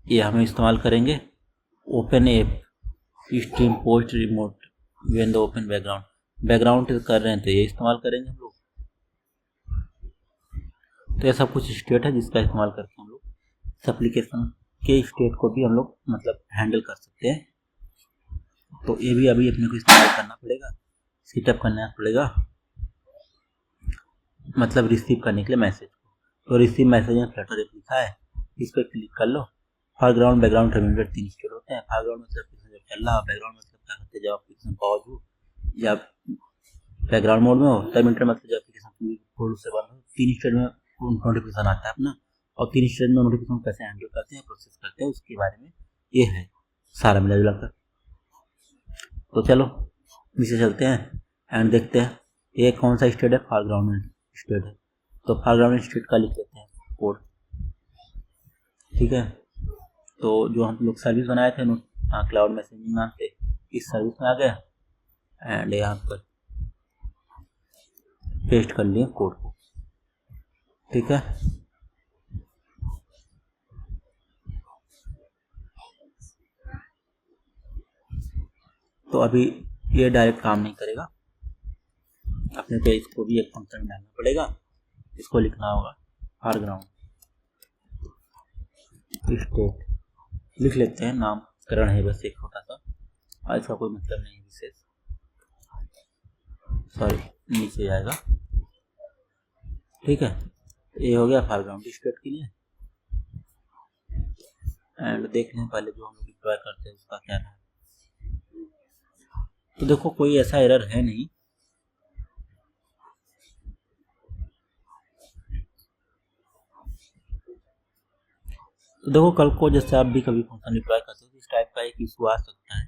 ये हमें इस्तेमाल करेंगे। Open app stream post remote when the open background, background कर रहे हैं तो ये इस्तेमाल करेंगे हम लोग। तो ये सब कुछ स्टेट है जिसका इस्तेमाल करके हम लोग इस एप्लीकेशन के स्टेट को भी हम लोग मतलब हैंडल कर सकते हैं। तो ये भी अभी अपने को इस्तेमाल करना पड़ेगा, सेटअप करना पड़ेगा, मतलब रिसीव करने के लिए मैसेज को। तो रिसीव मैसेज में फ्लटर एप लिखा है, इस पर क्लिक कर लो। फोरग्राउंड बैकग्राउंड टर्मिनेटेड 3 स्टेट होते हैं। फोरग्राउंड मतलब जब चल रहा, बैकग्राउंड मतलब क्या करते हैं जब एप्लीकेशन पॉज हो या बैकग्राउंड मोड में हो, टर्मिनेटेड मतलब जब एप्लीकेशन फुल से बंद हो। 3 स्टेट में नोटिफिकेशन आता है अपना, और 3 स्टेट में नोटिफिकेशन कैसे हैंडल करते हैं, प्रोसेस करते हैं, उसके बारे में ये है सारा मिला जुला कर। तो चलो नीचे चलते हैं एंड देखते हैं ये कौन सा स्टेट है, फोरग्राउंड स्टेट है। तो फोरग्राउंड स्टेट का लिख लेते हैं कोड, ठीक है। तो जो हम लोग सर्विस बनाए थे क्लाउड मैसेजिंग नाम से, इस सर्विस में आ गया एंड यहाँ पर पेस्ट कर लिए कोड को, ठीक है। तो अभी ये डायरेक्ट काम नहीं करेगा, अपने पे इसको भी एक फंक्शन में डालना पड़ेगा। इसको लिखना होगा फोरग्राउंड स्टेट, लिख लेते हैं, नामकरण है बस एक छोटा सा, और इसका कोई मतलब नहीं विशेष, सॉरी नीचे जाएगा, ठीक है। ये हो गया फोरग्राउंड स्टेट के लिए। एंड देख लें पहले जो हम लोग डिप्लॉय करते हैं उसका क्या है। तो देखो कोई ऐसा एरर है नहीं, तो देखो कल को जैसे आप भी कभी फंक्शन डिप्लॉय करते हो तो इस टाइप का एक इशू आ सकता है,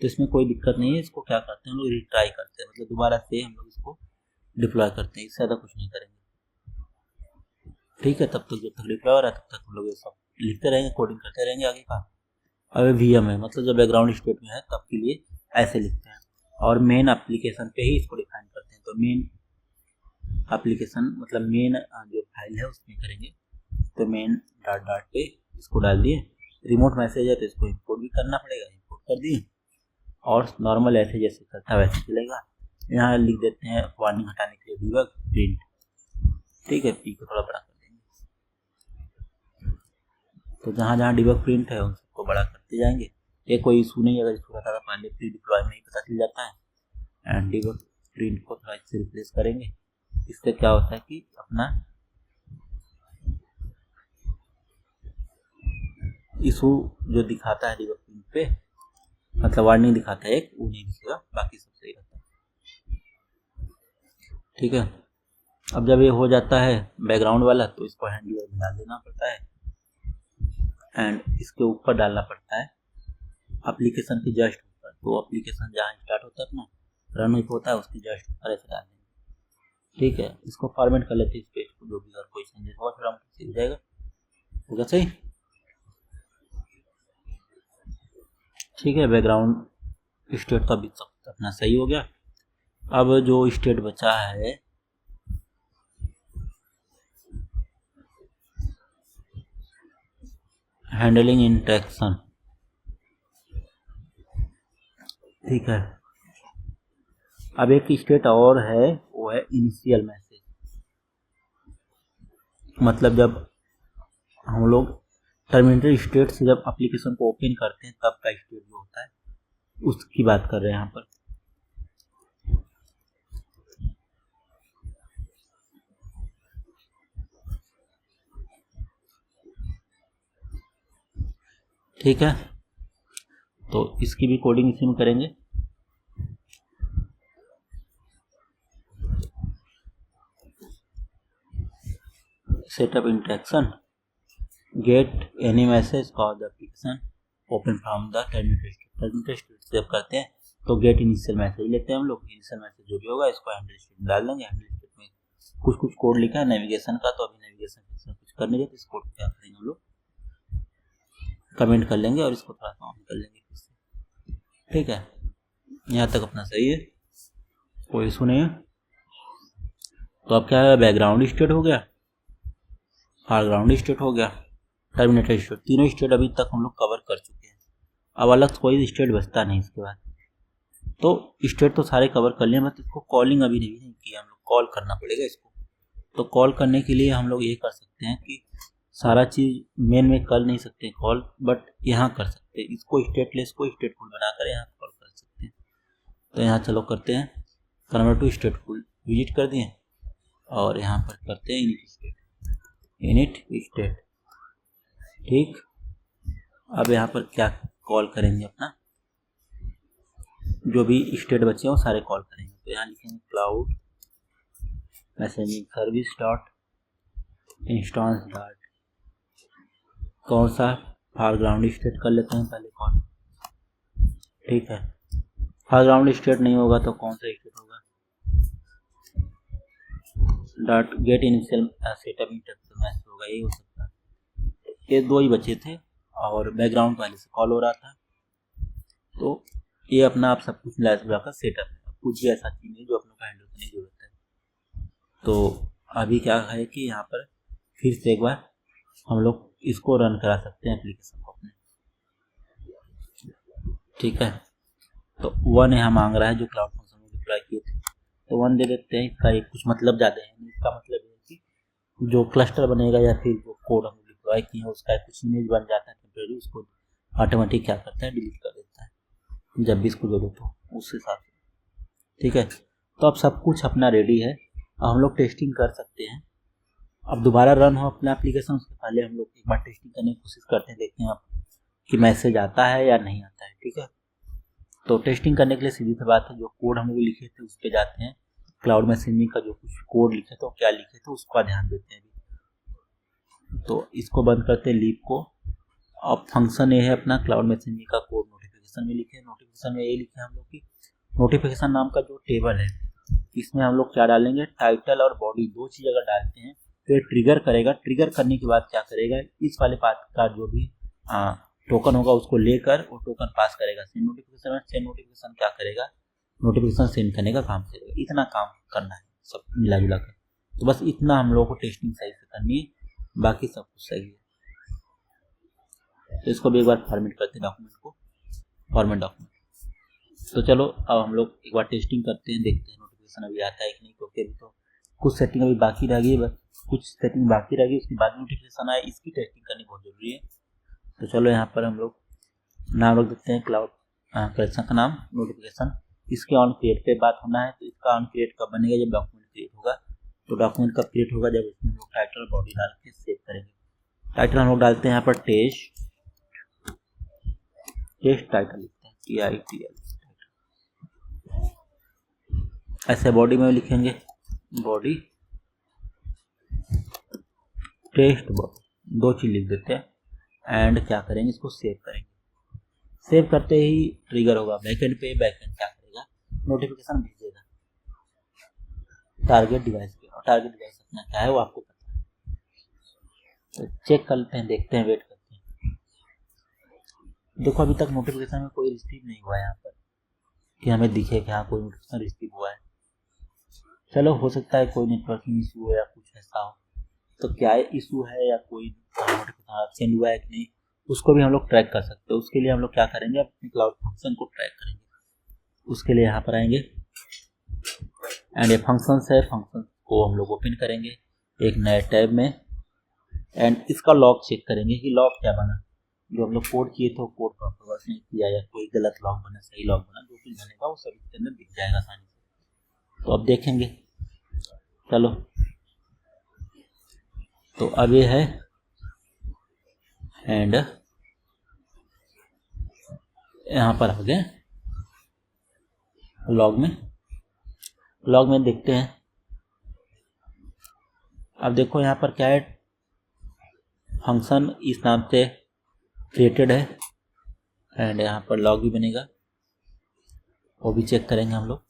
तो इसमें कोई दिक्कत नहीं है। इसको क्या करते हैं हम लोग, रिट्राई करते हैं, मतलब दोबारा से हम लोग इसको डिप्लॉय करते हैं, इससे ज़्यादा कुछ नहीं करेंगे, ठीक है। तब तक जब तक डिप्लॉय हो रहा है तब तक हम लोग ये सब लिखते रहेंगे, कोडिंग करते रहेंगे आगे का। अब VM है मतलब जब बैकग्राउंड स्टेट में है तब के लिए ऐसे लिखते हैं, और मेन एप्लीकेशन पे ही इसको डिफाइन करते हैं। तो मेन एप्लीकेशन मतलब मेन जो फाइल है उसमें करेंगे। तो मेन डॉट डॉट पे इसको डाल दिए। रिमोट मैसेज है तो इसको इंपोर्ट भी करना पड़ेगा, इंपोर्ट कर दिए। और नॉर्मल ऐसे जैसे करता वैसे चलेगा। यहाँ लिख देते हैं वार्निंग हटाने के लिए डिबग प्रिंट। ठीक है, पी को थोड़ा बड़ा कर देंगे। तो जहाँ जहाँ डिबग प्रिंट है उन सबको बड़ा करते जाएंगे। ये कोई इशू नहीं, अगर इसको पता था पहले प्री डिप्लॉय में ही पता चल जाता है। एंड डिबग प्रिंट को थोड़ा इससे रिप्लेस करेंगे। इससे क्या होता है कि अपना इशू जो दिखाता है डिबग प्रिंट पे, मतलब वार्निंग दिखाता है एक, वो नहीं दिखेगा, बाकी सब सही रहता है। ठीक है, अब जब ये हो जाता है बैकग्राउंड वाला तो इसको हैंडलर में डाल देना पड़ता है। एंड इसके ऊपर डालना पड़ता है एप्लीकेशन के जस्ट ऊपर। तो एप्लीकेशन जहाँ स्टार्ट होता है अपना रन होता है उसके जस्ट ऊपर ऐसे डाल देंगे। ठीक है, इसको फॉर्मेट कर लेते हैं इस पेज को, जो भी अगर कोई चेंजेस हुआ फिर हम हो जाएगा। होगा सही। ठीक है, बैकग्राउंड स्टेट तो अभी तक अपना सही हो गया। अब जो स्टेट बचा है हैंडलिंग इंटरेक्शन। ठीक है, अब एक स्टेट और है, वो है इनिशियल मैसेज। मतलब जब हम लोग टर्मिनेटेड स्टेट से जब एप्लीकेशन को ओपन करते हैं तब का स्टेट जो होता है उसकी बात कर रहे हैं यहाँ पर। ठीक है, तो इसकी भी कोडिंग इसी में करेंगे। Setup interaction get any message for the application open from the terminated state. Terminated state से जब करते हैं तो गेट इनिशियल मैसेज लेते हैं हम लोग। इनिशियल मैसेज जो भी होगा इसको हैंडल स्टेट में डाल देंगे। हैंडल स्टेट में कुछ कोड लिखा है नेविगेशन का, तो अभी नेविगेशन सेक्शन कुछ करने के, तो इस कोड को क्या करेंगे हम लोग कमेंट कर लेंगे और इसको थोड़ा सा ऑन कर लेंगे फिर से। ठीक है, यहाँ तक अपना सही है, कोई इशू नहीं है। तो अब क्या है, बैकग्राउंड स्टेट हो गया, फोरग्राउंड स्टेट हो गया, टर्मिनेटेड स्टेट, तीनों स्टेट अभी तक हम लोग कवर कर चुके हैं। अब अलग कोई स्टेट बचता नहीं इसके बाद। तो स्टेट तो सारे कवर कर लिए, बस इसको कॉलिंग अभी नहीं किया, हम लोग कॉल करना पड़ेगा इसको। तो कॉल करने के लिए हम लोग ये कर सकते हैं कि सारा चीज़ मेन में कर नहीं सकते कॉल, बट यहाँ कर सकते हैं। इसको स्टेटलेस को स्टेटफुल बनाकर यहाँ कॉल कर सकते हैं। तो यहाँ चलो करते हैं कन्वर्ट टू स्टेटफुल, विजिट कर दिए और यहाँ पर करते हैं इनिट स्टेट, इनिट स्टेट। ठीक, अब यहाँ पर क्या कॉल करेंगे, अपना जो भी स्टेट बचे हैं वो सारे कॉल करेंगे। तो यहाँ लिखेंगे cloud messaging service dot instance dot, कौन सा फोरग्राउंड स्टेट कर लेते हैं पहले कॉल। ठीक है, फोरग्राउंड स्टेट नहीं होगा तो कौन सा स्टेट होगा, dot gate initial setup interaction message होगा, यही हो सकता है। ये दो ही बचे थे और बैकग्राउंड पहले से कॉल हो रहा था। तो ये अपना आप सब कुछ मिला जुला कर सेटअप है, कुछ भी ऐसा चीज़ नहीं जो अपने को हैंडल करने की जरूरत है। तो अभी क्या है कि यहाँ पर फिर से एक बार हम लोग इसको रन करा सकते हैं एप्लीकेशन को अपने। ठीक है, तो 1 यहाँ मांग रहा है जो क्लाउड फंक्शन में डिप्लॉय किए थे, तो 1 दे देते हैं। इसका एक कुछ मतलब ज़्यादा है, इसका मतलब है कि जो क्लस्टर बनेगा या फिर जो कोड हम डिप्लॉय किए हैं उसका कुछ इमेज बन जाता है टेम्परेरी, उसको ऑटोमेटिक क्या करता है डिलीट कर देता है जब भी इसको जरूरत हो उस हिसाब से। ठीक है, तो अब सब कुछ अपना रेडी है, अब हम लोग टेस्टिंग कर सकते हैं। अब दोबारा रन हो अपना एप्लीकेशन, उसके पहले हम लोग एक बार टेस्टिंग करने की कोशिश करते हैं, देखते हैं आप कि मैसेज आता है या नहीं आता है। ठीक है, तो टेस्टिंग करने के लिए सीधी सी बात है, जो कोड हम लोग लिखे थे उस पर जाते हैं। क्लाउड मैसेजिंग का जो कुछ कोड लिखे थे क्या लिखे थे उसका ध्यान देते हैं। तो इसको बंद करते हैं लीप को। अब फंक्शन ये है अपना क्लाउड मैसेजिंग का कोड नोटिफिकेशन में लिखे। नोटिफिकेशन में ये लिखे हम लोग की नोटिफिकेशन नाम का जो टेबल है इसमें हम लोग क्या डालेंगे, टाइटल और बॉडी, दो चीज़ अगर डालते हैं तो ये ट्रिगर करेगा। ट्रिगर करने के बाद क्या करेगा, इस वाले पाथ का जो भी टोकन होगा उसको लेकर वो टोकन पास करेगा सेंड नोटिफिकेशन में। सेंड नोटिफिकेशन क्या करेगा, नोटिफिकेशन सेंड करने का काम करेगा। इतना काम करना है सब मिला जुला कर। तो बस इतना हम लोगों को टेस्टिंग सही से करनी है, बाकी सब कुछ सही है। तो इसको भी एक बार फॉर्मेट करते हैं डॉक्यूमेंट को, फॉर्मेट डॉक्यूमेंट। तो चलो अब हम लोग एक बार टेस्टिंग करते हैं, देखते हैं नोटिफिकेशन अभी आता है कि नहीं, क्योंकि अभी तो कुछ सेटिंग अभी बाकी रह गई, कुछ सेटिंग बाकी रह गई, उसके बाद नोटिफिकेशन आए, इसकी टेस्टिंग करनी बहुत जरूरी है। तो चलो यहाँ पर हम लोग नाम रख देते हैं क्लाउड कलेक्शन का नाम नोटिफिकेशन। इसके ऑन क्रिएट पे बात होना है, तो इसका ऑन क्रिएट कब बनेगा, जब डॉक्यूमेंट क्रिएट होगा। तो डॉक्यूमेंट कब क्रिएट होगा, जब इसमें हम लोग टाइटल बॉडी डाल के सेव करेंगे। टाइटल हम लोग डालते हैं यहाँ पर टेस्ट टाइटल लिखते हैं TITL। ऐसे बॉडी में लिखेंगे बॉडी टेस्ट बॉडी, 2 चीज लिख देते हैं। एंड क्या करेंगे, इसको सेव करेंगे। सेव करते ही ट्रिगर होगा बैकएंड पे। बैकएंड क्या करेगा, नोटिफिकेशन भेजेगा टारगेट डिवाइस पे, और टारगेट डिवाइस अपना क्या है वो आपको पता है। तो चेक करते हैं, देखते हैं, वेट करते हैं। देखो अभी तक नोटिफिकेशन में कोई रिसीव नहीं हुआ है यहाँ पर कि हमें दिखे कि हाँ कोई नोटिफिकेशन रिसीव हुआ है। चलो हो सकता है कोई नेटवर्किंग इशू हो या कुछ ऐसा हो। तो क्या इशू है या कोई नोटिफिकेशन सेंड हुआ है कि नहीं, उसको भी हम लोग ट्रैक कर सकते हैं। उसके लिए हम लोग क्या करेंगे, अपने क्लाउड फंक्शन को ट्रैक करेंगे। उसके लिए यहाँ पर आएंगे एंड ये फंक्शंस है, फंक्शन को हम लोग ओपन करेंगे एक नए टैब में। एंड इसका लॉग चेक करेंगे कि लॉग क्या बना, जो हम लोग कोड किए थे कोड प्रॉपर वर्क नहीं किया या कोई गलत लॉग बना, सही लॉग बना, जो कुछ बनेगा वो सब इसके अंदर दिख जाएगा आसानी से। तो अब देखेंगे, चलो। तो अब ये है एंड यहाँ पर आ गए लॉग में देखते हैं। अब देखो यहाँ पर क्या है, फंक्शन इस नाम से क्रिएटेड है एंड यहाँ पर लॉग भी बनेगा, वो भी चेक करेंगे हम लोग।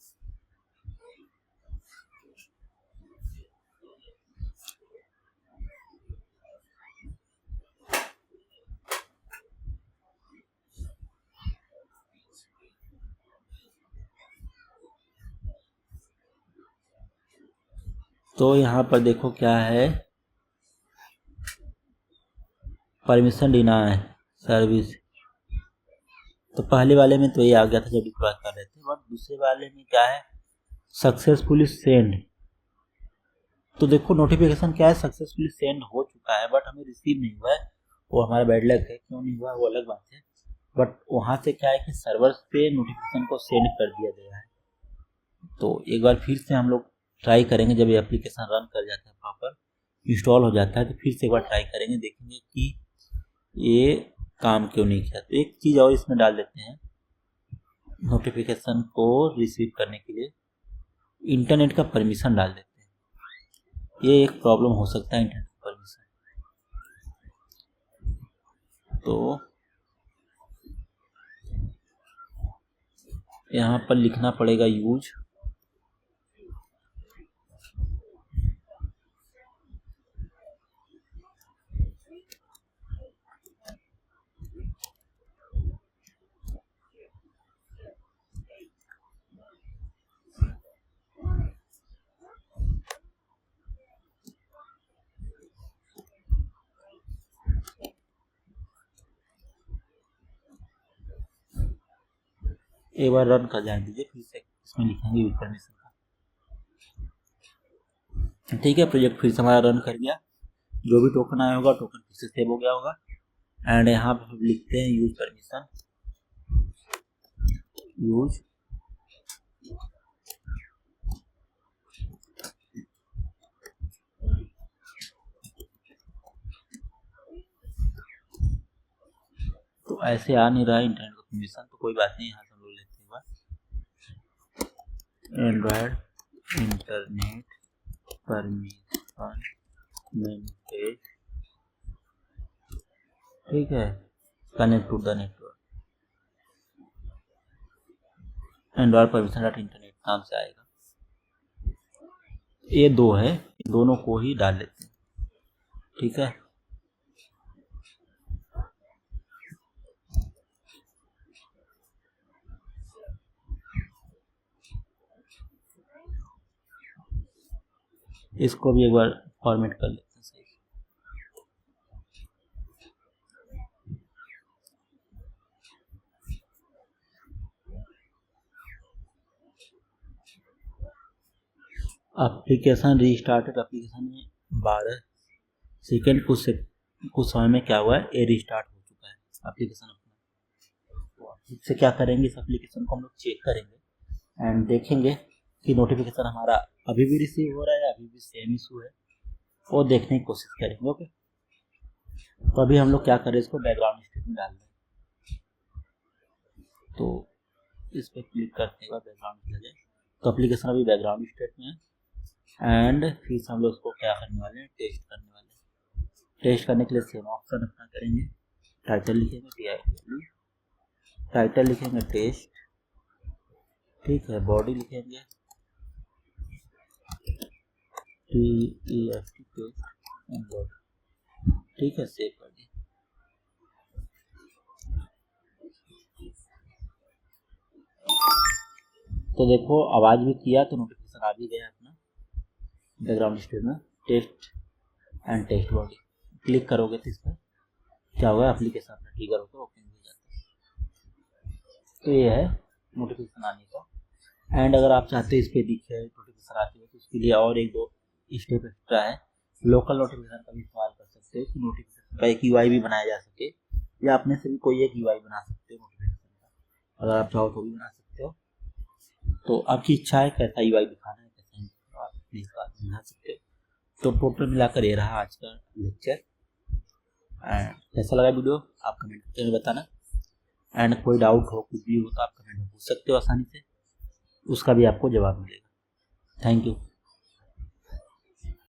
तो यहाँ पर देखो क्या है, परमिशन डिनाई सर्विस। तो पहले वाले में तो ये आ गया था जब डिप्लॉय कर रहे थे, बट दूसरे वाले में क्या है, सक्सेसफुली सेंड। तो देखो नोटिफिकेशन क्या है, सक्सेसफुली सेंड हो चुका है, बट हमें रिसीव नहीं हुआ है। वो हमारा बैड लक है, क्यों नहीं हुआ वो अलग बात है। बट वहाँ से क्या है कि सर्वर पे नोटिफिकेशन को सेंड कर दिया गया है। तो एक बार फिर से हम लोग ट्राई करेंगे, जब ये एप्लीकेशन रन कर जाता है, प्रॉपर इंस्टॉल हो जाता है, तो फिर से एक बार ट्राई करेंगे, देखेंगे कि ये काम क्यों नहीं किया। तो एक चीज़ और इसमें डाल देते हैं, नोटिफिकेशन को रिसीव करने के लिए इंटरनेट का परमिशन डाल देते हैं। ये एक प्रॉब्लम हो सकता है इंटरनेट परमिशन। तो यहाँ पर लिखना पड़ेगा यूज एक बार रन कर जाने दीजिए, फिर से इसमें लिखेंगे यूज परमिशन का। ठीक है, प्रोजेक्ट फिर से हमारा रन कर गया, जो भी टोकन आया होगा टोकन फिर से सेव हो गया होगा। एंड यहाँ पे लिखते हैं यूज परमिशन, यूज तो ऐसे आ नहीं रहा है इंटरनेट का परमिशन, तो कोई बात नहीं, यहाँ से हम लोग लेते हैं एंड्रॉयड इंटरनेट परमिशन मैनेज, ठीक है, connect to the network, Android permission dot internet नाम से आएगा। ये दो है, दोनों को ही डाल लेते हैं, ठीक है। इसको भी एक बार फॉर्मेट कर लेते हैं सही। एप्लीकेशन रीस्टार्टेड, एप्लीकेशन में 12 सेकेंड कुछ समय में क्या हुआ है, ये रिस्टार्ट हो चुका है एप्लीकेशन अपना। तो इससे क्या करेंगे, इस एप्लीकेशन को हम लोग चेक करेंगे एंड देखेंगे कि नोटिफिकेशन हमारा अभी भी रिसीव हो रहा है, अभी भी सेम इशू है, वो देखने की कोशिश करेंगे। ओके, तो अभी हम लोग क्या करें, इसको बैकग्राउंड स्टेट में डाल दें। तो इस पर क्लिक करने के बाद बैकग्राउंड किया जाए, तो एप्लीकेशन अभी बैकग्राउंड स्टेट में है। एंड फिर हम लोग उसको क्या करने वाले हैं, टेस्ट करने वाले हैं। टेस्ट करने के लिए सेम ऑप्शन अपना करेंगे, टाइटल लिखेंगे TITLE, टाइटल लिखेंगे टेस्ट, ठीक है, बॉडी लिखेंगे TEST टेस्ट एंड बॉडी, ठीक है, सेव कर दिए। तो देखो आवाज भी किया तो नोटिफिकेशन आ भी गया अपना बैकग्राउंड स्टेट में, test and test body. Click करोगे तो इस पर क्या होगा, एप्लीकेशन अपना ट्रिगर होकर ओपन हो जाता है। तो ये है नोटिफिकेशन आने का। एंड अगर आप चाहते हैं इस पर दिखे नोटिफिकेशन आती है तो उसके लिए और एक दो स्टेप एक्स्ट्रा है। लोकल नोटिफिकेशन का भी इस्तेमाल कर सकते हो कि नोटिफिकेशन का एक UI भी बनाया जा सके, या अपने से भी कोई एक UI बना सकते हो नोटिफिकेशन का, अगर आप चाहो तो भी बना सकते हो। तो आपकी इच्छा है कैसा UI दिखाना है, कैसा नहीं, तो आप प्लीज बना सकते हो। तो टोटल मिलाकर ये रहा आज का लेक्चर। एंड कैसा लगा वीडियो आप कमेंट करके बताना। एंड कोई डाउट हो, कुछ भी हो तो आप कमेंट में पूछ सकते हो आसानी से, उसका भी आपको जवाब मिलेगा। Thank you.